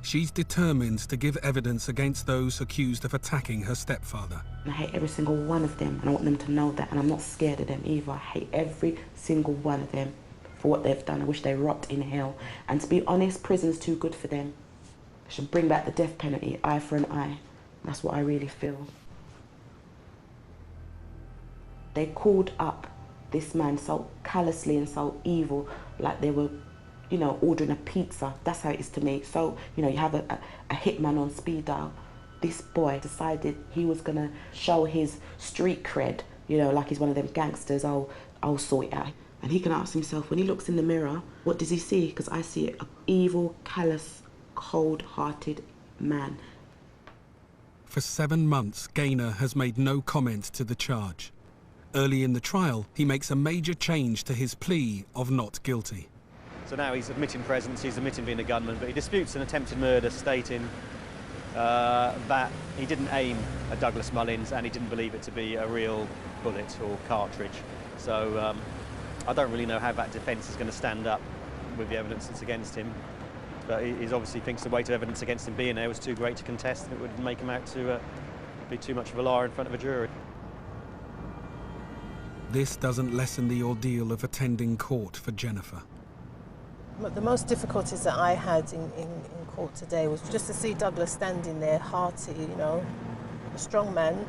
She's determined to give evidence against those accused of attacking her stepfather. I hate every single one of them, and I want them to know that, and I'm not scared of them either. I hate every single one of them for what they've done. I wish they rot in hell. And to be honest, prison's too good for them. They should bring back the death penalty, eye for an eye. That's what I really feel. They called up this man so callously and so evil, like they were, you know, ordering a pizza. That's how it is to me. So, you know, you have a hitman on speed dial. This boy decided he was gonna show his street cred, you know, like he's one of them gangsters. I'll sort it out. And he can ask himself, when he looks in the mirror, what does he see? Because I see an evil, callous, cold-hearted man. For 7 months, Gaynor has made no comment to the charge. Early in the trial, he makes a major change to his plea of not guilty. So now he's admitting presence, he's admitting being a gunman, but he disputes an attempted murder, stating that he didn't aim at Douglas Mullings and he didn't believe it to be a real bullet or cartridge. So I don't really know how that defence is going to stand up with the evidence that's against him. But he obviously thinks the weight of evidence against him being there was too great to contest, and it would make him out to be too much of a liar in front of a jury. this doesn't lessen the ordeal of attending court for Jennifer. The most difficulties that I had in court today was just to see Douglas standing there, hearty, you know, a strong man,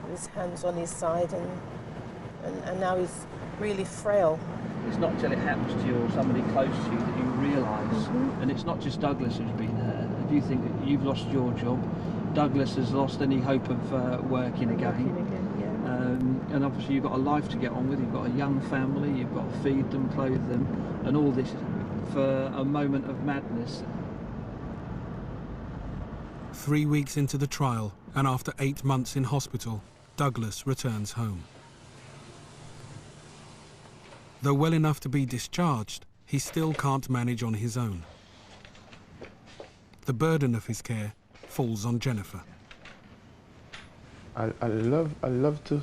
with his hands on his side, and now he's really frail. It's not till it happens to you or somebody close to you that you realise, and it's not just Douglas who's been hurt. If you think that you've lost your job, Douglas has lost any hope of working again. And obviously you've got a life to get on with, you've got a young family, you've got to feed them, clothe them, and all this for a moment of madness. 3 weeks into the trial, and after 8 months in hospital, Douglas returns home. Though well enough to be discharged, he still can't manage on his own. The burden of his care falls on Jennifer. I love to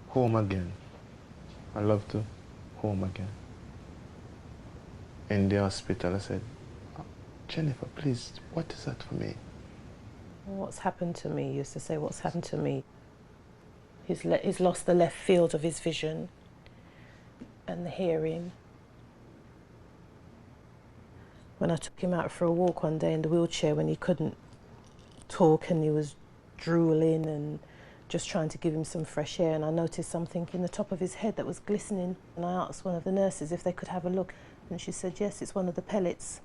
home again. I love to home again. In the hospital, I said, Jennifer, please, what is that for me? What's happened to me? He used to say, what's happened to me? He's lost the left field of his vision and the hearing. When I took him out for a walk one day in the wheelchair when he couldn't talk and he was drooling and just trying to give him some fresh air, and I noticed something in the top of his head that was glistening, and I asked one of the nurses if they could have a look, and she said yes, it's one of the pellets.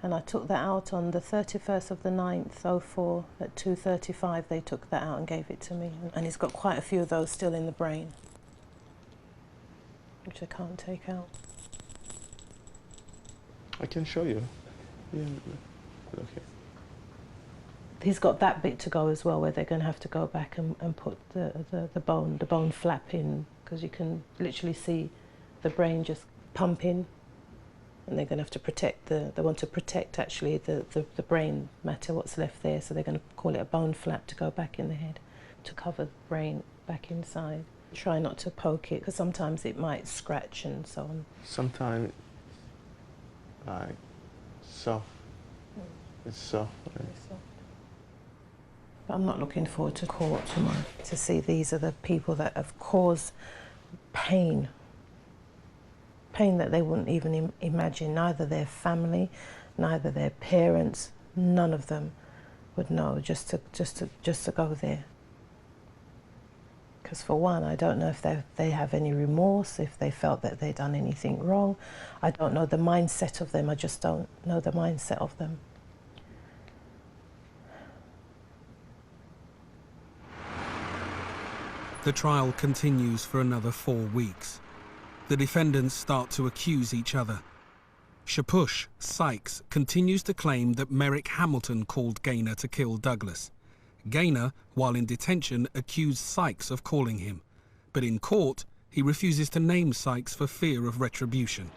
And I took that out on the 31st of the 9th, 04, at 2:35 they took that out and gave it to me, and he's got quite a few of those still in the brain, which I can't take out. I can show you. Yeah, okay. He's got that bit to go as well, where they're going to have to go back and put the bone flap in, because you can literally see the brain just pumping, and they're going to have to protect they want to protect actually the brain matter, what's left there, so they're going to call it a bone flap to go back in the head to cover the brain back inside. Try not to poke it, because sometimes it might scratch and so on. Sometimes, like, soft. It's soft. Right? But I'm not looking forward to court tomorrow to see these are the people that have caused pain. Pain that they wouldn't even imagine. Neither their family, neither their parents, none of them would know just to go there. Because for one, I don't know if they have any remorse, if they felt that they'd done anything wrong. I don't know the mindset of them. I just don't know the mindset of them. The trial continues for another 4 weeks. The defendants start to accuse each other. Shapush Sykes continues to claim that Merrick Hamilton called Gaynor to kill Douglas. Gaynor, while in detention, accused Sykes of calling him. But in court, he refuses to name Sykes for fear of retribution.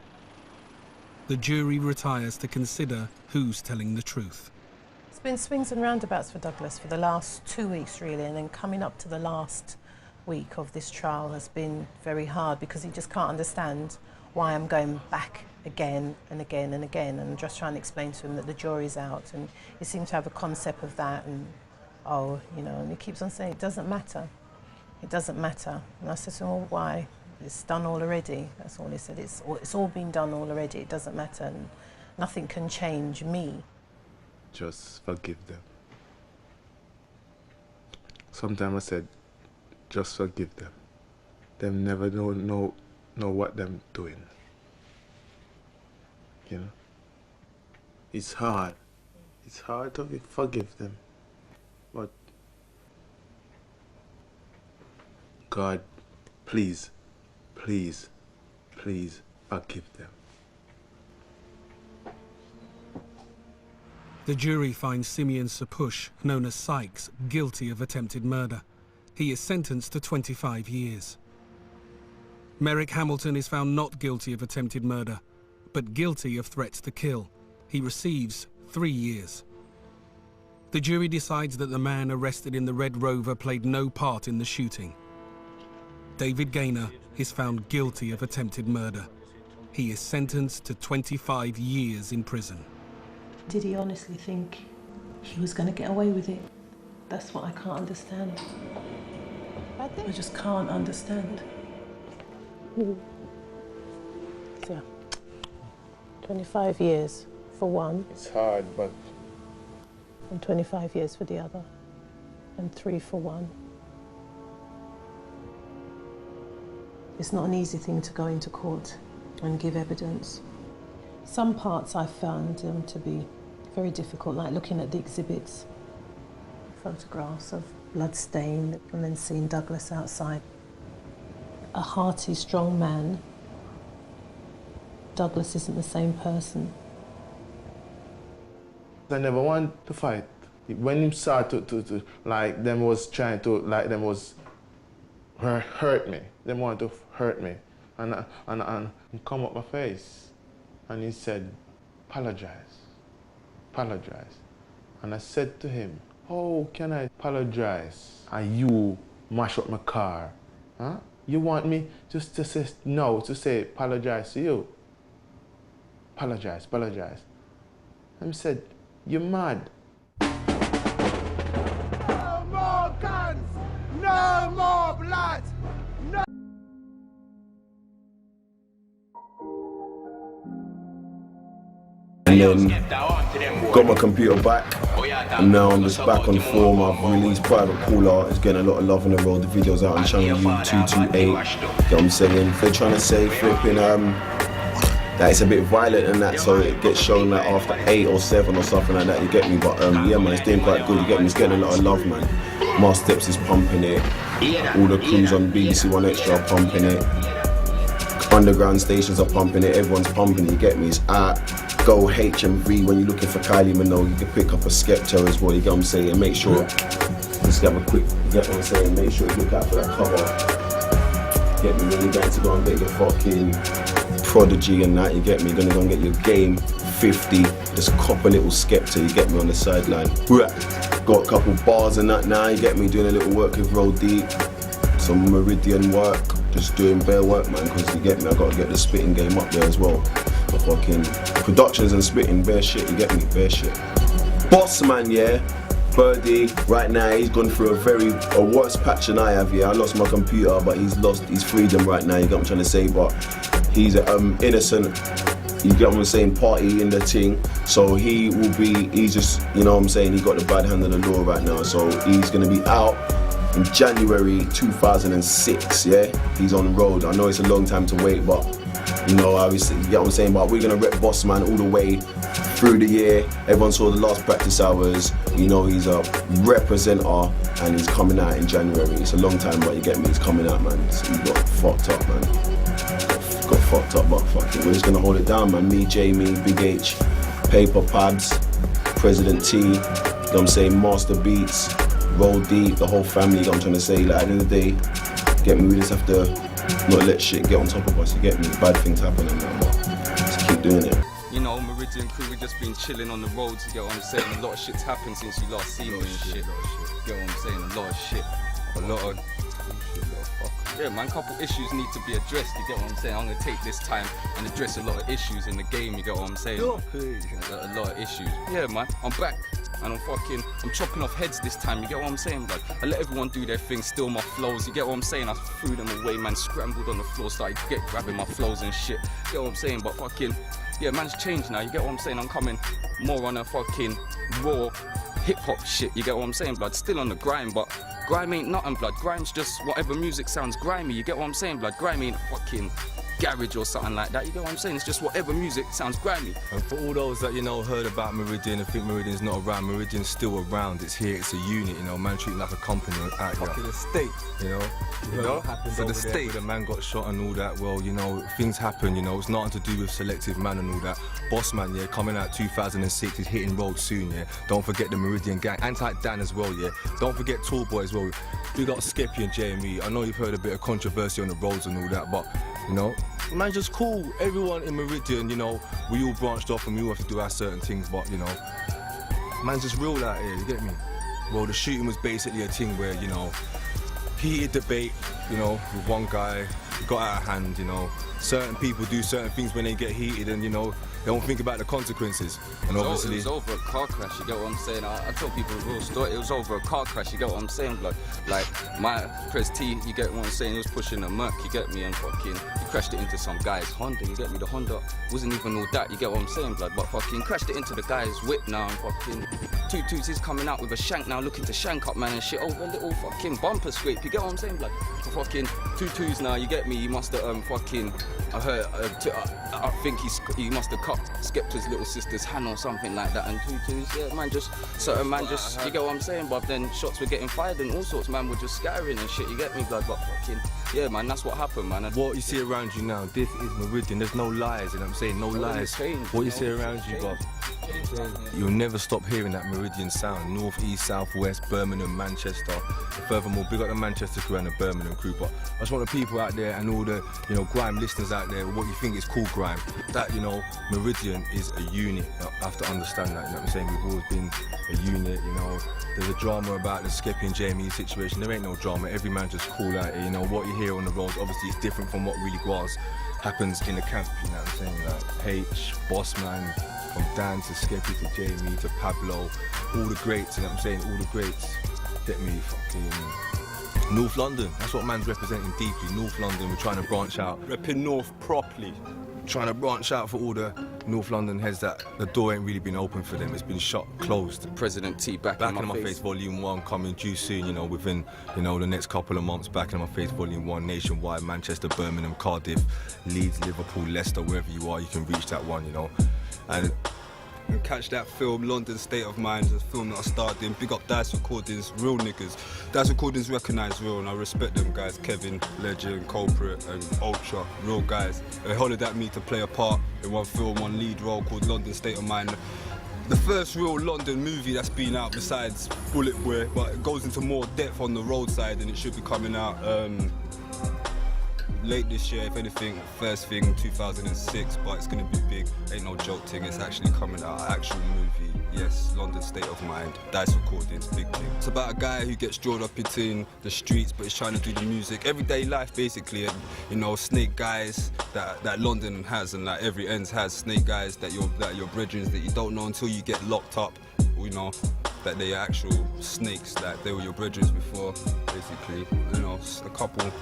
The jury retires to consider who's telling the truth. It's been swings and roundabouts for Douglas for the last 2 weeks, really, and then coming up to the last week of this trial has been very hard, because he just can't understand why I'm going back again and again and again, and I'm just trying to explain to him that the jury's out, and he seems to have a concept of that, and oh, you know, and he keeps on saying it doesn't matter, it doesn't matter. And I said to him, well, why? It's done all already. That's all he said. It's all been done all already. It doesn't matter, and nothing can change me. Just forgive them. Sometimes I said, just forgive them. They never know what them doing. You know? It's hard. It's hard to forgive them. But God, please, please, please forgive them. The jury finds Simeon Shapush, known as Sykes, guilty of attempted murder. He is sentenced to 25 years. Merrick Hamilton is found not guilty of attempted murder, but guilty of threats to kill. He receives 3 years. The jury decides that the man arrested in the Red Rover played no part in the shooting. David Gaynor is found guilty of attempted murder. He is sentenced to 25 years in prison. Did he honestly think he was going to get away with it? That's what I can't understand. I just can't understand. Yeah. 25 years for one. It's hard, but... And 25 years for the other. And 3 for one. It's not an easy thing to go into court and give evidence. Some parts I found to be very difficult, like looking at the exhibits, photographs of bloodstain, and then seeing Douglas outside. A hearty, strong man. Douglas isn't the same person. I never want to fight. When him started to like, them was trying to, like, them was hurt me. They want to hurt me. And come up my face. And he said, apologize, apologize. And I said to him, how can I apologize? And you mash up my car, huh? You want me just to say no, to say apologize to you? Apologize, apologize. And he said, you're mad. No more guns! No more blood! No. And then got my computer back, and now I'm just back on form. I've released Private Call Out. It's getting a lot of love on the road. The videos out on channel U228. You know what I'm saying? They're trying to say flipping that it's a bit violent and that, so it gets shown like after 8 or 7 or something like that. You get me? But yeah, man, it's doing quite good. You get me? It's getting a lot of love, man. Mars Steps is pumping it. All the crews on BBC One Extra are pumping it. Underground stations are pumping it. Everyone's pumping it. You get me? It's at Go HMV when you're looking for Kylie Minogue. You can pick up a Skepta as well. You get what I'm saying? Make sure. Let's have a quick. You get what I'm saying? Make sure you look out for that cover. Get me? When you're going to go and get your fucking Prodigy and that, you get me? You're gonna go and get your Game 50, just cop a little Skepta, you get me, on the sideline. Got a couple bars and that now, you get me, doing a little work with Roll Deep, some Meridian work, just doing bare work, man, because you get me, I gotta get the spitting game up there as well. The fucking productions and spitting, bare shit, you get me, bare shit. Boss man, yeah, Birdie, right now he's gone through a worse patch than I have, yeah. I lost my computer, but he's lost his freedom right now, you get what I'm trying to say, but he's innocent, you get what I'm saying, party in the thing, so he's just, you know what I'm saying, he got the bad hand of the law right now, so he's gonna be out in January 2006, yeah? He's on the road. I know it's a long time to wait, but you know, you get what I'm saying, but we're gonna rep Boss Man all the way through the year. Everyone saw the last practice hours, you know he's a representer and he's coming out in January. It's a long time, but you get me, he's coming out, man. So he got fucked up, man. Got fucked up, but fucking, we're just gonna hold it down, man. Me, Jamie, Big H, Paper Pabs, President T, you know what I'm saying, Master Beats, Roll Deep, the whole family, you know what I'm trying to say. Like, at the end of the day, get me, we just have to not let shit get on top of us, you get me? Bad things happen and that, but just keep doing it. You know, Meridian crew, we've just been chilling on the roads, you get what I'm saying? A lot of shit's happened since you last seen me and shit. You get what I'm saying? A lot of shit. A lot of... Yeah, man, couple issues need to be addressed, you get what I'm saying? I'm gonna take this time and address a lot of issues in the game, you get what I'm saying? A lot of issues. Yeah, man, I'm back. And I'm chopping off heads this time, you get what I'm saying, blood? I let everyone do their thing, steal my flows, you get what I'm saying? I threw them away, man, scrambled on the floor, started grabbing my flows and shit, you get what I'm saying? But yeah, man's changed now, you get what I'm saying? I'm coming more on a fucking raw hip-hop shit, you get what I'm saying, blood? Still on the grime, but grime ain't nothing, blood. Grime's just whatever music sounds grimy, you get what I'm saying, blood? Grime ain't fucking garage or something like that, you get what I'm saying? It's just whatever music sounds grimy. And for all those that, you know, heard about Meridian and think Meridian's not around, Meridian's still around, it's here, it's a unit, you know, man treating like a company out here. Fucking the state, you know? For the state, the man got shot and all that, well, you know, things happen, you know, it's nothing to do with Selective Man and all that. Boss Man, yeah, coming out 2006, he's hitting road soon, yeah? Don't forget the Meridian gang, Anti-Dan as well, yeah? Don't forget Tall Boy as well. Big up Skeppy and JME, I know you've heard a bit of controversy on the roads and all that, but, you know, man, just cool. Everyone in Meridian, you know, we all branched off and we all have to do our certain things, but, you know, man's just real out here, you get me? Well, the shooting was basically a thing where, you know, heated debate, you know, with one guy, got out of hand, you know. Certain people do certain things when they get heated and, you know, They don't think about the consequences. And obviously, it was over a car crash. You get what I'm saying? I tell people the real story. It was over a car crash. You get what I'm saying? Blood. Like my Press T. You get what I'm saying? He was pushing a Merc. You get me? And fucking he crashed it into some guy's Honda. You get me? The Honda wasn't even all that. You get what I'm saying? Blood. But fucking crashed it into the guy's whip now. And fucking 2-2s. He's coming out with a shank now, looking to shank up man and shit over a little fucking bumper scrape. You get what I'm saying? Blood. For fucking 2-2s now. You get me? He must have fucking. I heard. I think he must have cut Skepta's little sister's hand or something like that, and 2-2s, yeah, man, just certain man, just you get what I'm saying, but then shots were getting fired and all sorts, man, were just scattering and shit. You get me, blood? But fucking, yeah, man, that's what happened, man. What you see around you now, this is Meridian. There's no lies, you know what I'm saying? No lies. What you see around you, bruv. You'll never stop hearing that Meridian sound. North, east, south, west, Birmingham, Manchester. Furthermore, big up the Manchester crew and the Birmingham crew. But I just want the people out there and all the, you know, grime listeners out there, what you think is cool grime, that, you know, Meridian is a unit. I have to understand that, you know what I'm saying? We've always been a unit, you know. There's a drama about the Skeppy and Jamie situation. There ain't no drama. Every man just cool out here, you know. What you hear on the roads, obviously, it's different from what really happens in the camp, you know what I'm saying? Like H, Bossman, from Dan to Skeppy to Jamie to Pablo, all the greats, you know what I'm saying? All the greats. Get me fucking North London. That's what man's representing deeply. North London, we're trying to branch out. Repping North properly. Trying to branch out for all the North London heads that the door ain't really been open for them. It's been shut, closed. President T back in my face. Volume 1 coming due soon, you know, within, you know, the next couple of months. Back in my face, Volume 1, nationwide, Manchester, Birmingham, Cardiff, Leeds, Liverpool, Leicester, wherever you are, you can reach that one, you know. And catch that film, London State of Mind, a film that I starred in. Big up Dice Recordings, real niggas. Dice Recordings recognise real, and I respect them guys. Kevin, Legend, Culprit, and Ultra, real guys. They hollered at me to play a part in one film, one lead role called London State of Mind. The first real London movie that's been out besides Bullet Boy, but it goes into more depth on the roadside, and it should be coming out late this year, if anything, first thing 2006, but it's gonna be big. Ain't no joke thing, it's actually coming out, actual movie. Yes, London State of Mind, Dice Recordings, big thing. It's about a guy who gets drawn up between the streets, but he's trying to do the music, everyday life basically, and you know, snake guys that London has, and like every ends has snake guys that your brethren that you don't know until you get locked up, you know, that they're actual snakes, that they were your brethren before, basically, you know, a couple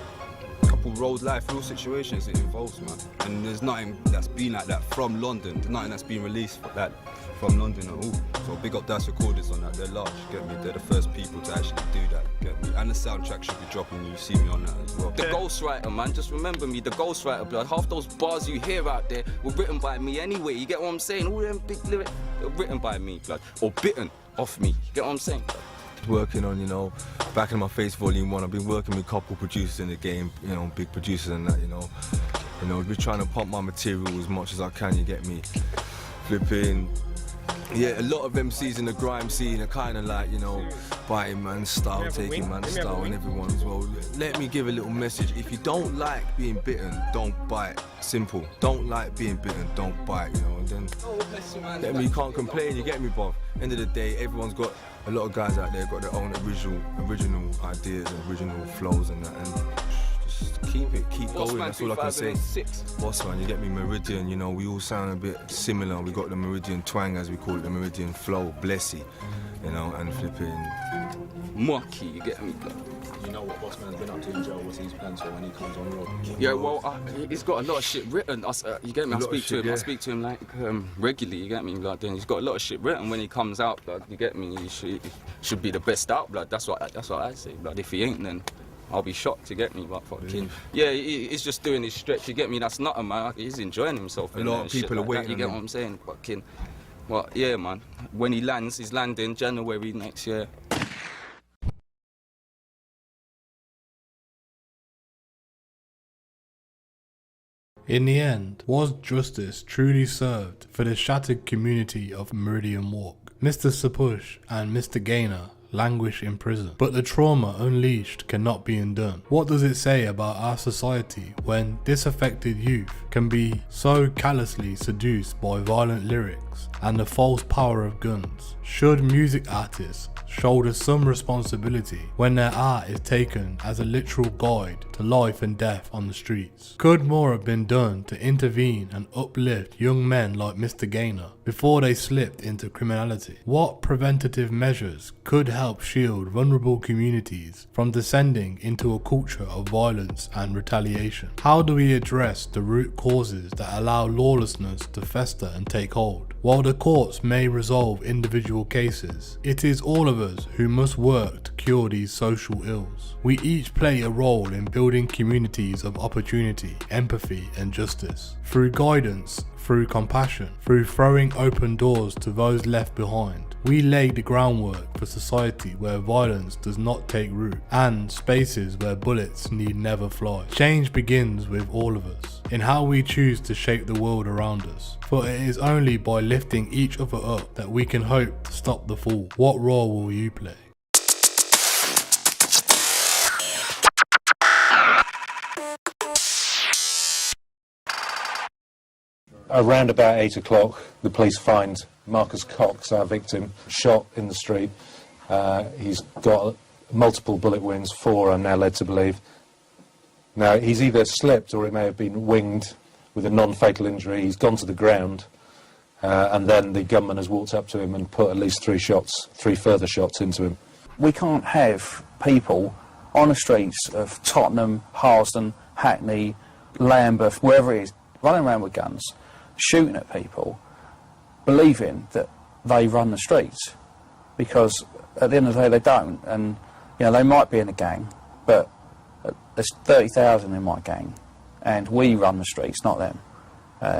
road life, real situations it involves, man. And there's nothing that's been like that from London. There's nothing that's been released like from London at all. So big up Dice Recordings on that. They're large, get me? They're the first people to actually do that, get me? And the soundtrack should be dropping, you see me on that as well. The ghostwriter, man, just remember me, the ghostwriter, blood. Half those bars you hear out there were written by me anyway, you get what I'm saying? All them big lyrics were written by me, blood. Or bitten off me, you get what I'm saying, blood? Working on, you know, Back in My Face Volume 1, I've been working with a couple producers in the game, you know, big producers and that, you know, we're trying to pump my material as much as I can, you get me, flipping. Yeah, a lot of MCs in the grime scene are kind of like, you know, biting man's style, taking man's style, and everyone as well. Let me give a little message. If you don't like being bitten, don't bite. Simple. Don't like being bitten, don't bite, you know, and then, get me, you can't complain, you get me, bruv. End of the day, everyone's got, a lot of guys out there got their own original ideas and original flows and that, and just keep going, that's all I can say. Bossman, you get me, Meridian, you know, we all sound a bit similar. We got the Meridian twang, as we call it, the Meridian flow, blessy, you know, and flipping mucky, you get me? You know what Bossman's been up to in jail, what's his plans for when he comes on road? Yeah, well, he's got a lot of shit written. You get me? I speak to him like regularly. You get me? Like, then he's got a lot of shit written. When he comes out, blood, you get me? He should be the best out, blood. That's what I say, blood. If he ain't, then I'll be shocked. You get me? But fucking yeah, he's just doing his stretch. You get me? That's nothing, man. He's enjoying himself. A lot of people are waiting. You get what I'm saying? Fucking, well, yeah, man. When he lands, he's landing January next year. In the end, was justice truly served for the shattered community of Meridian Walk? Mr. Sapush and Mr. Gaynor languish in prison, but the trauma unleashed cannot be undone. What does it say about our society when disaffected youth can be so callously seduced by violent lyrics and the false power of guns? Should music artists shoulder some responsibility when their art is taken as a literal guide to life and death on the streets? Could more have been done to intervene and uplift young men like Mr. Gaynor before they slipped into criminality? What preventative measures could help shield vulnerable communities from descending into a culture of violence and retaliation? How do we address the root causes that allow lawlessness to fester and take hold? While the courts may resolve individual cases, it is all of us who must work to cure these social ills. We each play a role in building communities of opportunity, empathy and justice. Through guidance, through compassion, through throwing open doors to those left behind, we lay the groundwork for society where violence does not take root and spaces where bullets need never fly. Change begins with all of us, in how we choose to shape the world around us. For it is only by lifting each other up that we can hope to stop the fall. What role will you play? Around about 8 o'clock, the police find Marcus Cox, our victim, shot in the street. He's got multiple bullet wounds, 4 I'm now led to believe. Now, he's either slipped or it may have been winged with a non-fatal injury. He's gone to the ground, and then the gunman has walked up to him and put at least 3 further shots into him. We can't have people on the streets of Tottenham, Harsden, Hackney, Lambeth, wherever it is, running around with guns, shooting at people, believing that they run the streets, because at the end of the day they don't. And you know, they might be in a gang, but there's 30,000 in my gang, and we run the streets, not them,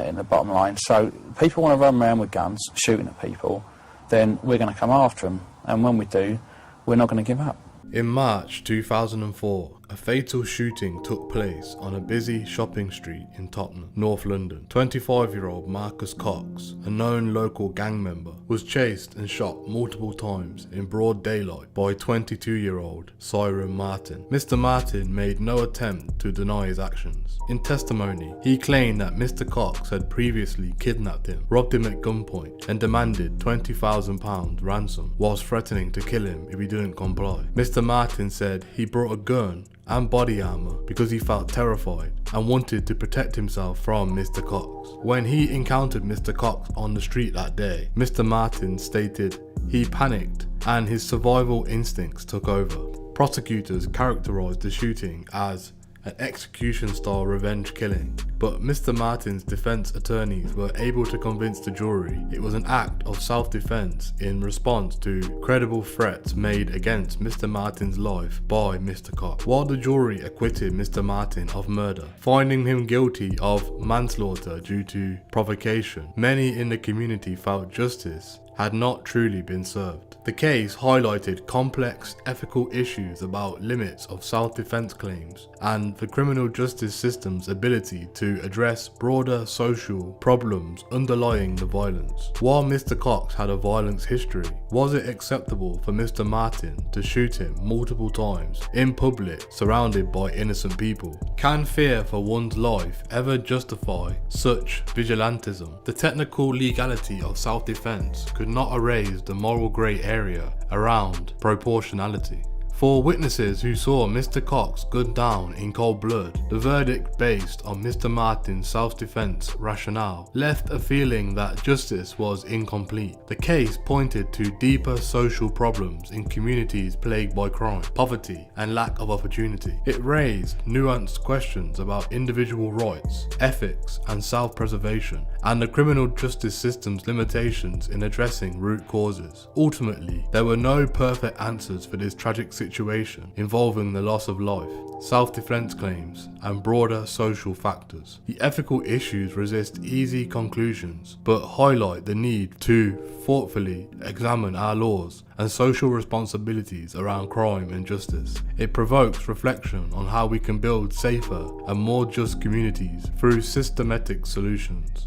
in the bottom line. So people want to run around with guns, shooting at people, then we're going to come after them, and when we do, we're not going to give up. In March 2004, a fatal shooting took place on a busy shopping street in Tottenham, North London. 25-year-old Marcus Cox, a known local gang member, was chased and shot multiple times in broad daylight by 22-year-old Cyril Martin. Mr. Martin made no attempt to deny his actions. In testimony, he claimed that Mr. Cox had previously kidnapped him, robbed him at gunpoint, and demanded £20,000 ransom, whilst threatening to kill him if he didn't comply. Mr. Martin said he brought a gun and body armour because he felt terrified and wanted to protect himself from Mr. Cox. When he encountered Mr. Cox on the street that day, Mr. Martin stated he panicked and his survival instincts took over. Prosecutors characterised the shooting as an execution-style revenge killing, but Mr. Martin's defence attorneys were able to convince the jury it was an act of self-defence in response to credible threats made against Mr. Martin's life by Mr. Cox. While the jury acquitted Mr. Martin of murder, finding him guilty of manslaughter due to provocation, many in the community felt justice had not truly been served. The case highlighted complex ethical issues about limits of self-defense claims and the criminal justice system's ability to address broader social problems underlying the violence. While Mr. Cox had a violence history, was it acceptable for Mr. Martin to shoot him multiple times in public, surrounded by innocent people? Can fear for one's life ever justify such vigilantism? The technical legality of self-defense could not erase the moral grey area around proportionality. For witnesses who saw Mr. Cox gunned down in cold blood, the verdict based on Mr. Martin's self-defense rationale left a feeling that justice was incomplete. The case pointed to deeper social problems in communities plagued by crime, poverty, and lack of opportunity. It raised nuanced questions about individual rights, ethics, and self-preservation, and the criminal justice system's limitations in addressing root causes. Ultimately, there were no perfect answers for this tragic situation involving the loss of life, self-defense claims, and broader social factors. The ethical issues resist easy conclusions, but highlight the need to thoughtfully examine our laws and social responsibilities around crime and justice. It provokes reflection on how we can build safer and more just communities through systematic solutions.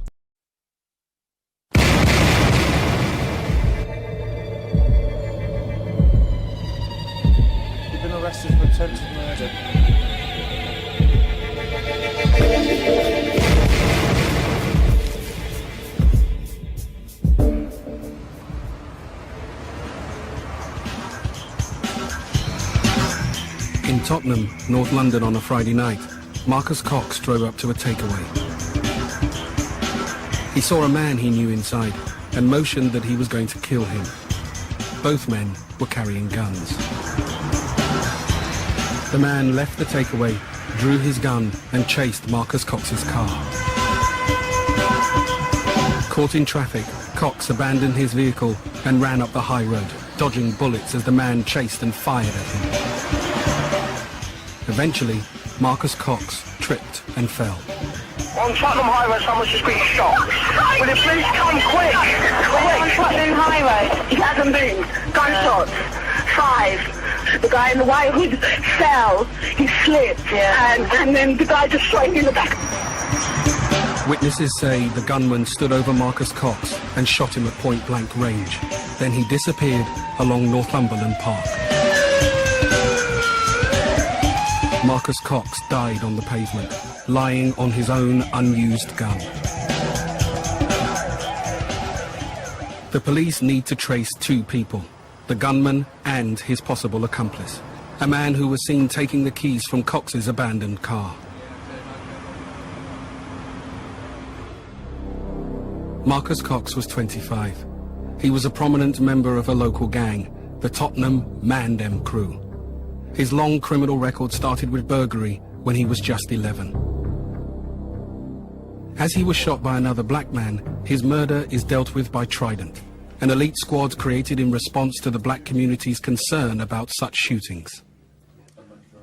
Arrested for attempted murder. In Tottenham, North London on a Friday night, Marcus Cox drove up to a takeaway. He saw a man he knew inside and motioned that he was going to kill him. Both men were carrying guns. The man left the takeaway, drew his gun and chased Marcus Cox's car. Caught in traffic, Cox abandoned his vehicle and ran up the high road, dodging bullets as the man chased and fired at him. Eventually, Marcus Cox tripped and fell. On Tottenham High Road, someone's just been shot. Will you please come quick? On Tottenham High Road, he hasn't been. Gunshots. 5. The guy in the white hood fell. He slipped. And then the guy just shot him in the back. Witnesses say the gunman stood over Marcus Cox and shot him at point-blank range. Then he disappeared along Northumberland Park. Marcus Cox died on the pavement, lying on his own unused gun. The police need to trace 2 people, the gunman and his possible accomplice, a man who was seen taking the keys from Cox's abandoned car. Marcus Cox was 25. He was a prominent member of a local gang, the Tottenham Mandem Crew. His long criminal record started with burglary when he was just 11. As he was shot by another black man, his murder is dealt with by Trident, an elite squad created in response to the black community's concern about such shootings.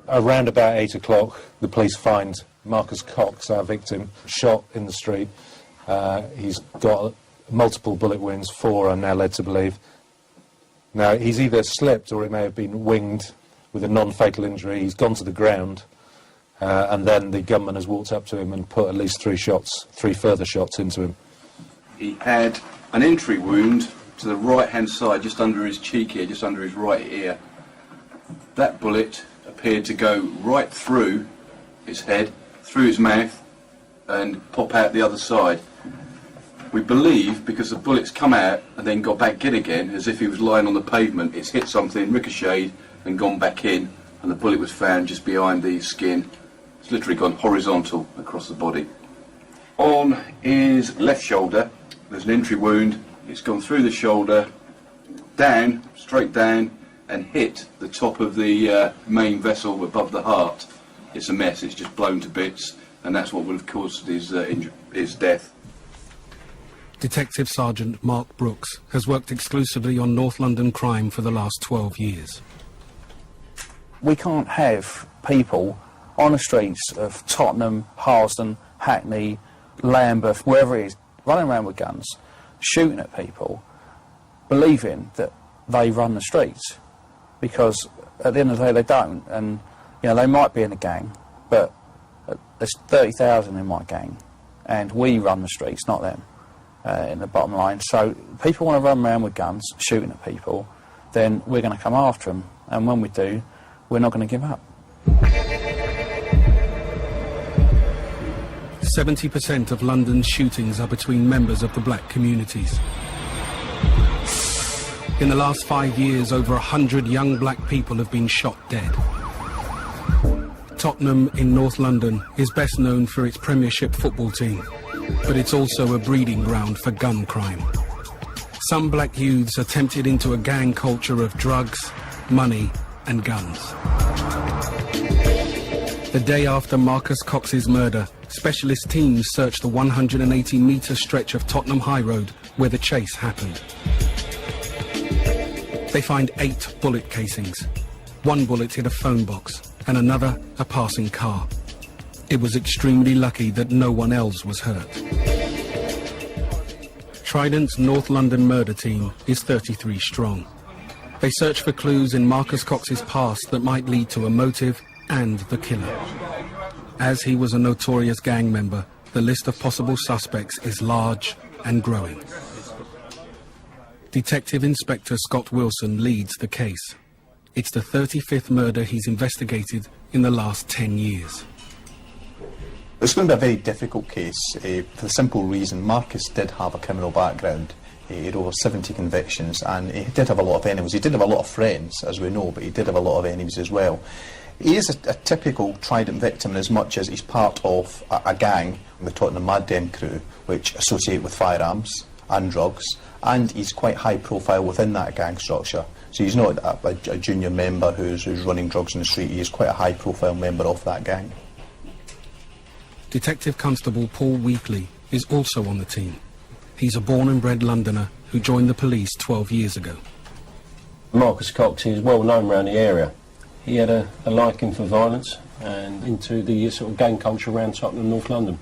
Around about 8 o'clock, the police find Marcus Cox, our victim, shot in the street. He's got multiple bullet wounds, 4 I'm now led to believe. Now, he's either slipped or it may have been winged with a non-fatal injury. He's gone to the ground, and then the gunman has walked up to him and put at least 3 further shots into him. He had an entry wound to the right-hand side, just under his cheek here, just under his right ear. That bullet appeared to go right through his head, through his mouth, and pop out the other side. We believe, because the bullets come out and then got back in again, as if he was lying on the pavement, it's hit something, ricocheted, and gone back in, and the bullet was found just behind the skin. It's literally gone horizontal across the body. On his left shoulder, there's an entry wound. It's gone through the shoulder, down, straight down, and hit the top of the main vessel above the heart. It's a mess, it's just blown to bits, and that's what would have caused his death. Detective Sergeant Mark Brooks has worked exclusively on North London crime for the last 12 years. We can't have people on the streets of Tottenham, Harsden, Hackney, Lambeth, wherever it is, running around with guns, shooting at people, believing that they run the streets. Because at the end of the day they don't, and you know, they might be in a gang, but there's 30,000 in my gang, and we run the streets, not them, in the bottom line. So people want to run around with guns, shooting at people, then we're going to come after them, and when we do, we're not going to give up. 70% of London's shootings are between members of the black communities. In the last 5 years, over 100 young black people have been shot dead. Tottenham in North London is best known for its Premiership football team, but it's also a breeding ground for gun crime. Some black youths are tempted into a gang culture of drugs, money, and guns. The day after Marcus Cox's murder, specialist teams searched the 180-metre stretch of Tottenham High Road where the chase happened. They find 8 bullet casings. 1 bullet hit a phone box, and another a passing car. It was extremely lucky that no one else was hurt. Trident's North London murder team is 33 strong. They search for clues in Marcus Cox's past that might lead to a motive and the killer. As he was a notorious gang member, the list of possible suspects is large and growing. Detective Inspector Scott Wilson leads the case. It's the 35th murder he's investigated in the last 10 years. It's going to be a very difficult case for the simple reason Marcus did have a criminal background. He had over 70 convictions and he did have a lot of enemies. He did have a lot of friends, as we know, but he did have a lot of enemies as well. He is a typical Trident victim in as much as he's part of a gang, the Tottenham Meridian crew, which associate with firearms and drugs, and he's quite high profile within that gang structure. So he's not a junior member who's running drugs in the street. He is quite a high profile member of that gang. Detective Constable Paul Weekly is also on the team. He's a born and bred Londoner who joined the police 12 years ago. Marcus Cox is well known around the area. He had a liking for violence and into the sort of gang culture around Tottenham, North London.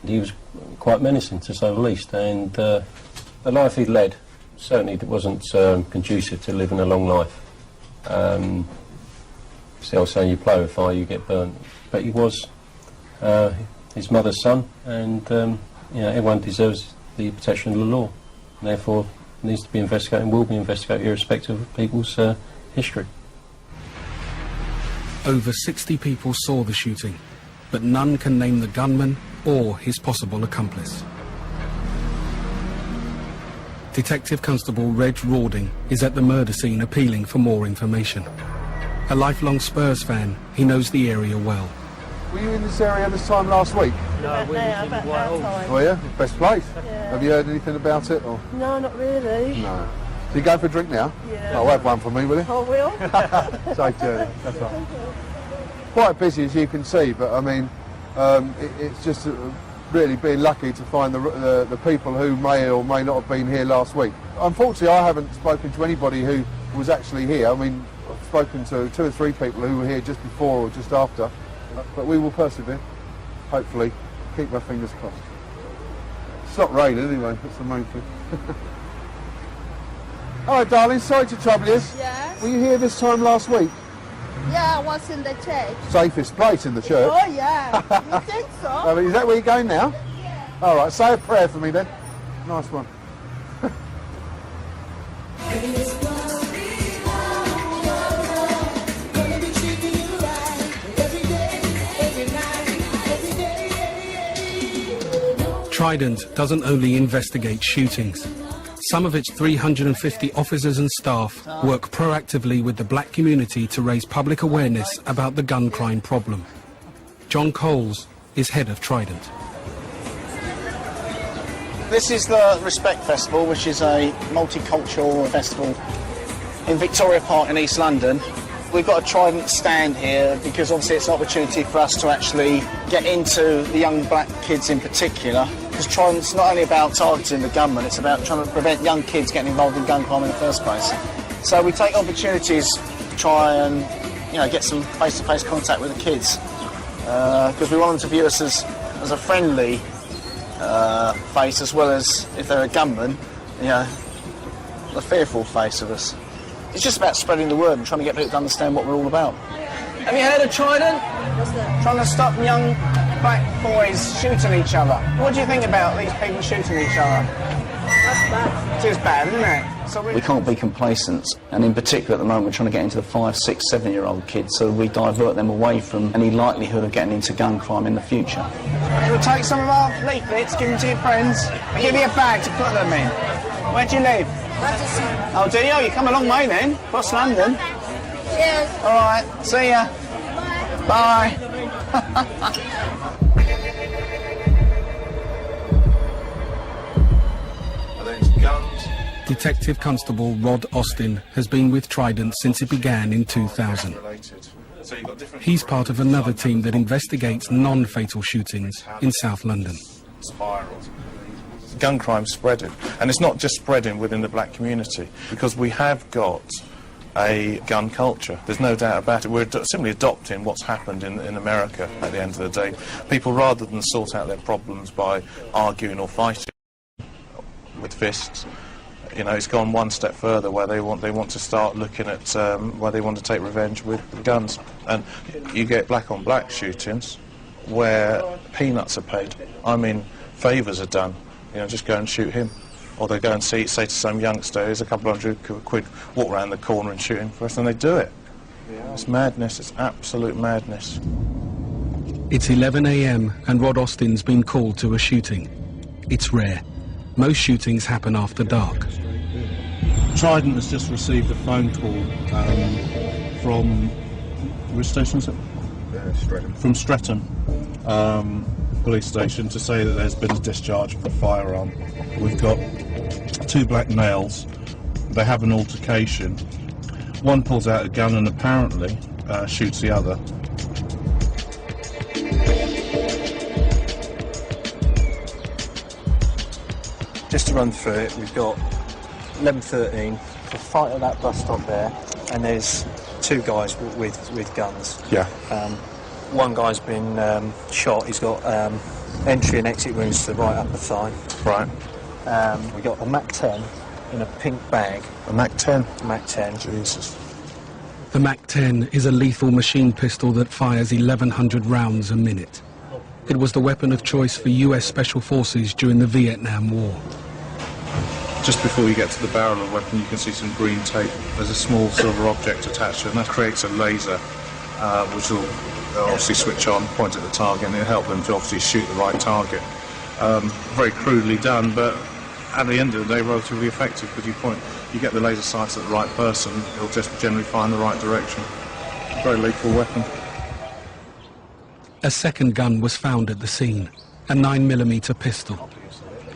He was quite menacing, to say the least, and the life he led certainly wasn't conducive to living a long life. It's the old saying, you play with fire, you get burnt. But he was his mother's son, and you know, everyone deserves the protection of the law. And therefore, needs to be investigated and will be investigated irrespective of people's history. Over 60 people saw the shooting, but none can name the gunman or his possible accomplice. Detective Constable Reg Rawding is at the murder scene appealing for more information. A lifelong Spurs fan, he knows the area well. Were you in this area this time last week? No, we was in Whitehall. Were you? Best place? Yeah. Have you heard anything about it? Or? No, not really. No. So you going for a drink now? Yeah. I'll have one for me, will you? I will. Safe journey, that's right. Quite busy as you can see, but I mean, it's just really being lucky to find the people who may or may not have been here last week. Unfortunately, I haven't spoken to anybody who was actually here. I mean, I've spoken to 2 or 3 people who were here just before or just after, but we will persevere, hopefully. Keep my fingers crossed. It's not raining anyway, that's the main thing. Hello, darling, sorry to trouble you. Yes? Were you here this time last week? Yeah, I was in the church. Safest place in the church. Oh, yeah. You think so? I mean, is that where you're going now? Yeah. All right, say a prayer for me then. Nice one. Trident doesn't only investigate shootings. Some of its 350 officers and staff work proactively with the black community to raise public awareness about the gun crime problem. John Coles is head of Trident. This is the Respect Festival, which is a multicultural festival in Victoria Park in East London. We've got a Trident stand here because obviously it's an opportunity for us to actually get into the young black kids in particular, because Trident's not only about targeting the gunman, it's about trying to prevent young kids getting involved in gun crime in the first place. So we take opportunities to try and, you know, get some face-to-face contact with the kids, because we want them to view us as a friendly face, as well as, if they're a gunman, you know, the fearful face of us. It's just about spreading the word and trying to get people to understand what we're all about. Have you heard of Trident? What's that? Trying to stop young black boys shooting each other. What do you think about these people shooting each other? That's bad. It is bad, isn't it? So we can't be complacent, and in particular at the moment we're trying to get into the 5, 6, 7-year-old kids, so we divert them away from any likelihood of getting into gun crime in the future. You'll take some of our leaflets, give them to your friends, and give you a bag to put them in. Where do you live? Oh, do you? You come a long way then, across London. Cheers. All right, see ya. Bye. Detective Constable Rod Austin has been with Trident since it began in 2000. He's part of another team that investigates non-fatal shootings in South London. Spirals. Gun crime spreading, and it's not just spreading within the black community, because we have got a gun culture. There's no doubt about it. We're simply adopting what's happened in America at the end of the day. People, rather than sort out their problems by arguing or fighting with fists, you know, it's gone one step further, where they want to start looking at where they want to take revenge with guns. And you get black on black shootings where peanuts are paid. I mean, favours are done. You know, just go and shoot him. Or they go and say to some youngster, here's a couple £100 walk round the corner and shoot him for us, and they do it. It's madness, it's absolute madness. It's 11 a.m. and Rod Austin's been called to a shooting. It's rare. Most shootings happen after dark. Trident has just received a phone call from which station is it? Stretton. From Stretton police station to say that there's been a discharge of a firearm. We've got 2 black males. They have an altercation. One pulls out a gun and apparently shoots the other. Just to run through it, we've got 11:13, the fight at that bus stop there, and there's 2 guys with guns. Yeah. One guy's been shot. He's got entry and exit wounds to the right upper thigh. Right. We've got a MAC-10 in a pink bag. A MAC-10? MAC-10. Jesus. The MAC-10 is a lethal machine pistol that fires 1,100 rounds a minute. It was the weapon of choice for US Special Forces during the Vietnam War. Just before you get to the barrel of the weapon, you can see some green tape. There's a small silver object attached to it, and that creates a laser, which will obviously switch on, point at the target, and it'll help them to obviously shoot the right target. Very crudely done, but at the end of the day, relatively effective, because you get the laser sights at the right person, it'll just generally find the right direction. Very lethal weapon. A second gun was found at the scene, a 9mm pistol.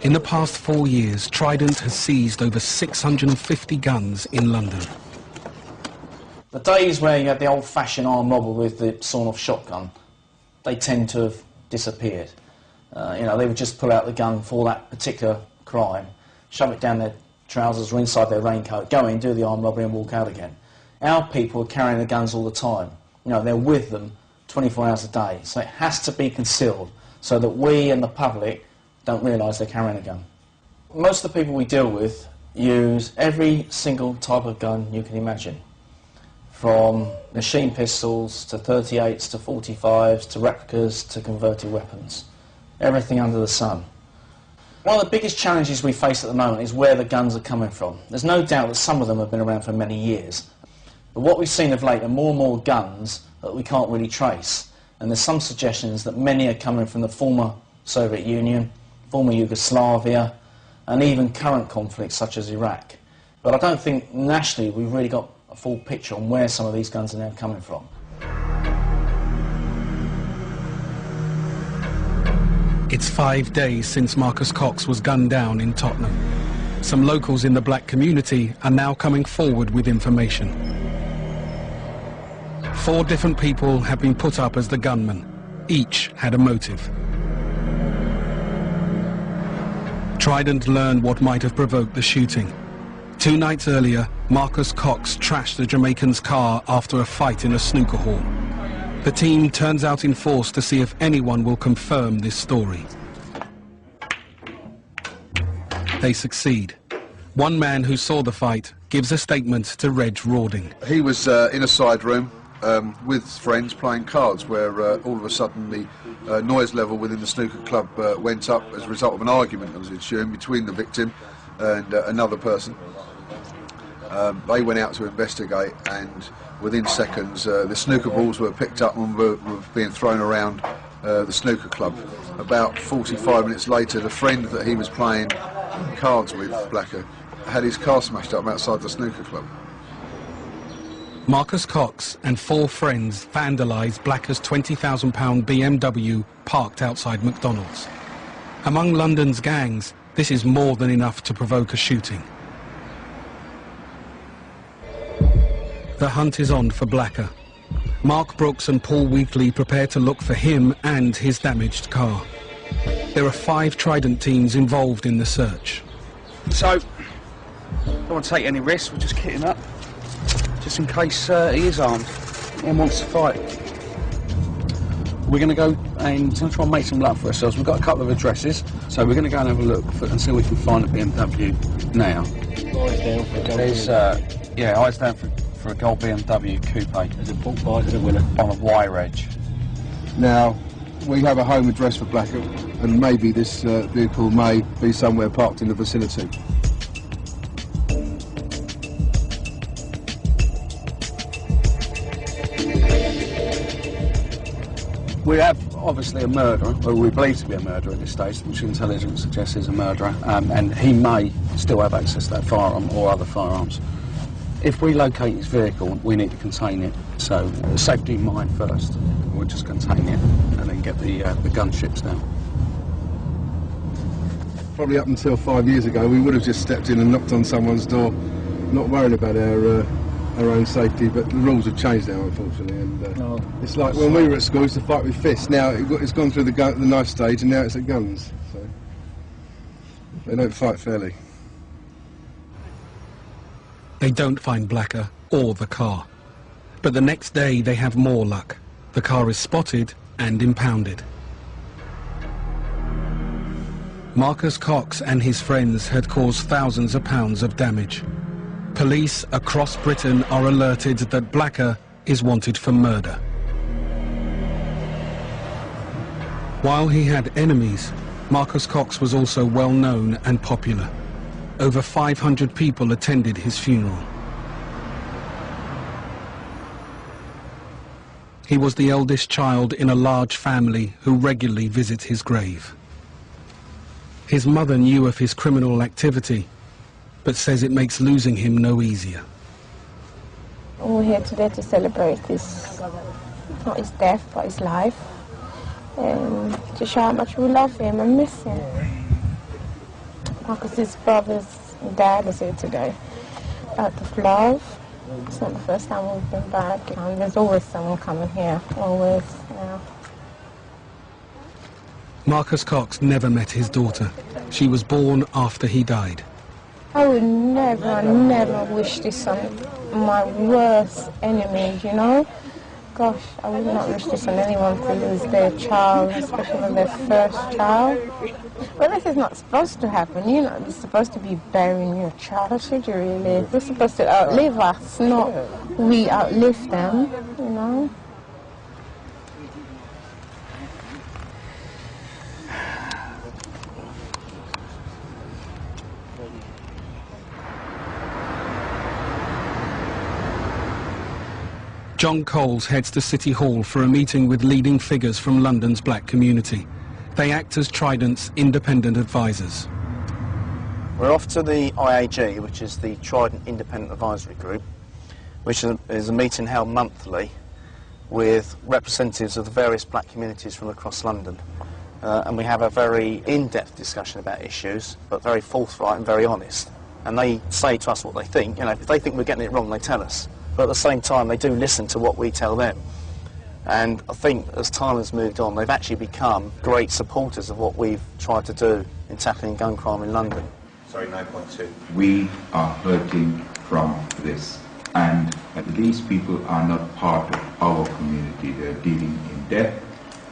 In the past 4 years, Trident has seized over 650 guns in London. The days where you had the old-fashioned armed robber with the sawn-off shotgun, they tend to have disappeared. They would just pull out the gun for that particular crime, shove it down their trousers or inside their raincoat, go in, do the armed robbery and walk out again. Our people are carrying the guns all the time. They're with them 24 hours a day, so it has to be concealed so that we and the public don't realise they're carrying a gun. Most of the people we deal with use every single type of gun you can imagine, from machine pistols to 38s to 45s to replicas to converted weapons. Everything under the sun. One of the biggest challenges we face at the moment is where the guns are coming from. There's no doubt that some of them have been around for many years, but what we've seen of late are more and more guns that we can't really trace, and there's some suggestions that many are coming from the former Soviet Union, former Yugoslavia, and even current conflicts such as Iraq. But I don't think nationally we've really got a full picture on where some of these guns are now coming from. It's 5 days since Marcus Cox was gunned down in Tottenham. Some locals in the black community are now coming forward with information. 4 different people have been put up as the gunman. Each had a motive. Trident learned what might have provoked the shooting. 2 nights earlier, Marcus Cox trashed the Jamaican's car after a fight in a snooker hall. The team turns out in force to see if anyone will confirm this story. They succeed. One man who saw the fight gives a statement to Reg Rawding. He was in a side room with friends playing cards, where all of a sudden the noise level within the snooker club went up as a result of an argument that was ensuing between the victim and another person. They went out to investigate, and within seconds the snooker balls were picked up and were being thrown around the snooker club. About 45 minutes later, the friend that he was playing cards with, Blacker, had his car smashed up outside the snooker club. Marcus Cox and 4 friends vandalised Blacker's £20,000 BMW parked outside McDonald's. Among London's gangs, this is more than enough to provoke a shooting. The hunt is on for Blacker. Mark Brooks and Paul Wheatley prepare to look for him and his damaged car. There are 5 Trident teams involved in the search. So, don't want to take any risks, we're just kitting up, just in case he is armed and wants to fight. We're going to go and try and make some luck for ourselves. We've got a couple of addresses, so we're going to go and have a look and see if we can find a BMW now. Eyes down for a gold There's, yeah, eyes down for a gold BMW coupe. There's a book by the winner. On a Y-Reg. Now, we have a home address for Blacker, and maybe this vehicle may be somewhere parked in the vicinity. We have obviously a murderer, or we believe to be a murderer at this stage, which intelligence suggests is a murderer, and he may still have access to that firearm or other firearms. If we locate his vehicle, we need to contain it. So safety in mind first. We'll just contain it and then get the gunships down. Probably up until 5 years ago, we would have just stepped in and knocked on someone's door, not worrying about our own safety, but the rules have changed now, unfortunately. And it's like when we were at school, we used to fight with fists. Now it's gone through the knife stage, and now it's at guns. So they don't fight fairly. They don't find Blacker or the car. But the next day they have more luck. The car is spotted and impounded. Marcus Cox and his friends had caused thousands of pounds of damage. Police across Britain are alerted that Blacker is wanted for murder. While he had enemies, Marcus Cox was also well known and popular. Over 500 people attended his funeral. He was the eldest child in a large family who regularly visit his grave. His mother knew of his criminal activity, but says it makes losing him no easier. We're here today to celebrate not his death, but his life, and to show how much we love him and miss him. Marcus's brother's dad is here today, out of love. It's not the first time we've been back. There's always someone coming here, always. Yeah. Marcus Cox never met his daughter. She was born after he died. I would never wish this on my worst enemy, you know? Gosh, I would not wish this on anyone to lose their child, especially their first child. But this is not supposed to happen, you know? You're supposed to be burying your child, should you really? They're supposed to outlive us, not we outlive them, you know? John Coles heads to City Hall for a meeting with leading figures from London's black community. They act as Trident's independent advisors. We're off to the IAG, which is the Trident Independent Advisory Group, which is a meeting held monthly with representatives of the various black communities from across London. And we have a very in-depth discussion about issues, but very forthright and very honest. And they say to us what they think. You know, if they think we're getting it wrong, they tell us. But at the same time, they do listen to what we tell them. And I think as time has moved on, they've actually become great supporters of what we've tried to do in tackling gun crime in London. Sorry, 9.2. We are hurting from this, and these people are not part of our community. They're dealing in death,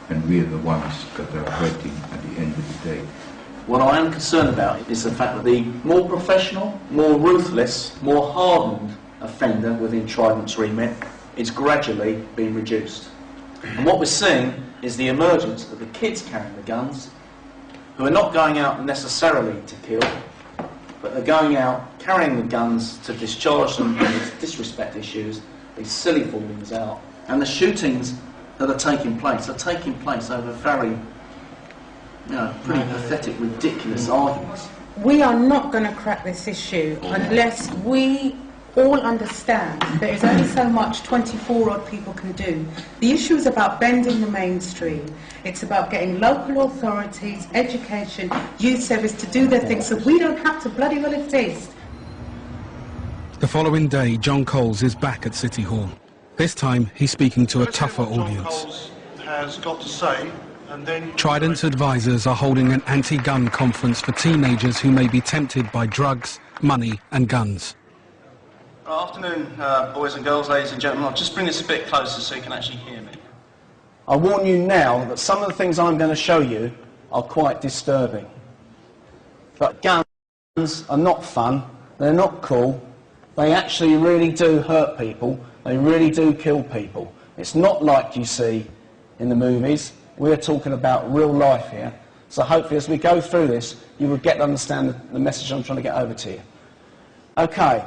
and we are the ones that are hurting at the end of the day. What I am concerned about is the fact that the more professional, more ruthless, more hardened offender within Trident's remit is gradually being reduced. And what we're seeing is the emergence of the kids carrying the guns, who are not going out necessarily to kill, but they're going out carrying the guns to discharge them in these disrespect issues, these silly fallings out. And the shootings that are taking place over very, pretty pathetic, ridiculous arguments. We are not going to crack this issue unless we all understand there is only so much 24-odd people can do. The issue is about bending the mainstream. It's about getting local authorities, education, youth service to do their thing so we don't have to bloody well exist. The following day, John Coles is back at City Hall. This time, he's speaking to a tougher audience. Has got to say, and then Trident's advisors are holding an anti-gun conference for teenagers who may be tempted by drugs, money and guns. Afternoon, boys and girls, ladies and gentlemen. I'll just bring this a bit closer so you can actually hear me. I warn you now that some of the things I'm going to show you are quite disturbing. But guns are not fun, they're not cool, they actually really do hurt people, they really do kill people. It's not like you see in the movies, we're talking about real life here. So hopefully as we go through this, you will get to understand the message I'm trying to get over to you. Okay.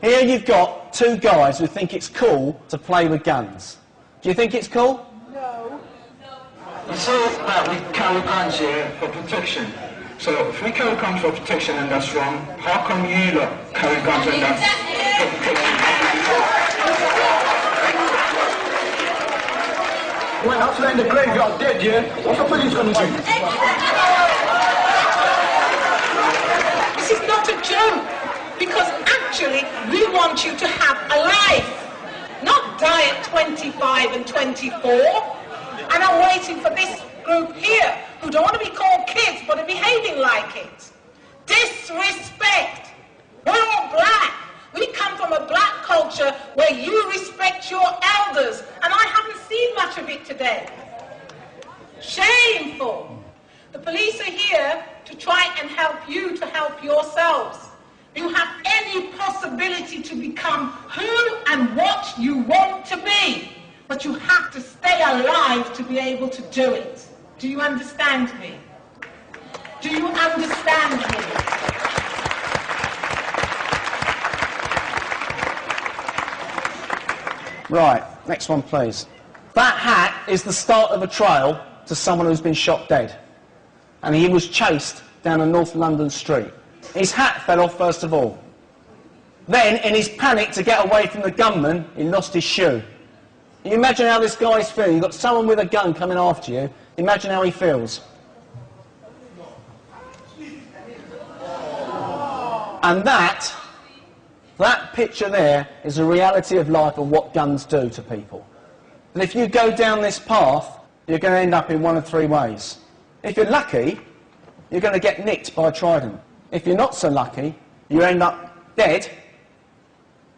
Here you've got two guys who think it's cool to play with guns. Do you think it's cool? No. You say that we carry guns here for protection. So if we carry guns for protection and that's wrong, how come you lot carry guns and that's... Went up there in the graveyard dead, yeah? What's the police gonna do? This is not a joke, because actually we want you to have a life, not die at 25 and 24. And I'm waiting for this group here who don't want to be called kids but are behaving like it. Disrespect. We're all black. We come from a black culture where you respect your elders, and I haven't seen much of it today. Shameful. The police are here to try and help you to help yourselves. You have any possibility to become who and what you want to be, but you have to stay alive to be able to do it. Do you understand me? Do you understand me? Right, next one please. That hat is the start of a trial to someone who's been shot dead. And he was chased down a North London street. His hat fell off first of all. Then, in his panic to get away from the gunman, he lost his shoe. Can you imagine how this guy's feeling? You've got someone with a gun coming after you. Imagine how he feels. And that picture there is a reality of life of what guns do to people. And if you go down this path, you're going to end up in one of three ways. If you're lucky, you're going to get nicked by a Trident. If you're not so lucky, you end up dead,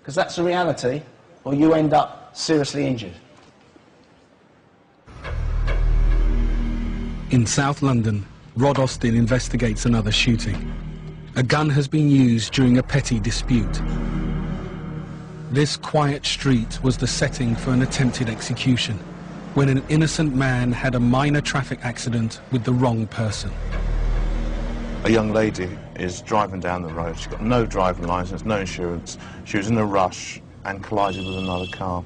because that's the reality, or you end up seriously injured. In South London, Rod Austin investigates another shooting. A gun has been used during a petty dispute. This quiet street was the setting for an attempted execution, when an innocent man had a minor traffic accident with the wrong person. A young lady is driving down the road. She's got no driving licence, no insurance. She was in a rush and collided with another car.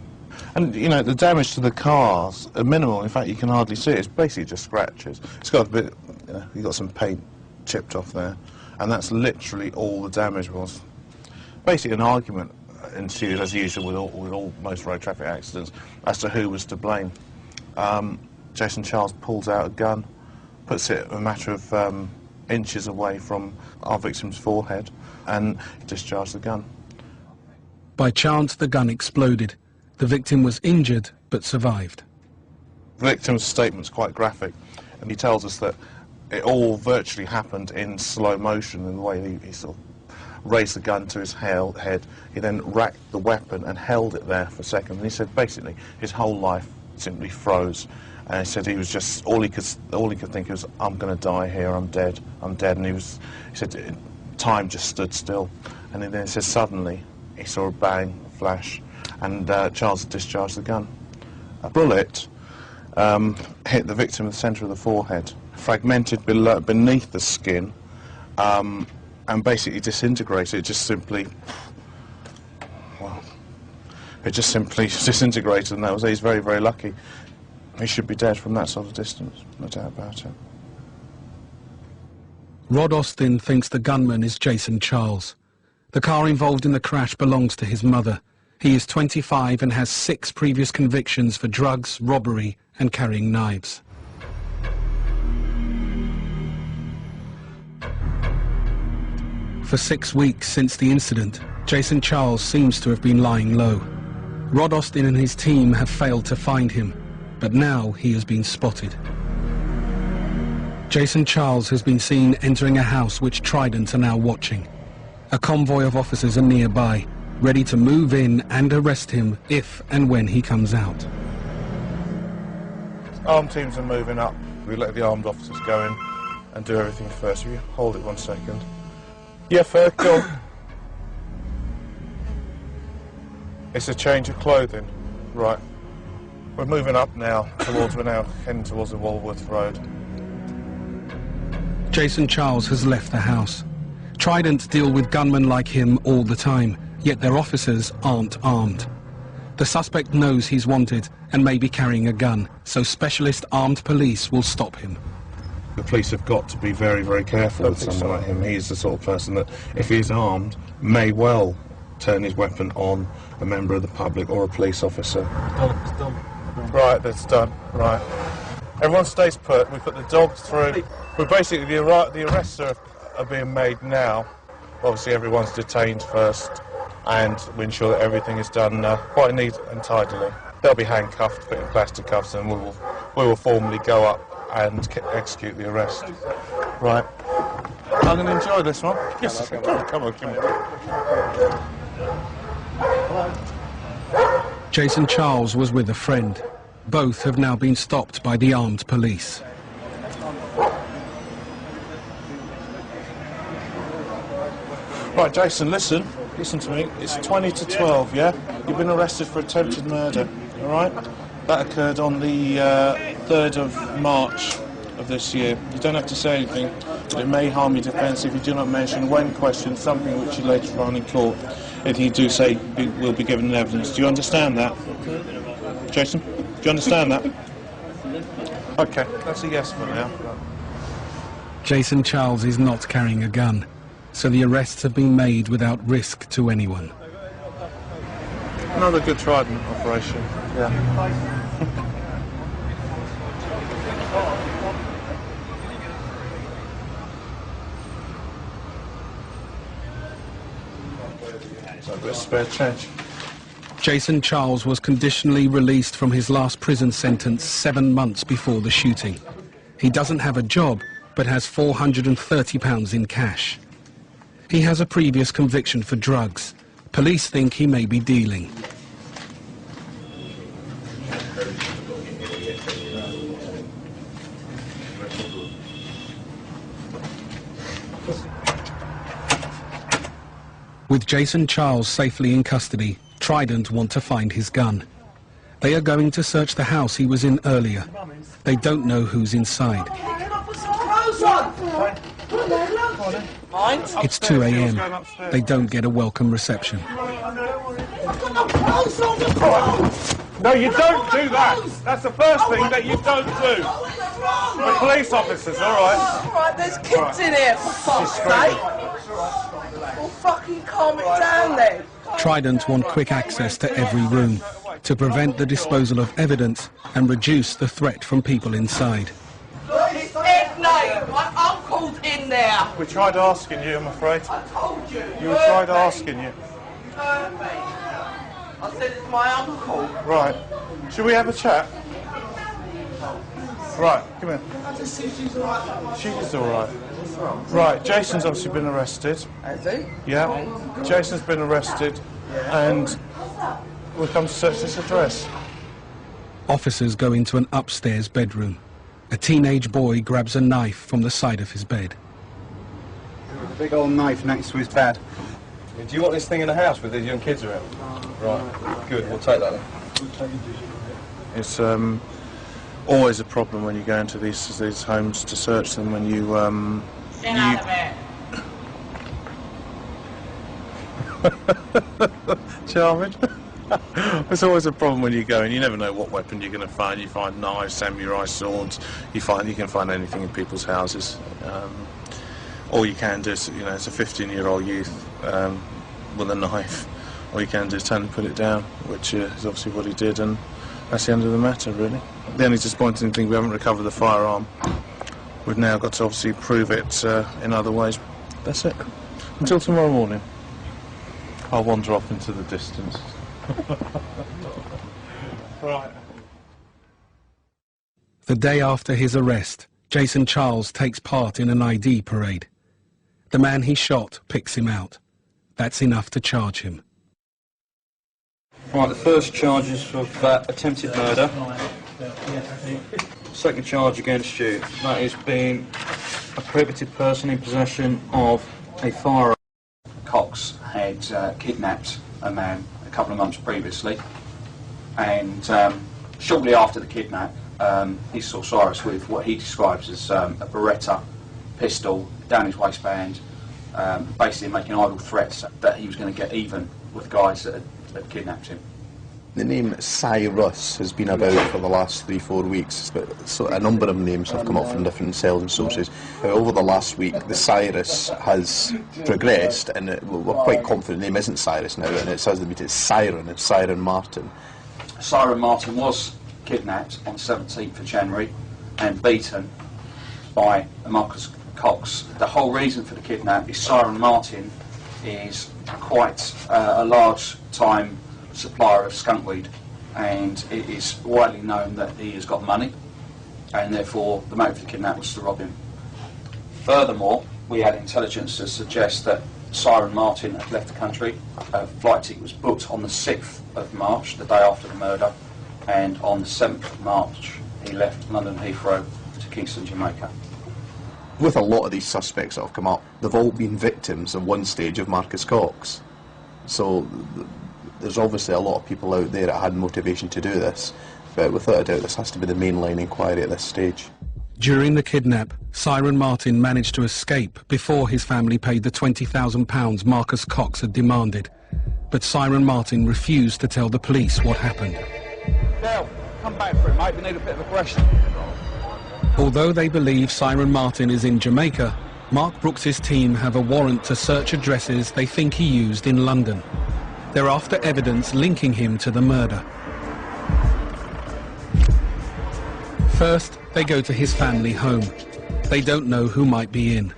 And, you know, the damage to the cars are minimal. In fact, you can hardly see it. It's basically just scratches. It's got a bit, you know, you've got some paint chipped off there. And that's literally all the damage was. Basically, an argument ensued, as usual with most road traffic accidents, as to who was to blame. Jason Charles pulls out a gun, puts it a matter of inches away from our victim's forehead, and discharged the gun. By chance, the gun exploded. The victim was injured, but survived. The victim's statement's quite graphic, and he tells us that it all virtually happened in slow motion in the way he sort of raised the gun to his head. He then racked the weapon and held it there for a second. And he said basically his whole life simply froze. And he said he was just, all he could think was, I'm going to die here, I'm dead. And he said time just stood still. And then he said suddenly he saw a bang, a flash, and Charles had discharged the gun. A bullet hit the victim in the centre of the forehead, fragmented beneath the skin, and basically disintegrated. It just simply, well, it just simply disintegrated, and that was it. He's very, very lucky. He should be dead from that sort of distance, no doubt about it. Rod Austin thinks the gunman is Jason Charles. The car involved in the crash belongs to his mother. He is 25 and has 6 previous convictions for drugs, robbery, and carrying knives. For 6 weeks since the incident, Jason Charles seems to have been lying low. Rod Austin and his team have failed to find him, but now he has been spotted. Jason Charles has been seen entering a house which Trident are now watching. A convoy of officers are nearby, ready to move in and arrest him if and when he comes out. Armed teams are moving up. We let the armed officers go in and do everything first. Will you hold it 1 second? Yeah, fair, go. It's a change of clothing. Right. We're moving up now we're now heading towards the Walworth Road. Jason Charles has left the house. Trident deal with gunmen like him all the time, yet their officers aren't armed. The suspect knows he's wanted and may be carrying a gun, so specialist armed police will stop him. The police have got to be very, very careful with someone like him. He's the sort of person that, if he's armed, may well turn his weapon on a member of the public or a police officer. It's done. Right, that's done. Right. Everyone stays put. We put the dogs through. We're basically, the arrests are being made now. Obviously, everyone's detained first, and we ensure that everything is done quite neat and tidily. They'll be handcuffed, put in plastic cuffs, and we will formally go up and execute the arrest. Right. I'm going to enjoy this one. Yes, come on. Jason Charles was with a friend. Both have now been stopped by the armed police. Right, Jason, listen to me. It's 20 to 12, yeah? You've been arrested for attempted murder, all right? That occurred on the 3rd of March of this year. You don't have to say anything, but it may harm your defence if you do not mention, when questioned, something which you later on in court, if you do say will be given in evidence. Do you understand that? Jason, do you understand that? OK, that's a yes for now. Jason Charles is not carrying a gun, so the arrests have been made without risk to anyone. Another good Trident operation, yeah. So a bit of spare change. Jason Charles was conditionally released from his last prison sentence 7 months before the shooting. He doesn't have a job, but has £430 in cash. He has a previous conviction for drugs. Police think he may be dealing. With Jason Charles safely in custody, Trident want to find his gun. They are going to search the house he was in earlier. They don't know who's inside. It's 2 a.m. They don't get a welcome reception. No, you don't do that. That's the first thing that you don't do. We're police officers, all right? All right, there's kids in here, for fuck's sake. Well, fucking calm it down then. Trident want quick access to every room to prevent the disposal of evidence and reduce the threat from people inside. It's Ed Nate, my uncle's in there. We tried asking you, I'm afraid. I told you. You tried asking you. Heard me. I said it's my uncle. Right. Should we have a chat? Right, come here. I just see she's all right. She's all right. Right, Jason's obviously been arrested. Has he? Yeah. Jason's been arrested, and we've come to search this address. Officers go into an upstairs bedroom. A teenage boy grabs a knife from the side of his bed. A big old knife next to his bed. Do you want this thing in the house with these young kids around? Right, good, we'll take that then. It's always a problem when you go into these homes to search them, when you Get out of it. Charming. It's always a problem when you go in. You never know what weapon you're going to find. You find knives, samurai swords. You can find anything in people's houses. All you can do is, it's a 15-year-old youth with a knife. All you can do is turn and put it down, which is obviously what he did, and that's the end of the matter, really. The only disappointing thing, we haven't recovered the firearm. We've now got to obviously prove it in other ways. That's it. Until tomorrow morning. I'll wander off into the distance. Right. The day after his arrest, Jason Charles takes part in an ID parade. The man he shot picks him out. That's enough to charge him. Right, the first charge is of attempted murder. Second charge against you, that is being a prohibited person in possession of a firearm. Cox had kidnapped a man a couple of months previously, and shortly after the kidnap, he saw Cyrus with what he describes as a Beretta pistol down his waistband, basically making idle threats that he was going to get even with the guys that had kidnapped him. The name Cyrus has been about for the last 3-4 weeks, but so a number of names have come up from different selling sources. Over the last week, the Cyrus has progressed, and we're quite confident the name isn't Cyrus now, and it says that it's Siren, it's Siren Martin. Siren Martin was kidnapped on 17th of January and beaten by Marcus Cox. The whole reason for the kidnap is Siren Martin is quite a large time supplier of skunkweed, and it is widely known that he has got money, and therefore the motive for the kidnap was to rob him. Furthermore, we had intelligence to suggest that Siren Martin had left the country. A flight ticket was booked on the 6th of March, the day after the murder, and on the 7th of March he left London Heathrow to Kingston, Jamaica. With a lot of these suspects that have come up, they've all been victims at one stage of Marcus Cox. So there's obviously a lot of people out there that had motivation to do this, but without a doubt this has to be the mainline inquiry at this stage. During the kidnap, Siren Martin managed to escape before his family paid the £20,000 Marcus Cox had demanded. But Siren Martin refused to tell the police what happened. Dale, come back for it, mate. We need a bit of aggression. Although they believe Siren Martin is in Jamaica, Mark Brooks's team have a warrant to search addresses they think he used in London. They're after evidence linking him to the murder. First, they go to his family home. They don't know who might be in.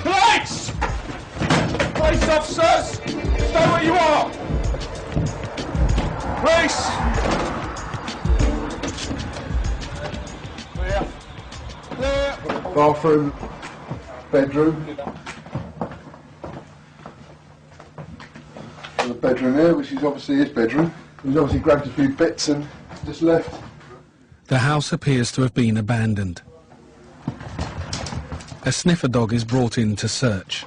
Police! Police officers! Stay where you are! Police! Clear. Clear. Bathroom, bedroom. The bedroom here, which is obviously his bedroom. He's obviously grabbed a few bits and just left. The house appears to have been abandoned. A sniffer dog is brought in to search.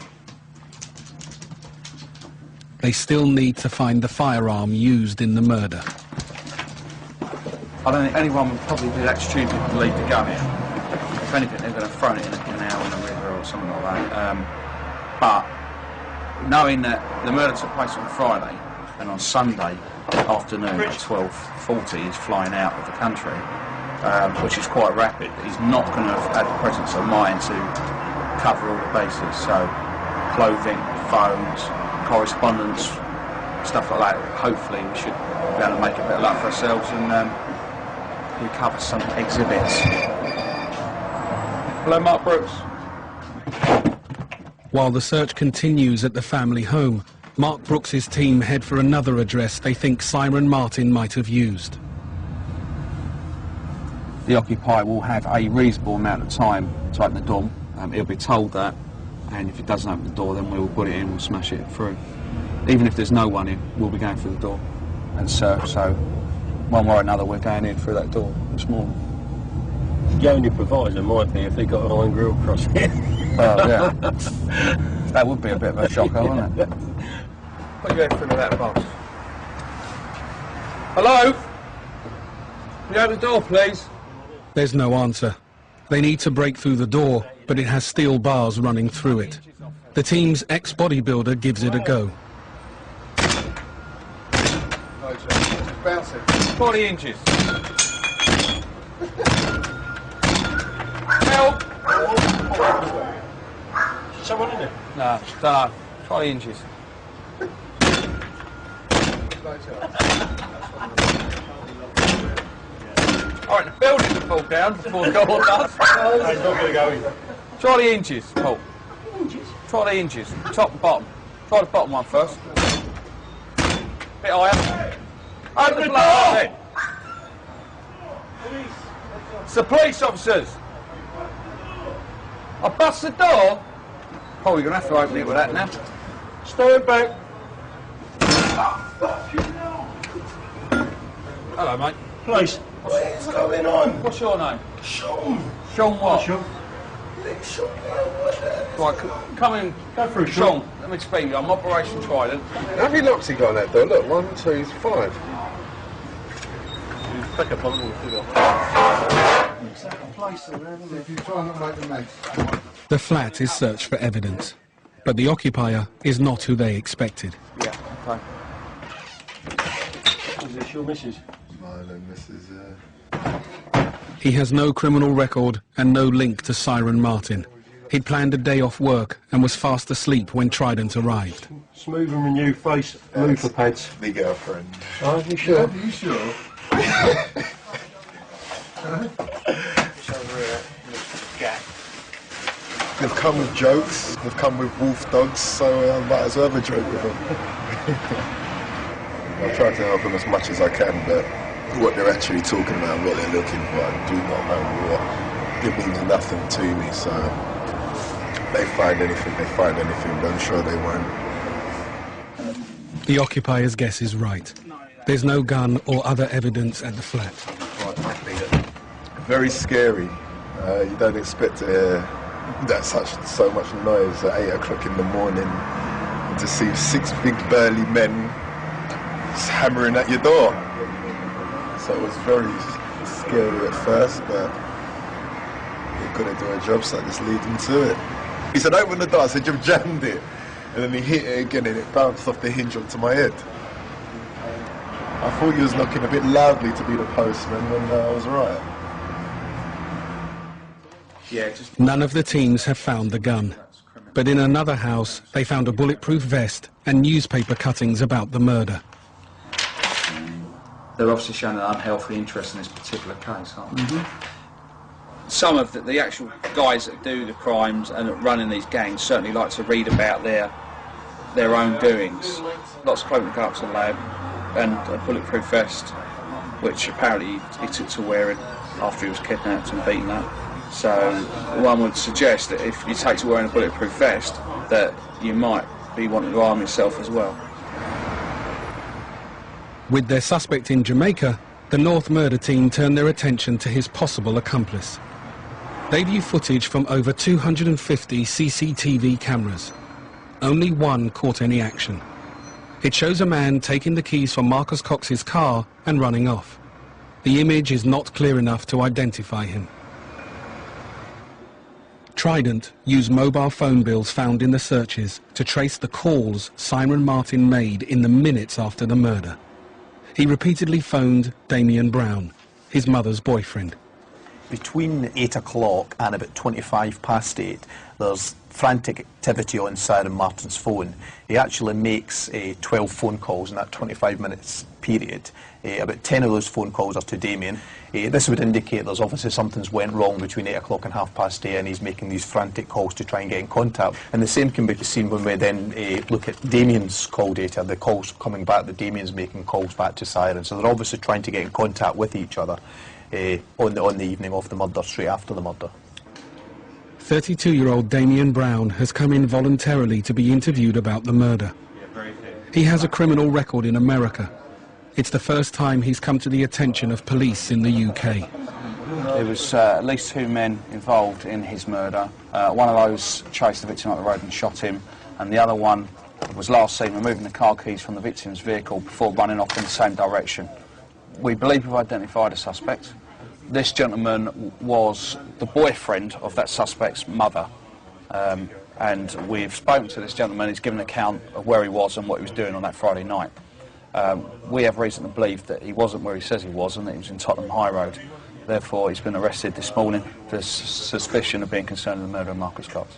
They still need to find the firearm used in the murder. I don't think anyone would probably be that stupid to leave the gun here. If anything, they're going to throw it in a canal in a river or something like that. But knowing that the murder took place on Friday, and on Sunday afternoon at 12:40 he's flying out of the country, which is quite rapid, he's not going to have had the presence of mind to cover all the bases. So clothing, phones, correspondence, stuff like that. Hopefully we should be able to make a bit of luck for ourselves and recover some exhibits. Hello, Mark Brooks. While the search continues at the family home, Mark Brooks's team head for another address they think Siren Martin might have used. The occupier will have a reasonable amount of time to open the door. He'll be told that, and if he doesn't open the door, then we'll put it in, we'll smash it through. Even if there's no one in, we'll be going through the door and search. So one way or another, we're going in through that door this morning. The only proviso might be if they got an iron grill across here. Oh, yeah. That would be a bit of a shocker, wouldn't it? Put your head through that box. Hello? Can you open the door, please? There's no answer. They need to break through the door, but it has steel bars running through it. The team's ex-bodybuilder gives it a go. Bounce it. 40 inches. Help! Someone in it? No, don't know. 20 inches. Alright, the building to fall down before the door does. It's not going to go in. Try the inches, Paul. Try the inches, top and bottom. Try the bottom one first. Bit higher. Open the door! It's the police officers. I bust the door. Oh, you're going to have to open it with that now. Stand back. Hello, mate. Police. What's going on? What's your name? Sean. Sean what? Sean. Right, come in. Go through, Sean. Let me explain to you. I'm Operation Trident. How many locks he got on that door? Look, 1, 2, 5. Pick up on the If you try not to make a mess. The flat is searched for evidence. But the occupier is not who they expected. Yeah, okay. Is this your missus? Mine and Mrs. He has no criminal record and no link to Siren Martin. He'd planned a day off work and was fast asleep when Trident arrived. Smooth and renew face, loofah pads. My girlfriend. Are you sure? Are you sure? They've come with jokes, they've come with wolf dogs, so I might as well have a joke with them. I try to help them as much as I can, but what they're actually talking about, what they're looking for, I do not know what. It means nothing to me, so they find anything, but I'm sure they won't. The occupier's guess is right. There's no gun or other evidence at the flat. Very scary. You don't expect to hear so much noise at 8 o'clock in the morning, and to see 6 big burly men just hammering at your door. So it was very scary at first, but you've got to do a job, so I just lead them to it. He said, open the door. I said, you've jammed it. And then he hit it again and it bounced off the hinge onto my head. I thought he was knocking a bit loudly to be the postman, and I was right. None of the teams have found the gun. But in another house, they found a bulletproof vest and newspaper cuttings about the murder. They're obviously showing an unhealthy interest in this particular case, aren't they? Some of the actual guys that do the crimes and that run in these gangs certainly like to read about their own doings. Lots of cloak and cups and lab and a bulletproof vest, which apparently he took to wearing after he was kidnapped and beaten up. So one would suggest that if you take to wearing a bulletproof vest, that you might be wanting to arm yourself as well. With their suspect in Jamaica, the North Murder team turned their attention to his possible accomplice. They view footage from over 250 CCTV cameras. Only one caught any action. It shows a man taking the keys from Marcus Cox's car and running off. The image is not clear enough to identify him. Trident used mobile phone bills found in the searches to trace the calls Siren Martin made in the minutes after the murder. He repeatedly phoned Damien Brown, his mother's boyfriend. Between 8 o'clock and about 25 past 8, there's frantic activity on Siren Martin's phone. He actually makes 12 phone calls in that 25 minutes period. About 10 of those phone calls are to Damien. This would indicate there's obviously something's went wrong between 8 o'clock and 8:30, and he's making these frantic calls to try and get in contact. And the same can be seen when we then look at Damien's call data, the calls coming back that Damien's making calls back to Siren. So they're obviously trying to get in contact with each other on the evening of the murder, straight after the murder. 32-year-old Damien Brown has come in voluntarily to be interviewed about the murder. He has a criminal record in America. It's the first time he's come to the attention of police in the UK. There was at least 2 men involved in his murder. One of those chased the victim up the road and shot him, and the other one was last seen removing the car keys from the victim's vehicle before running off in the same direction. We believe we've identified a suspect. This gentleman was the boyfriend of that suspect's mother, and we've spoken to this gentleman. He's given an account of where he was and what he was doing on that Friday night. We have reason to believe that he wasn't where he says he was, and that he was in Tottenham High Road. Therefore, he's been arrested this morning for suspicion of being concerned in the murder of Marcus Cox.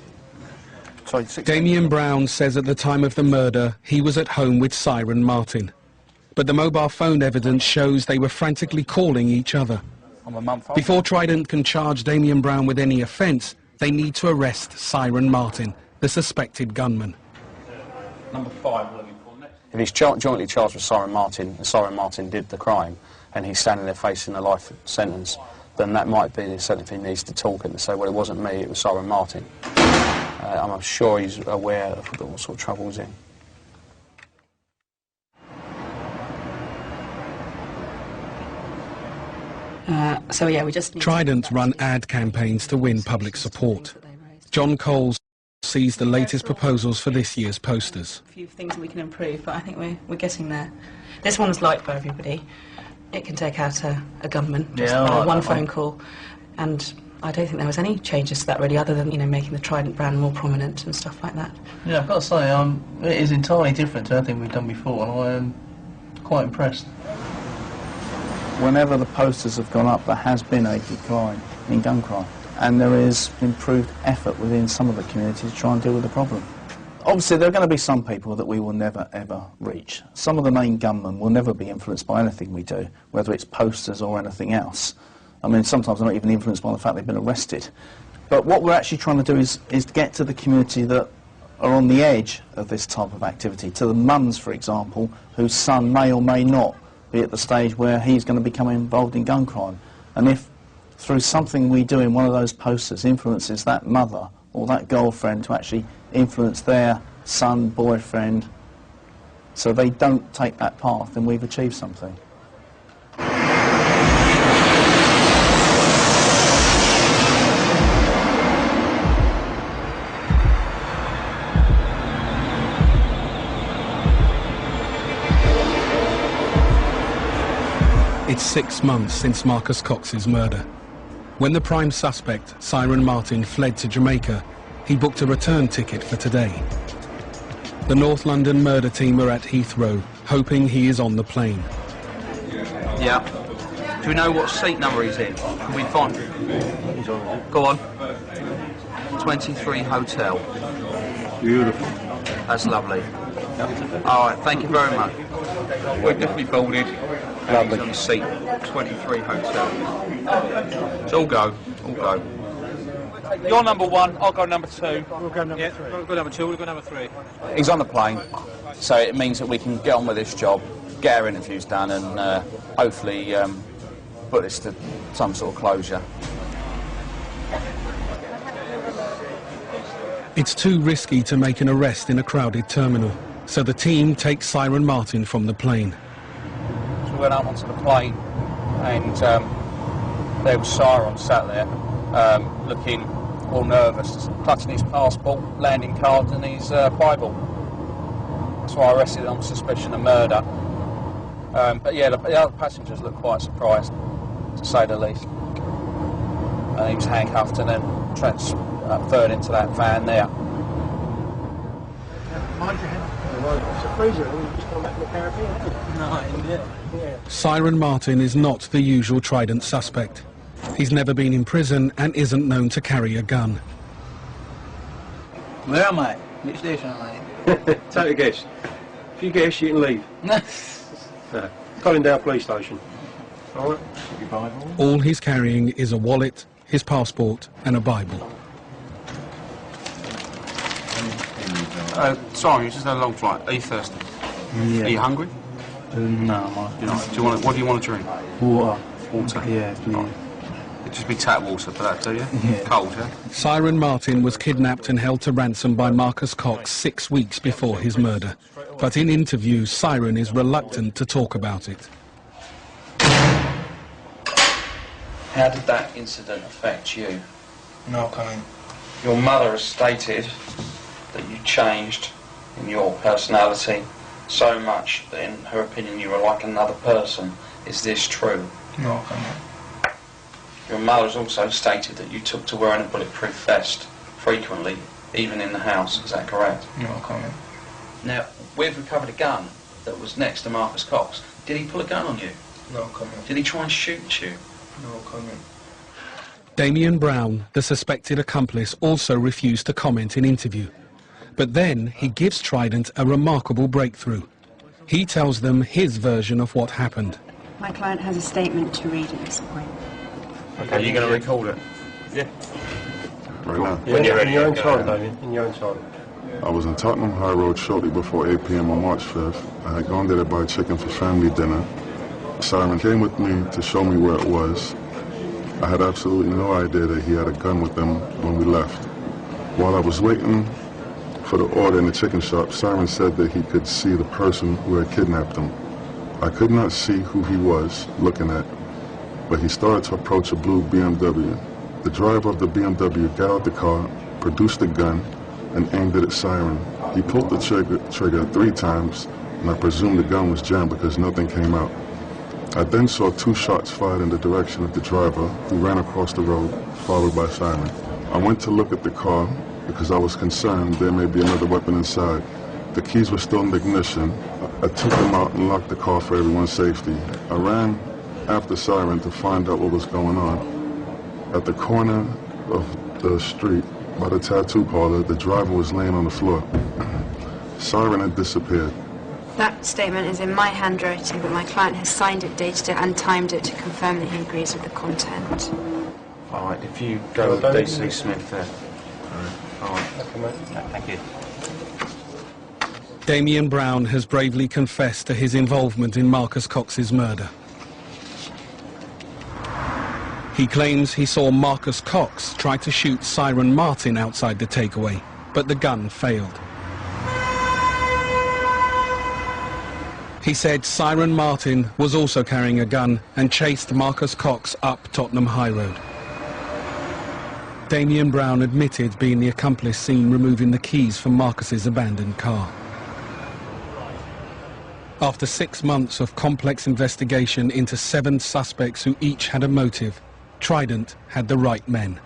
Damien Brown says at the time of the murder he was at home with Siren Martin. But the mobile phone evidence shows they were frantically calling each other. Before Trident can charge Damien Brown with any offence, they need to arrest Siren Martin, the suspected gunman. Number 5. If he's jointly charged with Siren Martin, and Siren Martin did the crime, and he's standing there facing a life sentence, then that might be the incentive he needs to talk and to say, well, it wasn't me, it was Siren Martin. I'm sure he's aware of what sort of trouble he's in. So yeah, we just need Trident run ad campaigns to win public support. John Coles sees the latest proposals for this year's posters. a few things we can improve, but I think we're getting there. This one's liked by everybody. It can take out a gunman just by one phone call, and I don't think there was any changes to that really, other than, you know, making the Trident brand more prominent and stuff like that. Yeah, I've got to say, it is entirely different to anything we've done before, and I am quite impressed. Whenever the posters have gone up, there has been a decline in gun crime, and there is improved effort within some of the community to try and deal with the problem. Obviously, there are going to be some people that we will never, ever reach. Some of the main gunmen will never be influenced by anything we do, whether it's posters or anything else. I mean, sometimes they're not even influenced by the fact they've been arrested. But what we're actually trying to do is get to the community that are on the edge of this type of activity, to the mums, for example, whose son may or may not be at the stage where he's going to become involved in gun crime. And if, through something we do in one of those posters, influences that mother or that girlfriend to actually influence their son, boyfriend, so they don't take that path, then we've achieved something. It's 6 months since Marcus Cox's murder. When the prime suspect, Siren Martin, fled to Jamaica, he booked a return ticket for today. The North London murder team are at Heathrow, hoping he is on the plane. Yeah. Do we know what seat number he's in? Can we find him? Go on. 23 Hotel. Beautiful. That's lovely. All right, thank you very much. We're definitely boarded. Lovely. On seat 23 Hotel. So all go. You're number 1, I'll go number 2. We'll go number 3. We'll go number 2, we'll go number 3. He's on the plane, so it means that we can get on with this job, get our interviews done, and hopefully put this to some sort of closure. It's too risky to make an arrest in a crowded terminal, so the team takes Siren Martin from the plane. So we went up onto the plane, and there was Siren sat there, looking all nervous, clutching his passport, landing cards and his Bible. That's why I arrested him on suspicion of murder. But yeah, the other passengers looked quite surprised, to say the least. And he was handcuffed and then transferred into that van there. Mind your head. It's a freezer. We just come back from the Caribbean. No, yeah. Siren Martin is not the usual Trident suspect. He's never been in prison and isn't known to carry a gun. Where am I? Which station am I? Take a guess. If you guess, you can leave. Collingdale Police Station. All right. Your Bible. All he's carrying is a wallet, his passport and a Bible. Sorry, it's just a long flight. Are you thirsty? Yeah. Are you hungry? No. What do you want to drink? Water. Water? Yeah, please. It'd just be tap water for that, do you? Yeah. Cold, yeah? Siren Martin was kidnapped and held to ransom by Marcus Cox 6 weeks before his murder. But in interviews, Siren is reluctant to talk about it. How did that incident affect you? No comment. Your mother has stated that you changed in your personality so much that in her opinion you were like another person. Is this true? No comment. Your mother has also stated that you took to wearing a bulletproof vest frequently, even in the house. Is that correct? No comment. Now, we've recovered a gun that was next to Marcus Cox. Did he pull a gun on you? No comment. Did he try and shoot you? No comment. Damien Brown, the suspected accomplice, also refused to comment in interview. But then he gives Trident a remarkable breakthrough. He tells them his version of what happened. My client has a statement to read at this point. Okay, you're going to record it? Yeah. Right now. When you're ready. In your own time, Damien. In your own time. I was in Tottenham High Road shortly before 8 p.m. on March 5th. I had gone there to buy chicken for family dinner. Siren came with me to show me where it was. I had absolutely no idea that he had a gun with him when we left. While I was waiting for the order in the chicken shop, Siren said that he could see the person who had kidnapped him. I could not see who he was looking at, but he started to approach a blue BMW. The driver of the BMW got out the car, produced a gun, and aimed it at Siren. He pulled the trigger 3 times, and I presume the gun was jammed because nothing came out. I then saw 2 shots fired in the direction of the driver, who ran across the road, followed by Siren. I went to look at the car because I was concerned there may be another weapon inside. The keys were still in the ignition. I took them out and locked the car for everyone's safety. I ran after Siren to find out what was going on. At the corner of the street, by the tattoo parlor, the driver was laying on the floor. Siren had disappeared. That statement is in my handwriting, but my client has signed it, dated it, and timed it to confirm that he agrees with the content. All right, if you go with DC Smith there. All right. Thank you. Damien Brown has bravely confessed to his involvement in Marcus Cox's murder. He claims he saw Marcus Cox try to shoot Siren Martin outside the takeaway, but the gun failed. He said Siren Martin was also carrying a gun and chased Marcus Cox up Tottenham High Road. Damien Brown admitted being the accomplice seen removing the keys from Marcus's abandoned car. After 6 months of complex investigation into 7 suspects who each had a motive, Trident had the right men.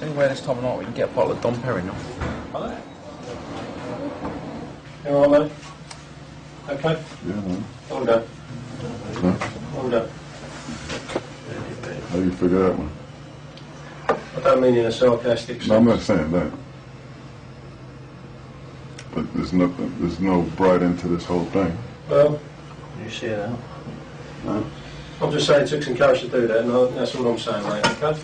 Anywhere this time of night we can get a bottle of Dom Perignon. You all right, mate? Okay? Yeah, man. All done. Huh? All done. How do you figure that one? I don't mean in a sarcastic sense. No, I'm not saying that. But there's no bright end to this whole thing. Well, you see it out. No. I'm just saying it took some courage to do that, and that's all I'm saying, mate, okay?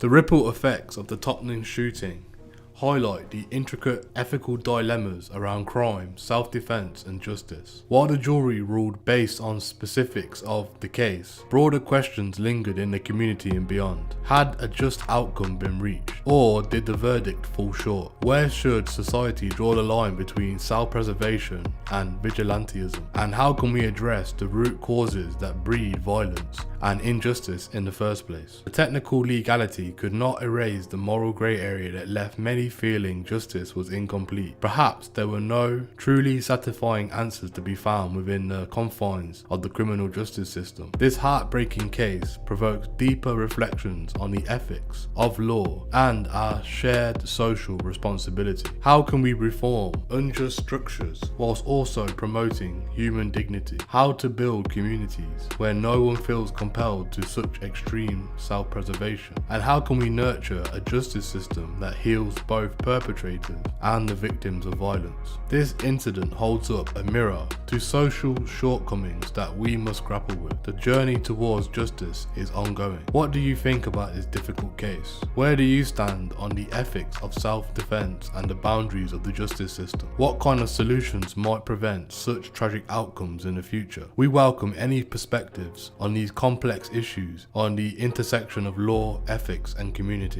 The ripple effects of the Tottenham shooting highlight the intricate ethical dilemmas around crime, self-defense and justice. While the jury ruled based on specifics of the case, broader questions lingered in the community and beyond. Had a just outcome been reached, or did the verdict fall short? Where should society draw the line between self-preservation and vigilantism? And how can we address the root causes that breed violence and injustice in the first place? The technical legality could not erase the moral grey area that left many feeling justice was incomplete. Perhaps there were no truly satisfying answers to be found within the confines of the criminal justice system. This heartbreaking case provokes deeper reflections on the ethics of law and our shared social responsibility. How can we reform unjust structures whilst also promoting human dignity? How to build communities where no one feels compelled to such extreme self-preservation? And how can we nurture a justice system that heals both perpetrators and the victims of violence? This incident holds up a mirror to social shortcomings that we must grapple with. The journey towards justice is ongoing. What do you think about this difficult case? Where do you stand on the ethics of self-defense and the boundaries of the justice system? What kind of solutions might prevent such tragic outcomes in the future? We welcome any perspectives on these complex issues on the intersection of law, ethics and community.